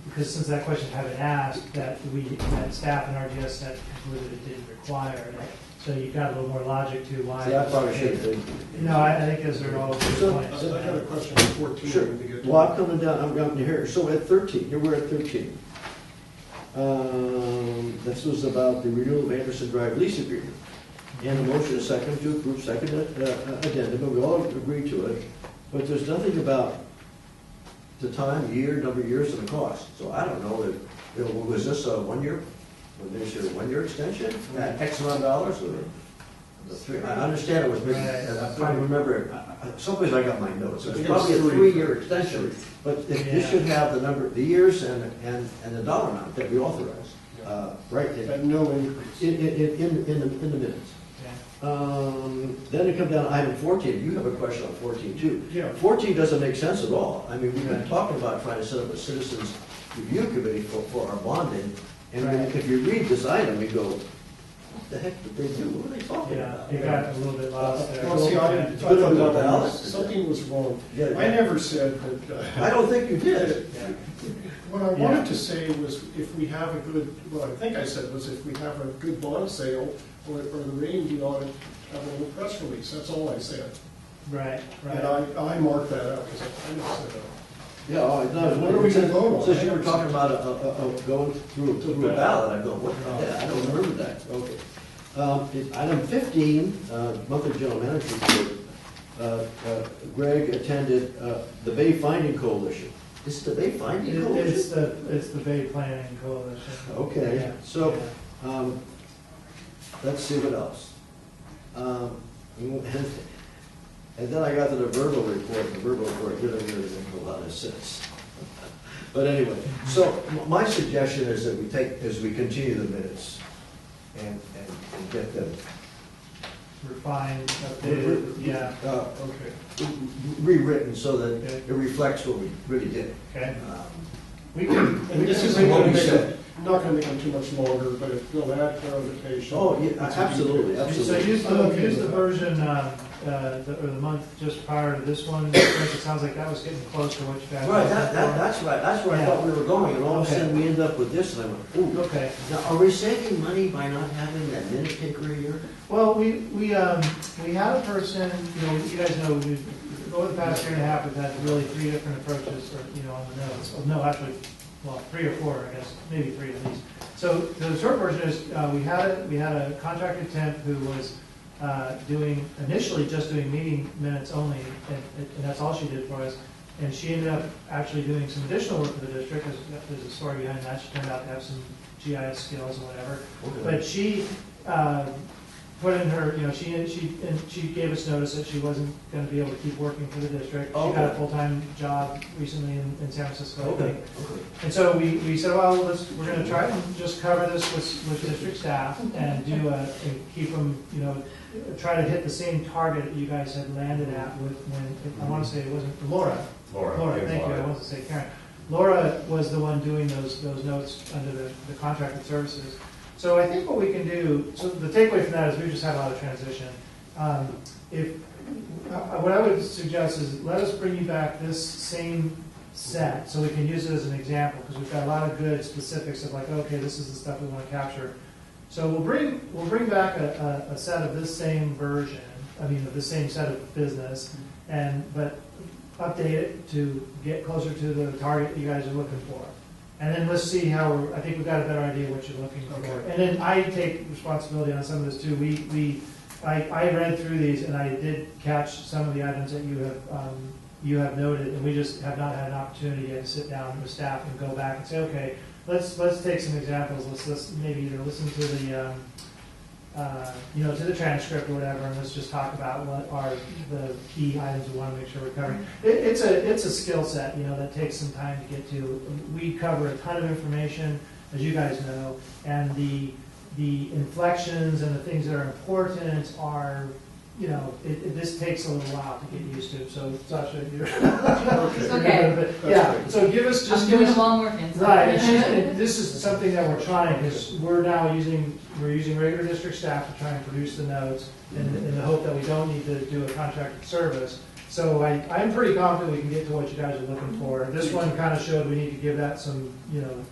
because since that question had been asked, that staff and RGS had concluded it didn't require it. So you got a little more logic to why. See, I probably should have been. No, I think those are all good points. I got a question on 14. Sure. to get to. Well, I'm coming down, I'm down to here. So at 13, here we're at 13. This was about the renewal of Anderson Drive lease agreement. And a motion, a second to approve, second addendum, and we all agree to it. But there's nothing about the time, year, number of years, and the cost. So I don't know if, you know, was this a 1 year? Was this a 1 year extension at X amount of dollars, or the 3? I understand it was, I'm trying to remember, someplace I got my notes. It was probably a 3-year extension, but this should have the number, the years and the dollar amount that we authorized, right? At no increase. In the minutes. Then it comes down to item 14. You have a question on 14 too. Yeah. 14 doesn't make sense at all. I mean, we've been talking about trying to set up a citizens review committee for our bonding. And if you read this item, you go, what the heck did they do? What are they talking about? Yeah, it got a little bit lost there. Well, see, I It's thought good that about was, that. something was wrong. Yeah. I never said that. I don't think you did. What I wanted to say was if we have a good, what I think I said was if we have a good bond sale or the rain, we ought to have a little press release. That's all I said. Right, And right. I marked that out because I never said that. Yeah, oh, no, What are we gonna vote on? Since you were talking about going through a ballot, I go, what? Yeah, I don't remember that. Okay. Item 15, monthly general manager report. Greg attended the Bay Finding Coalition. Is it the Bay Finding Coalition? It's the Bay Planning Coalition. Okay, Yeah, so, yeah. let's see what else. And then I got to the verbal report. The verbal report didn't really make a lot of sense. But anyway, so my suggestion is that we continue the minutes and get them Refined, updated, yeah. Okay. rewritten so that Okay. it reflects what we really did. Okay. We can, and this This isn't is what going we to make said. it, not going to make them too much longer, but if they'll add clarification. Oh, yeah, it's absolutely, okay. absolutely. So use I'm okay use the with that. version, or the month just prior to this one, because it sounds like that was getting close to what you guys. Right, that's right, that's where I thought we were going, and all of a sudden we end up with this, and I went, ooh. Okay. Now, are we saving money by not having that minute taker here? Well, we had a person, you guys know, over the past year and a half, we've had really 3 different approaches, or, on the notes. Well, no, actually, 3 or 4, I guess, maybe 3 at least. So the short version is, we had a contracted temp who was initially just doing meeting minutes only, and that's all she did for us. And she ended up actually doing some additional work for the district, there's a story behind that. She turned out to have some GIS skills or whatever. Okay. But she put in her, she gave us notice that she wasn't going to be able to keep working for the district. She got a Okay. full-time job recently in San Francisco. I Okay, think. okay. And so we said, well, we're going to try and just cover this with district staff and and keep them, try to hit the same target that you guys had landed at I want to say it wasn't Laura. Laura, Thank you. I wanted to say Karen. Laura was the one doing those notes under the contracted services. So I think what we can do, so the takeaway from that is we just had a lot of transition. What I would suggest is let us bring you back this same set so we can use it as an example, because we've got a lot of good specifics of like, okay, this is the stuff we want to capture. So we'll bring back a set of this same version, of the same set of business, but update it to get closer to the target you guys are looking for. And then let's see I think we've got a better idea what you're looking for. Okay. And then I take responsibility on some of this too. I read through these and I did catch some of the items that you have noted, and we just have not had an opportunity yet to sit down with staff and go back and say, okay, let's take some examples. Let's maybe either listen to the transcript or whatever, and let's just talk about what are the key items we want to make sure we're covering. It's a skill set, that takes some time to get to. We cover a ton of information, as you guys know, and the inflections and the things that are important are, this takes a little while to get used to. So Sasha, you're Okay. yeah. So give us I'm doing the long work inside. right. And this is something that we're trying, because we're now using regular district staff to try and produce the notes in the hope that we don't need to do a contracted service. So I'm pretty confident we can get to what you guys are looking for. This one kind of showed we need to give that some,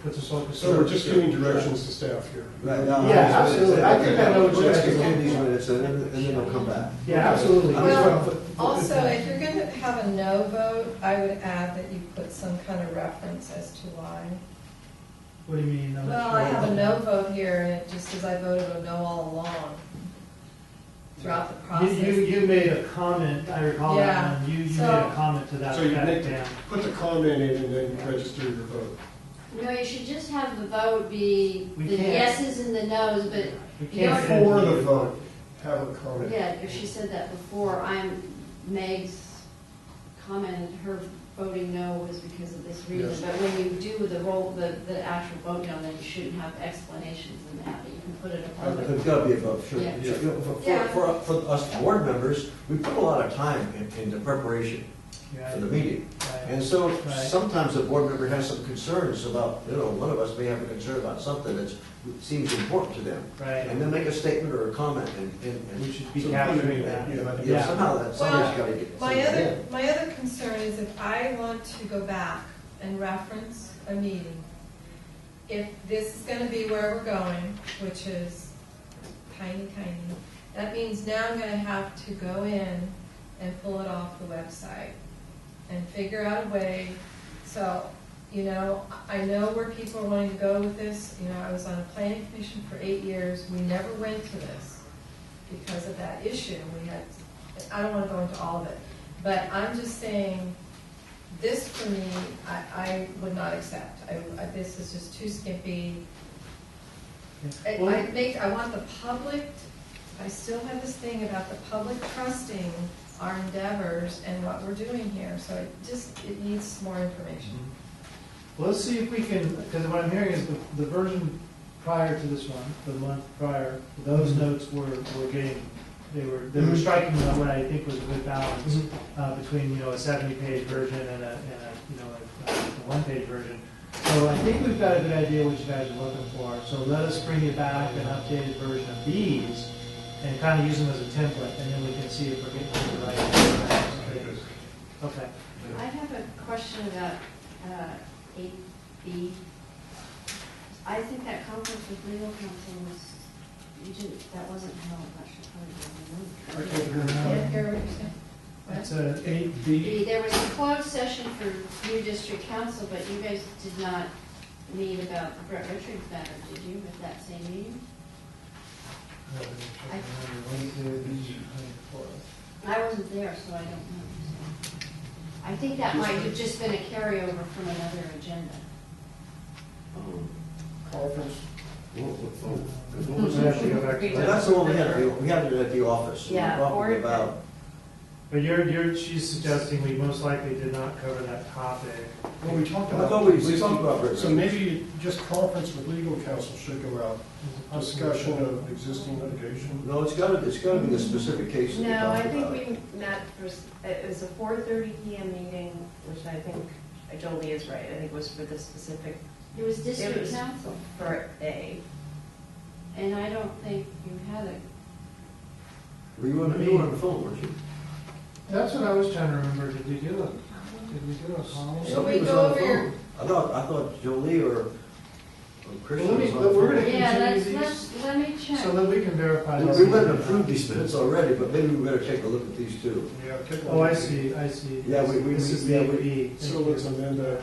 put some focus. So we're just giving directions to staff here. Right. Yeah, absolutely. I think I know what you Let's guys are continue looking these for. minutes, and then they'll come back. Yeah, absolutely. Well, also, if you're going to have a no vote, I would add that you put some kind of reference as to why. What do you mean? I'm not Well, sure. I have a no vote here, and it just says I voted a no all along throughout the process. You made a comment, I recall Yeah. that one. You made So- a comment to that So you effect, make Dan. put the comment in and then register your vote. No, you should just have the vote be We the can't. yeses and the nos, but We you can't don't, For the vote, have a comment. yeah, if she said that before, Meg's comment, her voting no was because of this reason. Yes. But when you do the actual vote down, then you shouldn't have explanations in that, but you can put it above it. There's got to be a vote, sure. Yeah. Yeah. For us board members, we put a lot of time into preparation for the meeting. Right. And so Right. sometimes a board member has some concerns about, one of us may have a concern about something that seems important to them. Right. And then make a statement or a comment and We should be So capturing that. yeah, somehow somebody's got to get something in. My other concern is if I want to go back and reference a meeting, if this is going to be where we're going, which is tiny, that means now I'm going to have to go in and pull it off the website and figure out a way. So you know, I know where people are wanting to go with this. You know, I was on a planning commission for 8 years. We never went to this because of that issue. We had, I don't want to go into all of it, but I'm just saying, this for me, I would not accept. This is just too skimpy. I want the public, I still have this thing about the public trusting our endeavors and what we're doing here, so it needs more information. Well, let's see if we can, because what I'm hearing is the version prior to this one, the month prior, those notes were getting, they were striking what I think was a good balance between, a 70-page version and a one-page version. So I think we've got a good idea what you guys are looking for. So let us bring you back an updated version of these and kind of use them as a template, and then we can see if we're getting to the right things. Okay. I have a question about 8B. I think that conference with legal counsel that wasn't held. That should probably be removed. Can't hear what you're saying. It's an 8B. There was a closed session for new district council, but you guys did not meet about Brett Richards' matter, did you, at that same meeting? I wasn't there, so I don't know. So I think that might have just been a carryover from another agenda. Conference. That's the one we had it at the office. Yeah, We're talking about. But she's suggesting we most likely did not cover that topic. Well, we talked I about. thought we talked about it. So maybe just conference with legal counsel should go out. Discussion of existing litigation. No, it's gotta be the specific case that we No, I talked think about. we met for, it was a 4:30 PM meeting, which I think, Jolie is right, I think was for the specific, It was It district was- council, for A. and I don't think you had a, You were on the phone, weren't you? That's what I was trying to remember. Did we do a call? Somebody was go on the over your- phone. I thought Jolie or Christian Well, was on the we're phone. gonna yeah, continue let me check. So that we can verify. We went and approved these minutes already, but maybe we better take a look at these too. Yeah, take a Oh, look. I see. Yeah, we- This is yeah, the we- AB. So let's amend that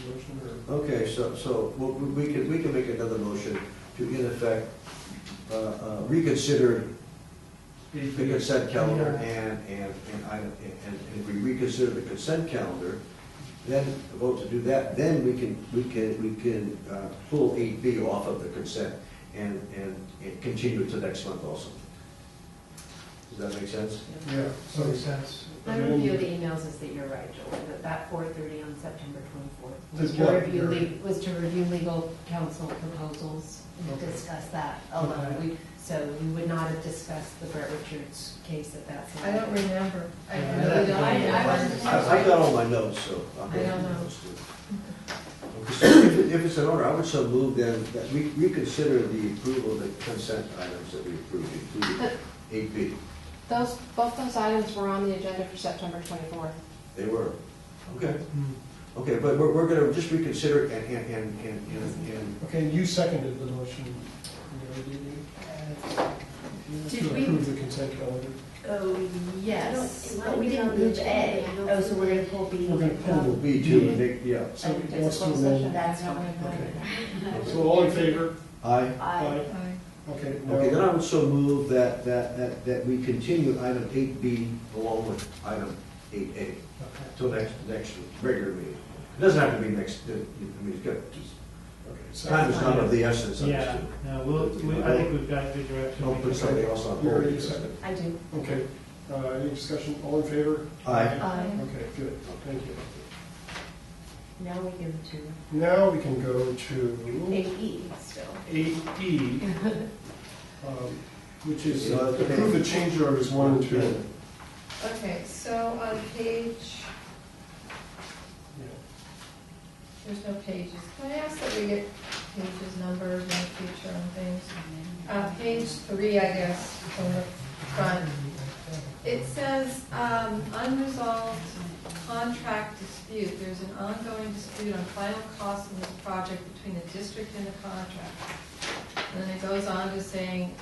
motion or. Okay, so we can make another motion to, in effect, reconsider the consent calendar, Yeah. and if we reconsider the consent calendar, then vote to do that, then we can pull 8B off of the consent and continue it to next month also. Does that make sense? Yeah, so. Makes sense. My review of the emails is that you're right, Jolie, that 4:30 on September 24th was Is to what? review legal counsel proposals and Okay. discuss that alone. So we would not have discussed the Brett Richards case at that time. I don't remember. I Yeah, really don't. I wasn't. I've got all my notes, so. I don't know. Okay, so if it's in order, I would so move then that we reconsider the approval of the consent items that we approved, including 8B. Both those items were on the agenda for September 24th. They were. Okay. Hmm. Okay, but we're gonna just reconsider it and Okay, you seconded the motion. Did To we- approve the consent calendar. Oh, I yes, don't- but we didn't move A. Oh, so we're going to pull B. We're gonna pull B to make, yeah. So And he wants to it's a closed amend. session. That's fine. Okay. So all in favor? Aye. Aye. Okay. Okay, then now- I would so move that we continue item 8B along with item 8A Okay. till next regular meeting. It doesn't have to be next, I mean, it's good. Okay, Time is second. not of the essence, Yeah, understood. no, I think we've got good direction. Don't put somebody else on You hold. already seconded. I do. Okay, any discussion, all in favor? Aye. Aye. Okay, good, thank you. Now we go to Now we can go to 8E still. 8E, which is You know, that's okay. approve the change orders 1 and 2. Okay, so on page, there's no pages. Can I ask that we get pages numbered in the future on things? Page 3, I guess, on the front. It says, unresolved contract dispute. There's an ongoing dispute on final costs in this project between the district and the contractor. And then it goes on to saying,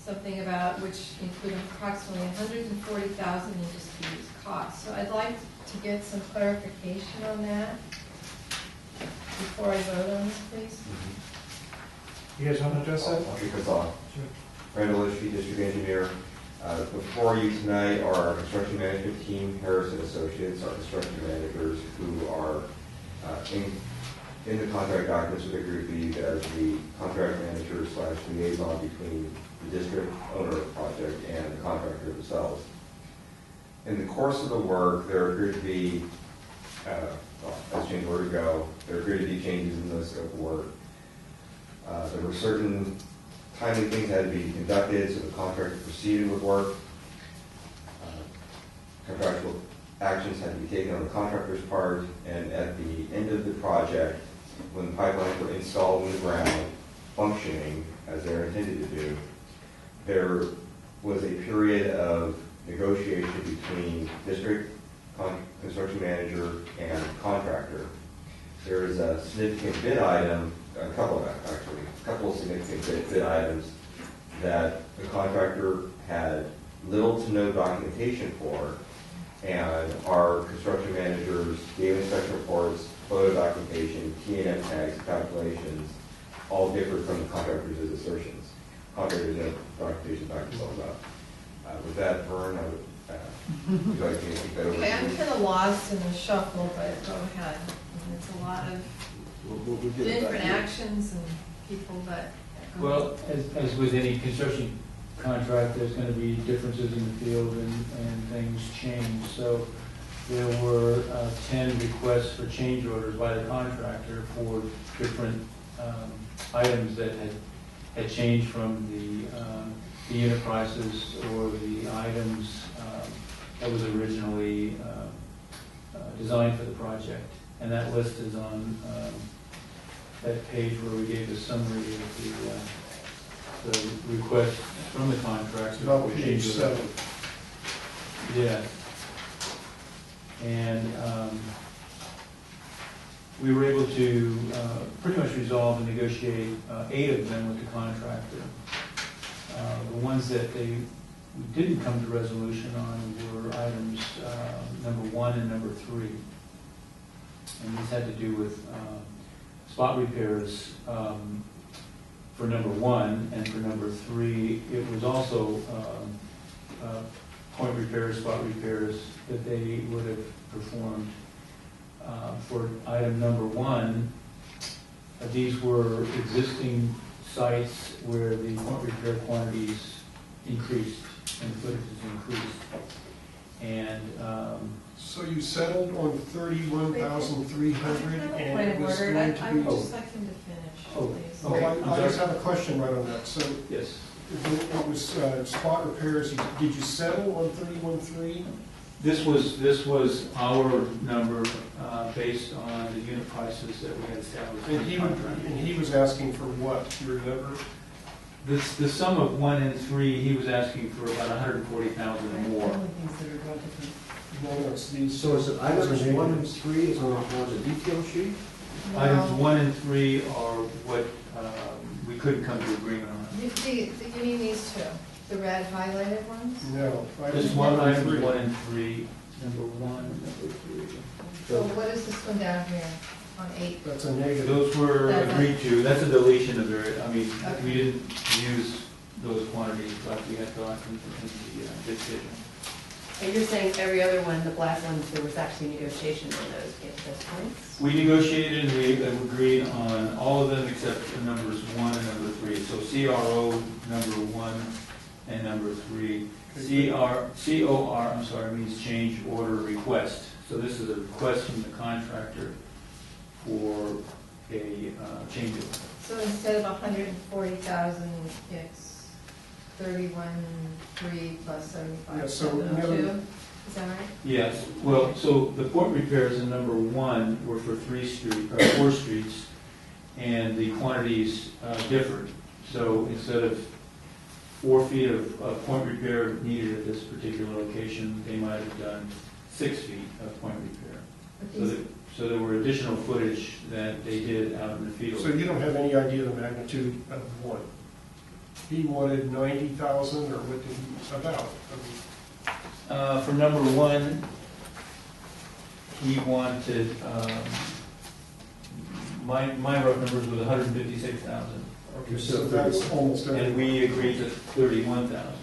something about which include approximately $140,000 in disputed costs. cost. So I'd like to get some clarification on that before I vote on this, please. You guys want to address that? I'll kick us off. Sure. Randall Ishby, District Engineer. Before you tonight are our construction management team, Harris and Associates, our construction managers who are in the contract documents with the group lead as the contract manager / liaison between the district owner of the project and the contractor themselves. In the course of the work, there appeared to be, as change order to go, there appeared to be changes in the scope of work. There were certain timely things that had to be conducted, so the contractor proceeded with work. Contractual actions had to be taken on the contractor's part, and at the end of the project, when the pipelines were installed in the ground, functioning as they're intended to do, there was a period of negotiation between district construction manager and contractor. There is a significant bid item, a couple of significant bid items that the contractor had little to no documentation for, and our construction managers gave inspection reports, photo documentation, T&M tags, calculations, all differed from the contractor's assertions. Contractors no documentation to back themselves up. With that, Vern, I would you like me to take that over? Okay, I'm kind of lost in the shuffle, but go ahead. It's a lot of We'll get it back different here. actions and people, but. Well, as with any construction contract, there's going to be differences in the field and things change. So there were 10 requests for change orders by the contractor for different items that had changed from the unit prices or the items that was originally designed for the project. And that list is on that page where we gave a summary of the request from the contractor. It's about for page change order. 7. Yeah. And we were able to pretty much resolve and negotiate 8 of them with the contractor. The ones that we didn't come to resolution on were items number 1 and number 3. And these had to do with spot repairs for number 1, and for number 3, it was also point repairs, spot repairs that they would have performed. For item number 1, these were existing sites where the point repair quantities increased and footages increased. And So you settled on 31,300, and Point it of was order, going to I be. would just like him to finish, Oh. please. Oh, I just have a question right on that. So yes, it was spot repairs. Did you settle on 31,300? this was our number based on the unit prices that we had established in the contract. And he was asking for what? Do you remember? The sum of 1 and 3, he was asking for about 140,000 more. No, it's these. So is it items 1 and 3 is on the detail sheet? Items 1 and 3 are what we couldn't come to agreement on. You mean these two, the red highlighted ones? No. Just one item, 1 and 3, number 1, number 3. So what is this one down here on 8? That's a negative. Those were That's agreed to, that's a deletion of their, I mean, Okay. we didn't use those quantities like we had thought in the decision. And you're saying every other one, the black ones, there was actually negotiation on those, get those points? We negotiated and we agreed on all of them except for numbers 1 and number 3. So CRO number 1 and number 3. COR means change order request. So this is a request from the contractor for a change order. So instead of 140,000, it's 31,300 plus Yeah, so 75,702? Is that right? Yes, well, so the point repairs in number 1 were for 4 streets, and the quantities differed. So instead of 4 feet of point repair needed at this particular location, they might have done 6 feet of point repair. So there were additional footage that they did out in the field. So you don't have any idea the magnitude of one? He wanted 90,000, or what did he, about? For number 1, he wanted, my rough numbers was 156,000. Okay, so that's almost And everything. we agreed to 31,000.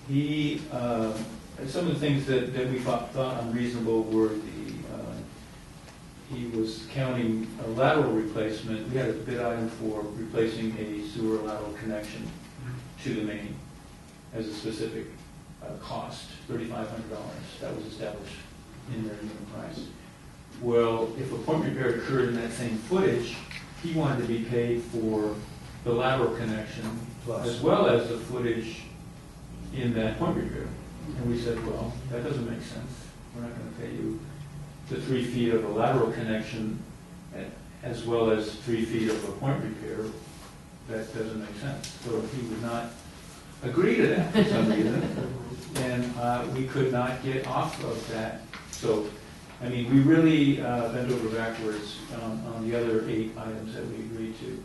He, some of the things that we thought unreasonable were he was counting a lateral replacement. We had a bid item for replacing a sewer lateral connection to the main as a specific cost, $3,500. That was established in their unit price. Well, if a point repair occurred in that same footage, he wanted to be paid for the lateral connection as well as the footage in that point repair. And we said, well, that doesn't make sense. We're not going to pay you the 3 feet of a lateral connection as well as 3 feet of a point repair. That doesn't make sense. So he would not agree to that for some reason. And we could not get off of that. So, I mean, we really bent over backwards on the other 8 items that we agreed to.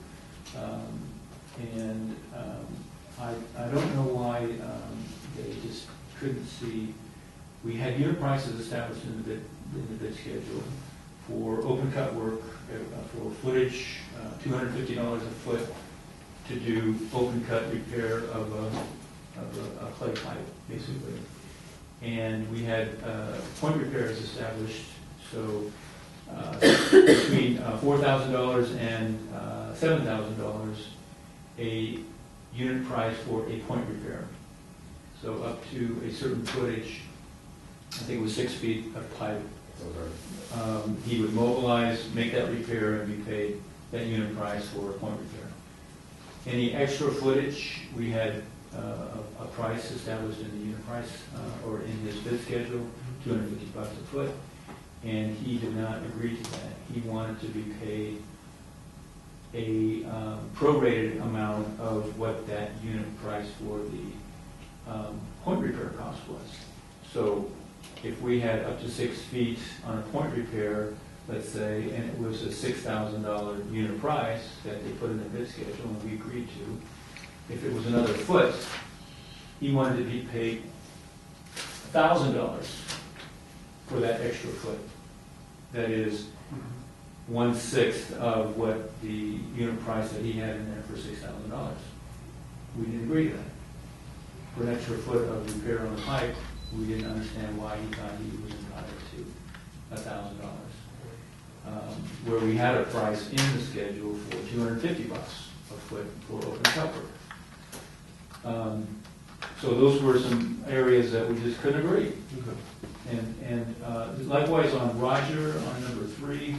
I don't know why they just couldn't see. We had unit prices established in the bid schedule for open cut work, for footage, $250 a foot to do open cut repair of a clay pipe, basically. And we had point repairs established, so between $4,000 and $7,000 a unit price for a point repair. So up to a certain footage, I think it was 6 feet of pipe. He would mobilize, make that repair, and be paid that unit price for a point repair. Any extra footage, we had a price established in the unit price or in his bid schedule, $250 a foot, and he did not agree to that. He wanted to be paid a prorated amount of what that unit price for the point repair cost was. So if we had up to 6 feet on a point repair, let's say, and it was a $6,000 unit price that they put in the bid schedule and we agreed to, if it was another foot, he wanted to be paid $1,000 for that extra foot. That is 1/6 of what the unit price that he had in there for $6,000. We didn't agree to that. For an extra foot of repair on the pipe, we didn't understand why he thought he was entitled to $1,000. Where we had a price in the schedule for $250 a foot for open cut work. So those were some areas that we just couldn't agree. And likewise on Roger, on number 3,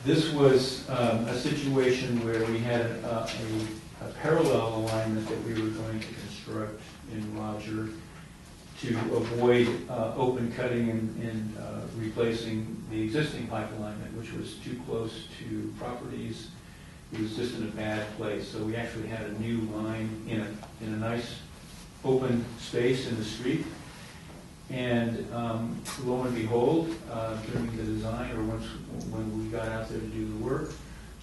this was a situation where we had a parallel alignment that we were going to construct in Roger to avoid open cutting and replacing the existing pipe alignment, which was too close to properties. It was just in a bad place. So we actually had a new line in a nice open space in the street. And lo and behold, during the design, or when we got out there to do the work,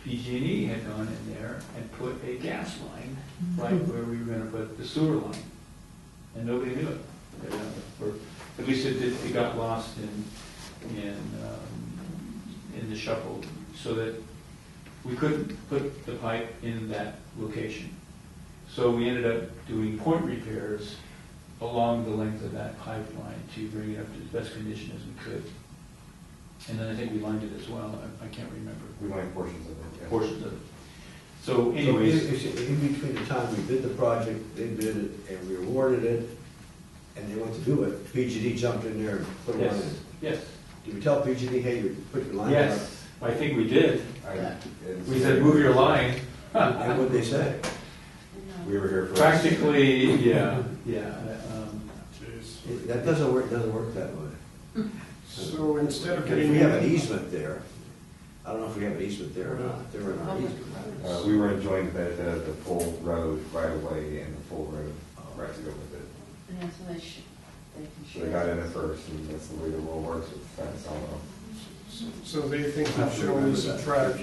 PG&E had gone in there and put a gas line right where we were going to put the sewer line, and nobody knew it. Or at least it got lost in the shuffle, so that we couldn't put the pipe in that location. So we ended up doing point repairs along the length of that pipeline to bring it up to the best condition as we could. And then I think we lined it as well. I can't remember. We lined portions of it. Yeah. Portions of it. So anyways. In between the time we bid the project, they bid it, and we awarded it, and they went to do it, PG&E jumped in there and put a line in. Yes. Did we tell PG&E, hey, you put your line in? Yes, I think we did. And We said, move your line. And what'd they say? we were here for. Practically, yeah. That doesn't work that way. So instead of If getting. we have an easement there, I don't know if we have an easement there or not, they're in our easement. We were enjoying the full road right away and the full road right to go with it. And that's when they can So they got in it first, and that's the way the world works with fence. I don't know. So they think we should only subtract,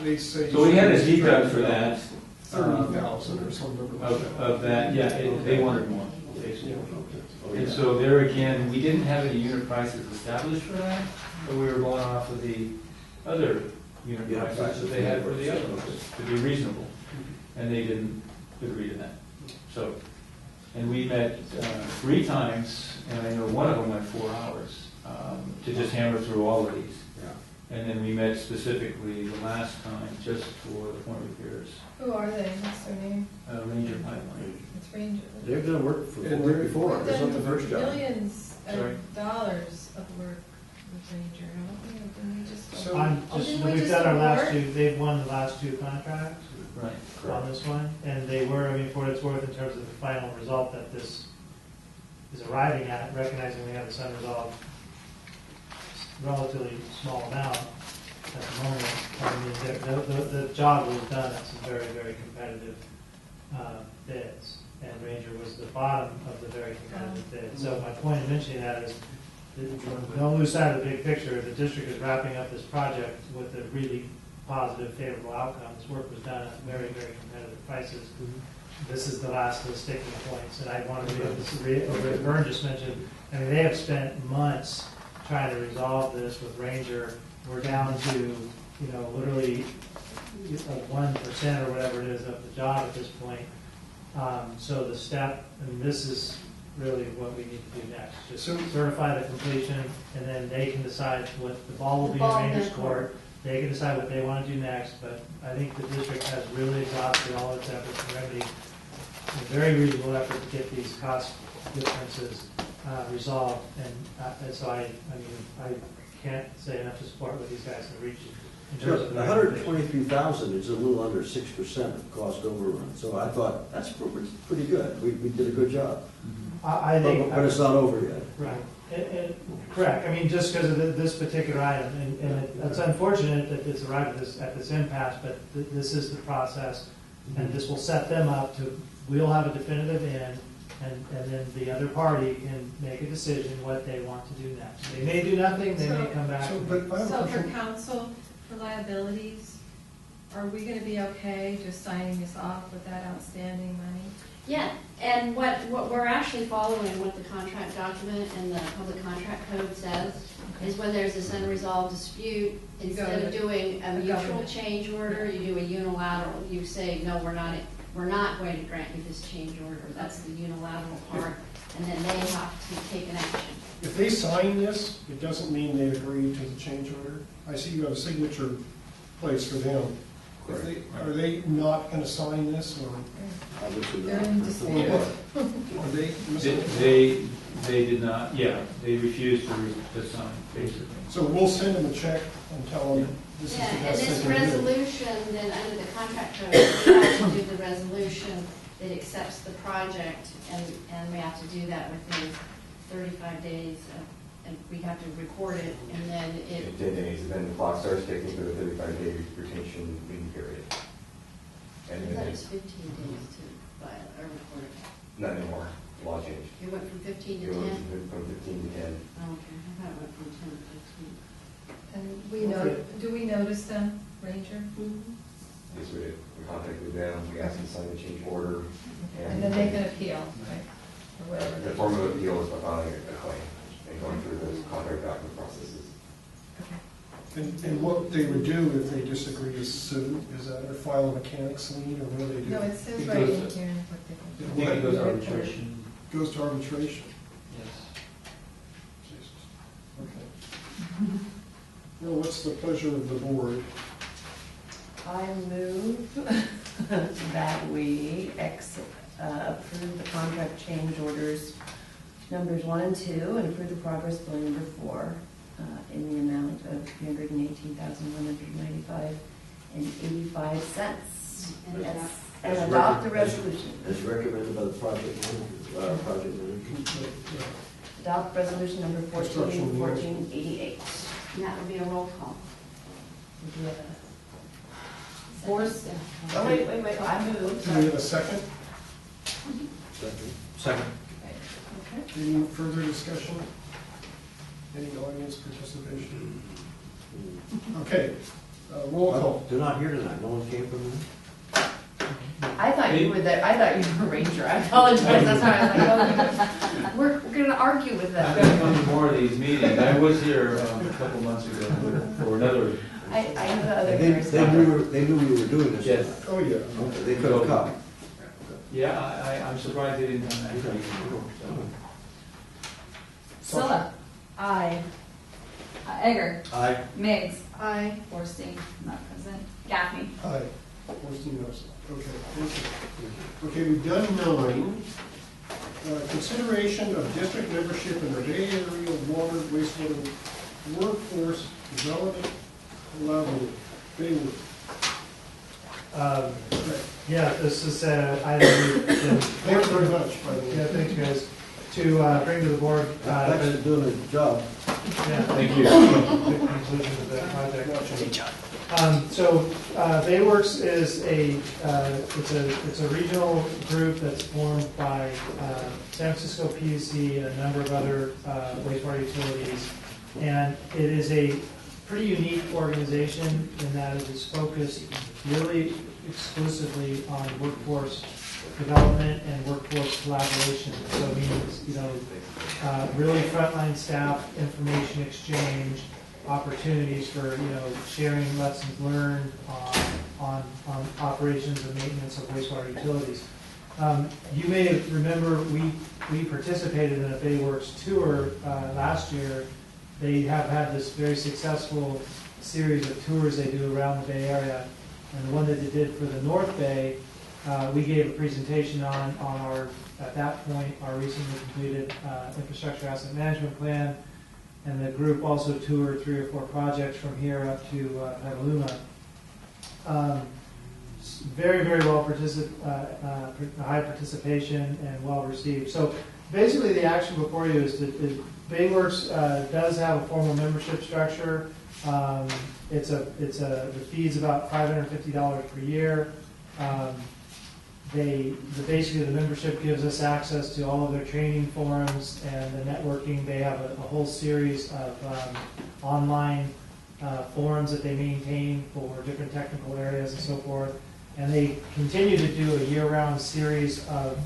they say. So we had a deduct for that. 30,000 or something. Of that, yeah, they wanted more, basically. And so there again, we didn't have any unit prices established for that, but we were going off of the other unit Unit prices that they had for the other ones, prices. to be reasonable. And they didn't agree to that. So, and we met 3 times, and I know one of them went 4 hours, to just hammer through all of these. Yeah. And then we met specifically the last time just for the point repairs, Who are they? What's their name? Ranger Pipeline. It's Ranger. They've done work And work they're- before, We've it's not the done first job. Millions Sorry? of dollars of work with Ranger, haven't we? Didn't we just? So- Didn't we We've just done our last award? 2, they've won the last 2 contracts Right. on this one, and they were, I mean, for what it's worth, in terms of the final result that this is arriving at, recognizing we have this unresolved, relatively small amount at the moment. I mean, the job was done at some very, very competitive bids, and Ranger was the bottom of the very competitive bid. So my point in mentioning that is, don't lose sight of the big picture. The district is wrapping up this project with a really positive, favorable outcome. This work was done at very, very competitive prices. This is the last of the sticking points, and I want to what Vern just mentioned. I mean, they have spent months trying to resolve this with Ranger. We're down to, literally 1% or whatever it is of the job at this point. So the step, and this is really what we need to do next. Just certify the completion, and then they can decide what, the ball will be in Ranger's court. They can decide what they want to do next, but I think the district has really exhausted all its efforts to remedy a very reasonable effort to get these cost differences resolved. And so I can't say enough to support what these guys have reached. Sure, 123,000 is a little under 6% of cost overrun, so I thought, that's pretty good. We did a good job. I think. But it's not over yet. Right. Correct. I mean, just because of this particular item, and it's unfortunate that it's arrived at this impasse, but this is the process, and this will set them up to, we'll have a definitive end, and then the other party can make a decision what they want to do next. They may do nothing, they may come back. So For council, for liabilities, are we gonna be okay just signing this off with that outstanding money? Yeah, and what we're actually following, what the contract document and the public contract code says, is when there's this unresolved dispute, instead of doing a mutual change order, you do a unilateral. You say, no, we're not going to grant you this change order. That's the unilateral part, and then they have to take an action. If they sign this, it doesn't mean they agree to the change order. I see you have a signature place for them. Are they not going to sign this, or They're in dispute. are They did not, they refused to sign, basically. So we'll send them a check and tell them this is the Yeah, and best this they can do. resolution, then under the contract code, we have to do the resolution that accepts the project, and we have to do that within 35 days, and we have to record it, and then it. 10 days, and then the clock starts ticking for the 35-day retention lien period. And I then thought it it's was 15 days to file or record it. not anymore, law changed. It went from 15 to It 10? went from 15 to 10. Oh, okay, I thought it went from 10 to 15. And do we notice them, Ranger? Yes, we did. We contacted them, we asked them to sign the change order. And then they can appeal, right? Or whatever. The form of appeal is by filing a claim and going through those contract document processes. And what they would do if they disagree is sue, is that, or file a mechanics lien, or what do they do? No, it says It right in goes- here what they can do. I think it goes to arbitration. Goes to arbitration. Yes. Okay. Well, what's the pleasure of the board? I move that we approve the contract change orders numbers 1 and 2, and approve the progress bill number 4 in the amount of $318,195.85. And adopt the resolution. As recommended by the project manager. Adopt resolution number 1488. And that would be a roll call. Do you have a force? Oh, wait, I move. Do we have a second? Second. Okay. Any further discussion? Any audience participation? Okay, roll call. They're not here tonight, no one came from them? I thought you were there, I thought you were a ranger, I apologize, that's why I was like, oh, we're gonna argue with I've them. got to come to more of these meetings. I was here a couple months ago for another. I know the other They hearings. they knew we were doing this. Yes. Oh, yeah. Okay, they could have come. Yeah, I'm surprised they didn't come back. Scylla. Aye. Egger. Aye. Miggs. Aye. Forstein, not present. Gaffney. Aye. 14 yes. Okay, thank you. Okay, we've done 9. Consideration of district membership in the Bay Area Water Wastewater Workforce Development Collaborative. Baywood. Yeah, this is item we've been. Thank you very much, by the way. Yeah, thanks, guys. To bring to the board. Thanks for doing the job. Yeah. Thank you. Good conclusion of that project. Bayworks is it's a regional group that's formed by San Francisco PUC and a number of other wastewater utilities. And it is a pretty unique organization in that it is focused really exclusively on workforce development and workforce collaboration. So it means, really frontline staff information exchange, opportunities for, sharing lessons learned on operations and maintenance of wastewater utilities. You may remember we participated in a Bayworks tour last year. They have had this very successful series of tours they do around the Bay Area. And the one that they did for the North Bay, we gave a presentation on our, at that point, our recently completed infrastructure asset management plan. And the group also toured 3 or 4 projects from here up to Petaluma. Very, very well high participation and well received. So basically the action before you is Bayworks does have a formal membership structure. The fee's about $550 per year. Basically the membership gives us access to all of their training forums and the networking. They have a whole series of online forums that they maintain for different technical areas and so forth. And they continue to do a year-round series of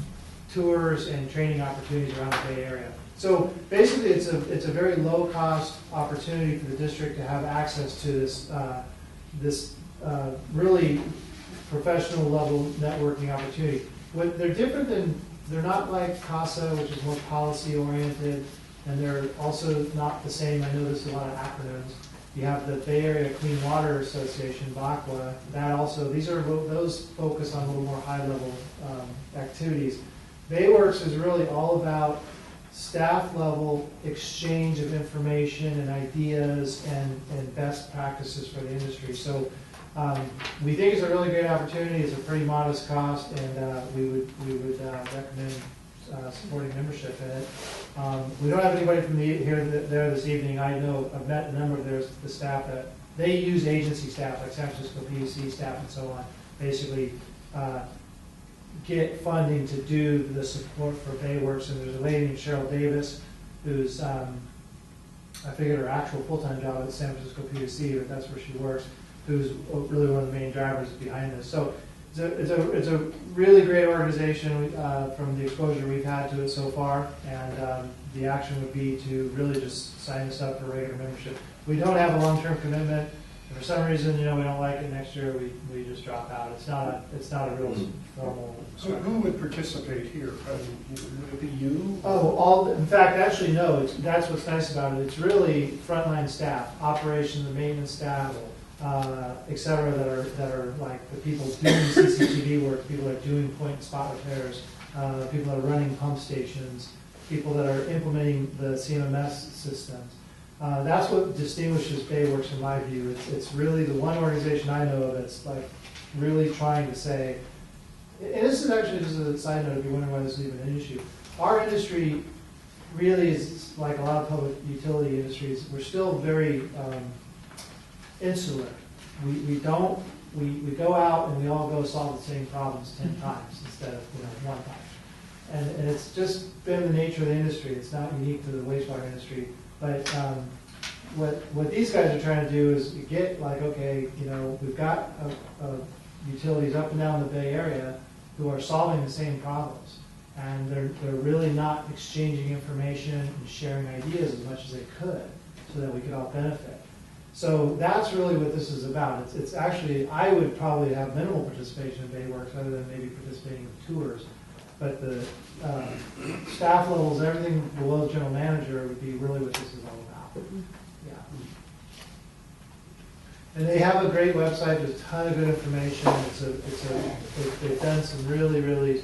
tours and training opportunities around the Bay Area. So basically it's a very low-cost opportunity for the district to have access to this really professional level networking opportunity. They're not like CASA, which is more policy oriented, and they're also not the same. I know there's a lot of acronyms. You have the Bay Area Clean Water Association, BACWA. Those focus on a little more high level activities. Bayworks is really all about staff level exchange of information and ideas and best practices for the industry. So we think it's a really great opportunity. It's a pretty modest cost, and we would recommend supporting membership in it. We don't have anybody from there this evening. I know I've met a number of the staff that they use agency staff like San Francisco PUC staff and so on. Basically, get funding to do the support for Bayworks. And there's a lady named Cheryl Davis who's I figured her actual full-time job at San Francisco PUC, but that's where she works, who's really one of the main drivers behind this. So it's a really great organization from the exposure we've had to it so far, and the action would be to really just sign us up for regular membership. We don't have a long-term commitment. If for some reason we don't like it next year, we just drop out. It's not a real formal. So who would participate here? Would it be you? Oh, in fact, actually, no. That's what's nice about it. It's really frontline staff, operations and maintenance staff, et cetera, that are like the people doing CCTV work, people that are doing point and spot repairs, people that are running pump stations, people that are implementing the CMMS systems. That's what distinguishes Bayworks in my view. It's really the one organization I know that's like really trying to say, and this is actually just a side note if you're wondering why this is even an issue. Our industry really is like a lot of public utility industries. We're still very insular. We go out and we all go solve the same problems 10 times instead of 1 time. And it's just been the nature of the industry. It's not unique to the wastewater industry. But what these guys are trying to do is get like, okay, we've got a utilities up and down the Bay Area who are solving the same problems. And they're really not exchanging information and sharing ideas as much as they could so that we could all benefit. So that's really what this is about. It's actually, I would probably have minimal participation in Bayworks other than maybe participating in tours. But the staff levels, everything below the general manager would be really what this is all about. Yeah. And they have a great website. There's a ton of good information. They've done some really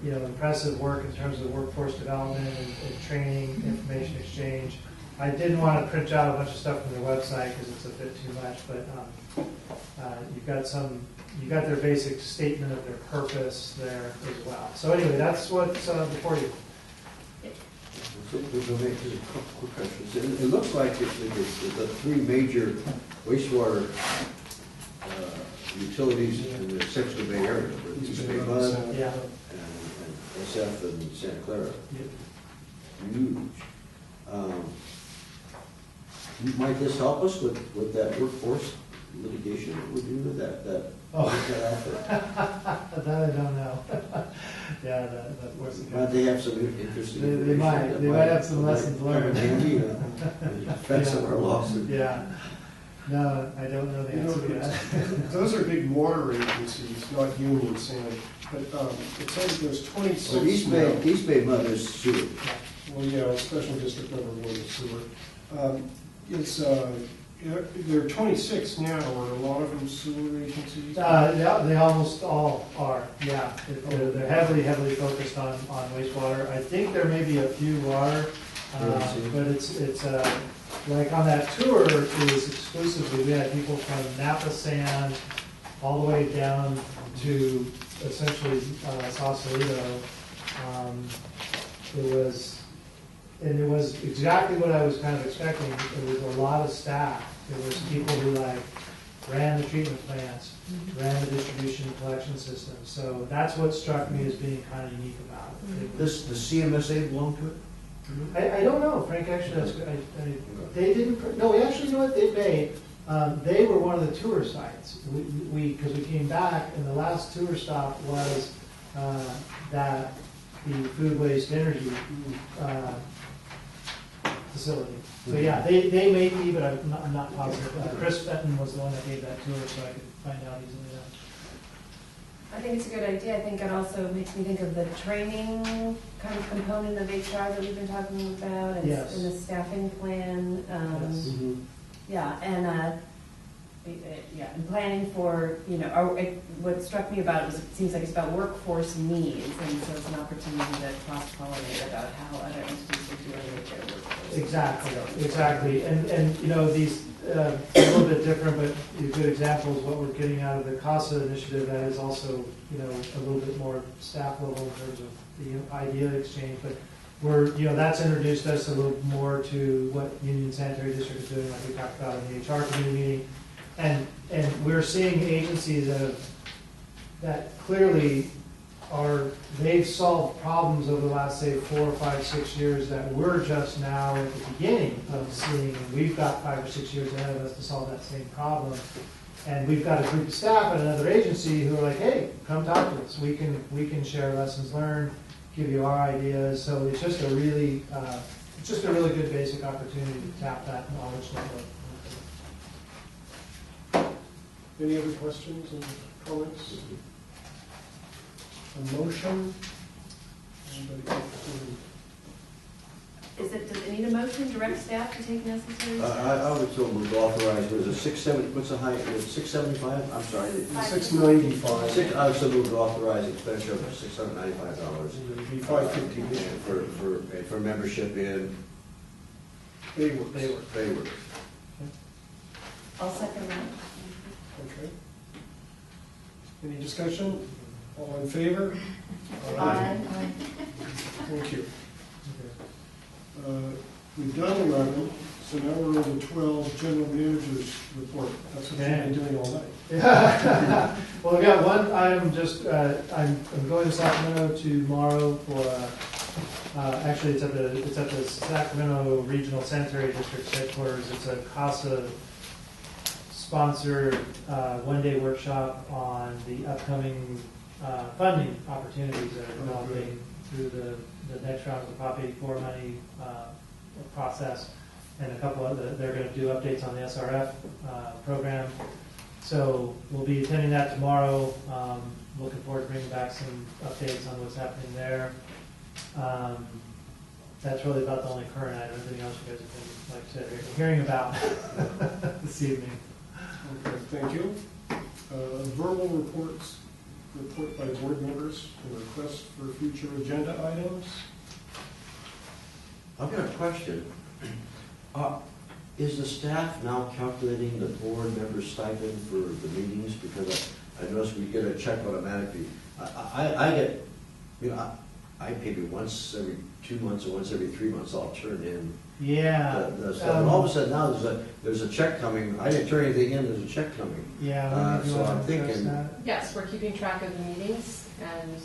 impressive work in terms of workforce development and training, information exchange. I didn't want to print out a bunch of stuff from their website because it's a bit too much, but you've got their basic statement of their purpose there as well. So anyway, that's what's before you. Quick questions. It looks like the three major wastewater utilities in the Central Bay Area, East Bay Mud, and SF and Santa Clara. Huge. Might this help us with that workforce litigation that we're doing, that That I don't know. Yeah, that works. Might they have some interesting They might have some lessons learned. Defense of our lawsuit. Yeah. No, I don't know the answer to that. Those are big water agencies, not union, Sam. But it says there's 26 But East Bay Mud is sewer. Well, yeah, special district number 1 is sewer. There are 26 now, are a lot of them sewer agencies? Yeah, they almost all are, yeah. They're heavily focused on wastewater. I think there may be a few water, but it's like on that tour, it was exclusively, we had people from Napa Sand all the way down to essentially Sausalito. It was exactly what I was kind of expecting. It was a lot of staff. There was people who ran the treatment plants, ran the distribution and collection system. So that's what struck me as being kind of unique about it. Does the CMSA belong to it? I don't know, Frank, actually, that's good. They didn't, no, we actually, you know what, they made, they were one of the tour sites. Because we came back, and the last tour stop was that the food waste energy facility. So yeah, they may be, but I'm not positive. Chris Fenton was the one that gave that tour, so I could find out easily enough. I think it's a good idea. I think it also makes me think of the training kind of component of HR that we've been talking about, and, Yes. and the staffing plan. Yes. Yeah, and planning for, what struck me about it was it seems like it's about workforce needs, and so it's an opportunity to cross-pollinate about how other entities are dealing with their workforce. Exactly. And these, a little bit different, but a good example is what we're getting out of the CASA initiative that is also, a little bit more staff level in terms of the idea exchange. But that's introduced us a little more to what Union Sanitary District is doing, like we talked about in the HR committee meeting. And we're seeing agencies that clearly they've solved problems over the last, say, 4, 5, 6 years that we're just now at the beginning of seeing. And we've got 5 or 6 years ahead of us to solve that same problem. And we've got a group of staff at another agency who are like, hey, come talk to us. We can share lessons learned, give you our ideas. So it's just a really good basic opportunity to tap that knowledge network. Any other questions or comments? A motion? Anybody got Does it need a motion, direct staff to take necessary steps? I would still move to authorize, what is it, 670, what's the height, 675, I'm sorry. 695. I would still move to authorize expenditure of $695. It'd be 550. For membership in Bayworks. I'll second that. Okay. Any discussion? All in favor? Aye. Thank you. We've done 11, so now we're on to 12, general manager's report. That's what you've been doing all night. Yeah. Well, I've got one item. I'm going to Sacramento tomorrow for. Actually, it's at the Sacramento Regional Sanitary District headquarters. It's a CASA sponsored one-day workshop on the upcoming funding opportunities that are developing through the next round of the Prop 84 money process, and a couple of they're going to do updates on the SRF program. So we'll be attending that tomorrow. Looking forward to bringing back some updates on what's happening there. That's really about the only current item. Everything else you guys have been, like I said, hearing about this evening. Okay, thank you. Verbal reports, report by board members, and requests for future agenda items. I've got a question. Is the staff now calculating the board member stipend for the meetings? Because I noticed we get a check automatically. I get, I maybe once every 2 months or once every 3 months I'll turn in. Yeah. The stuff. And all of a sudden now there's a check coming. I didn't turn anything in, there's a check coming. Yeah. So I'm thinking. Yes, we're keeping track of the meetings and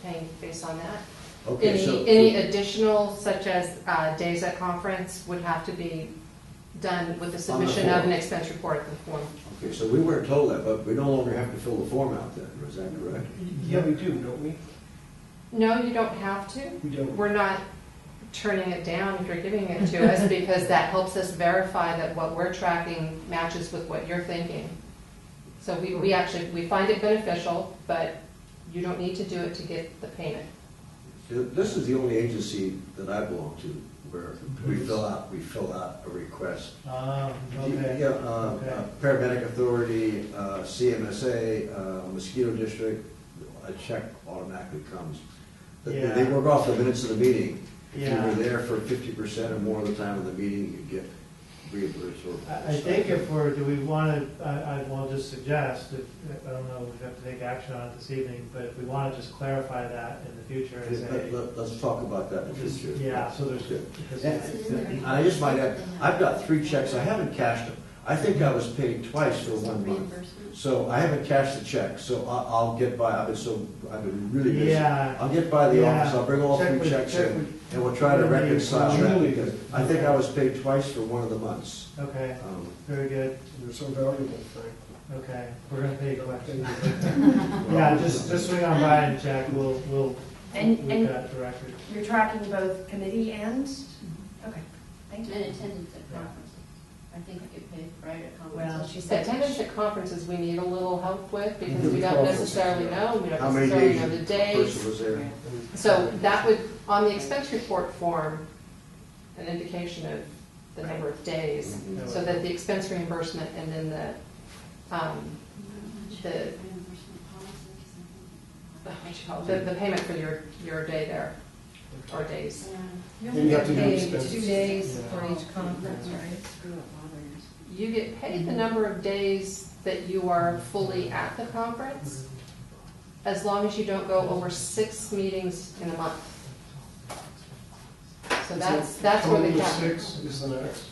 paying based on that. Okay, Any additional, such as days at conference, would have to be done with the submission of an expense report in the form. Okay, so we weren't told that, but we no longer have to fill the form out then, is that correct? Yeah, we do, don't we? No, you don't have to. We don't. We're not turning it down if you're giving it to us, because that helps us verify that what we're tracking matches with what you're thinking. So we actually, we find it beneficial, but you don't need to do it to get the payment. This is the only agency that I belong to where we fill out a request. Okay. Yeah, Okay. Paramedic Authority, CMSA, Mosquito District, a check automatically comes. Yeah. They work off the minutes of the meeting. If you Yeah. were there for 50% or more of the time of the meeting, you get reimbursed. I think if we're, do we want to, I will just suggest, I don't know if we have to take action on it this evening, but if we want to just clarify that in the future and say. Let's talk about that in the future. Yeah, so there's good. And I just might add, I've got 3 checks, I haven't cashed them. I think I was paid twice for 1 month. So I haven't cashed the check, so I'll get by, I've been really busy. Yeah. I'll get by the Yeah. office, I'll bring all 3 checks in, and we'll try to reconcile that, because I think I was paid twice for 1 of the months. Okay, very good. You're so valuable, Frank. Okay, we're gonna pay questions. Yeah, just swing on by and check, we'll look And at the record. you're tracking both committee and, okay, thank you. And attendance at conferences. I think you get paid right at conferences. Well, she said. Attendance at conferences we need a little help with, because we don't Conferences, necessarily yeah. know, we don't How many necessarily days know the the days. person was there? So that would, on the expense report form, an indication of the number of days, Mhm. so that the expense reimbursement and then the payment for your day there, or days. You And only you have get to do paid expenses. 2 days for each conference, right? You get paid the number of days that you are fully at the conference, as long as you don't go over 6 meetings in a month. So that's where the Total of cap. 6 is the max,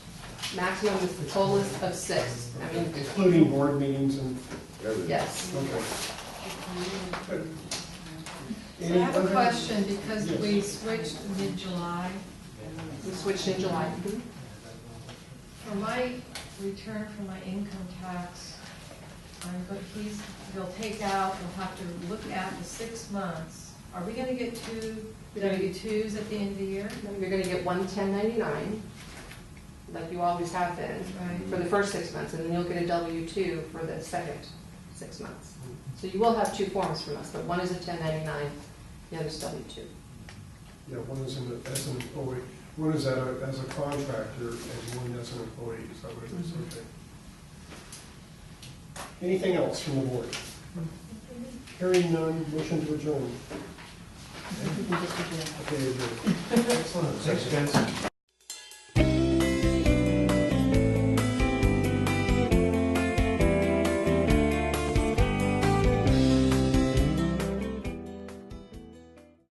Maximum is the total is of 6. I mean, including board meetings and. yes. Okay. So I have a question, because we switched mid-July. We switched in July. For my return for my income tax, he'll take out, we'll have to look at the 6 months. Are we gonna get 2 W-2s at the end of the year? You're gonna get one 1099, like you always have been, Right. for the first 6 months, and then you'll get a W-2 for the second 6 months. So you will have 2 forms from us, but one is a 1099, the other is W-2. Yeah, one is as an employee, one is as a contractor, and one as an employee, is that what it is? Okay. Anything else from the board? Hearing none, motion to adjourn. Okay, adjourn. Excellent, thanks, guys.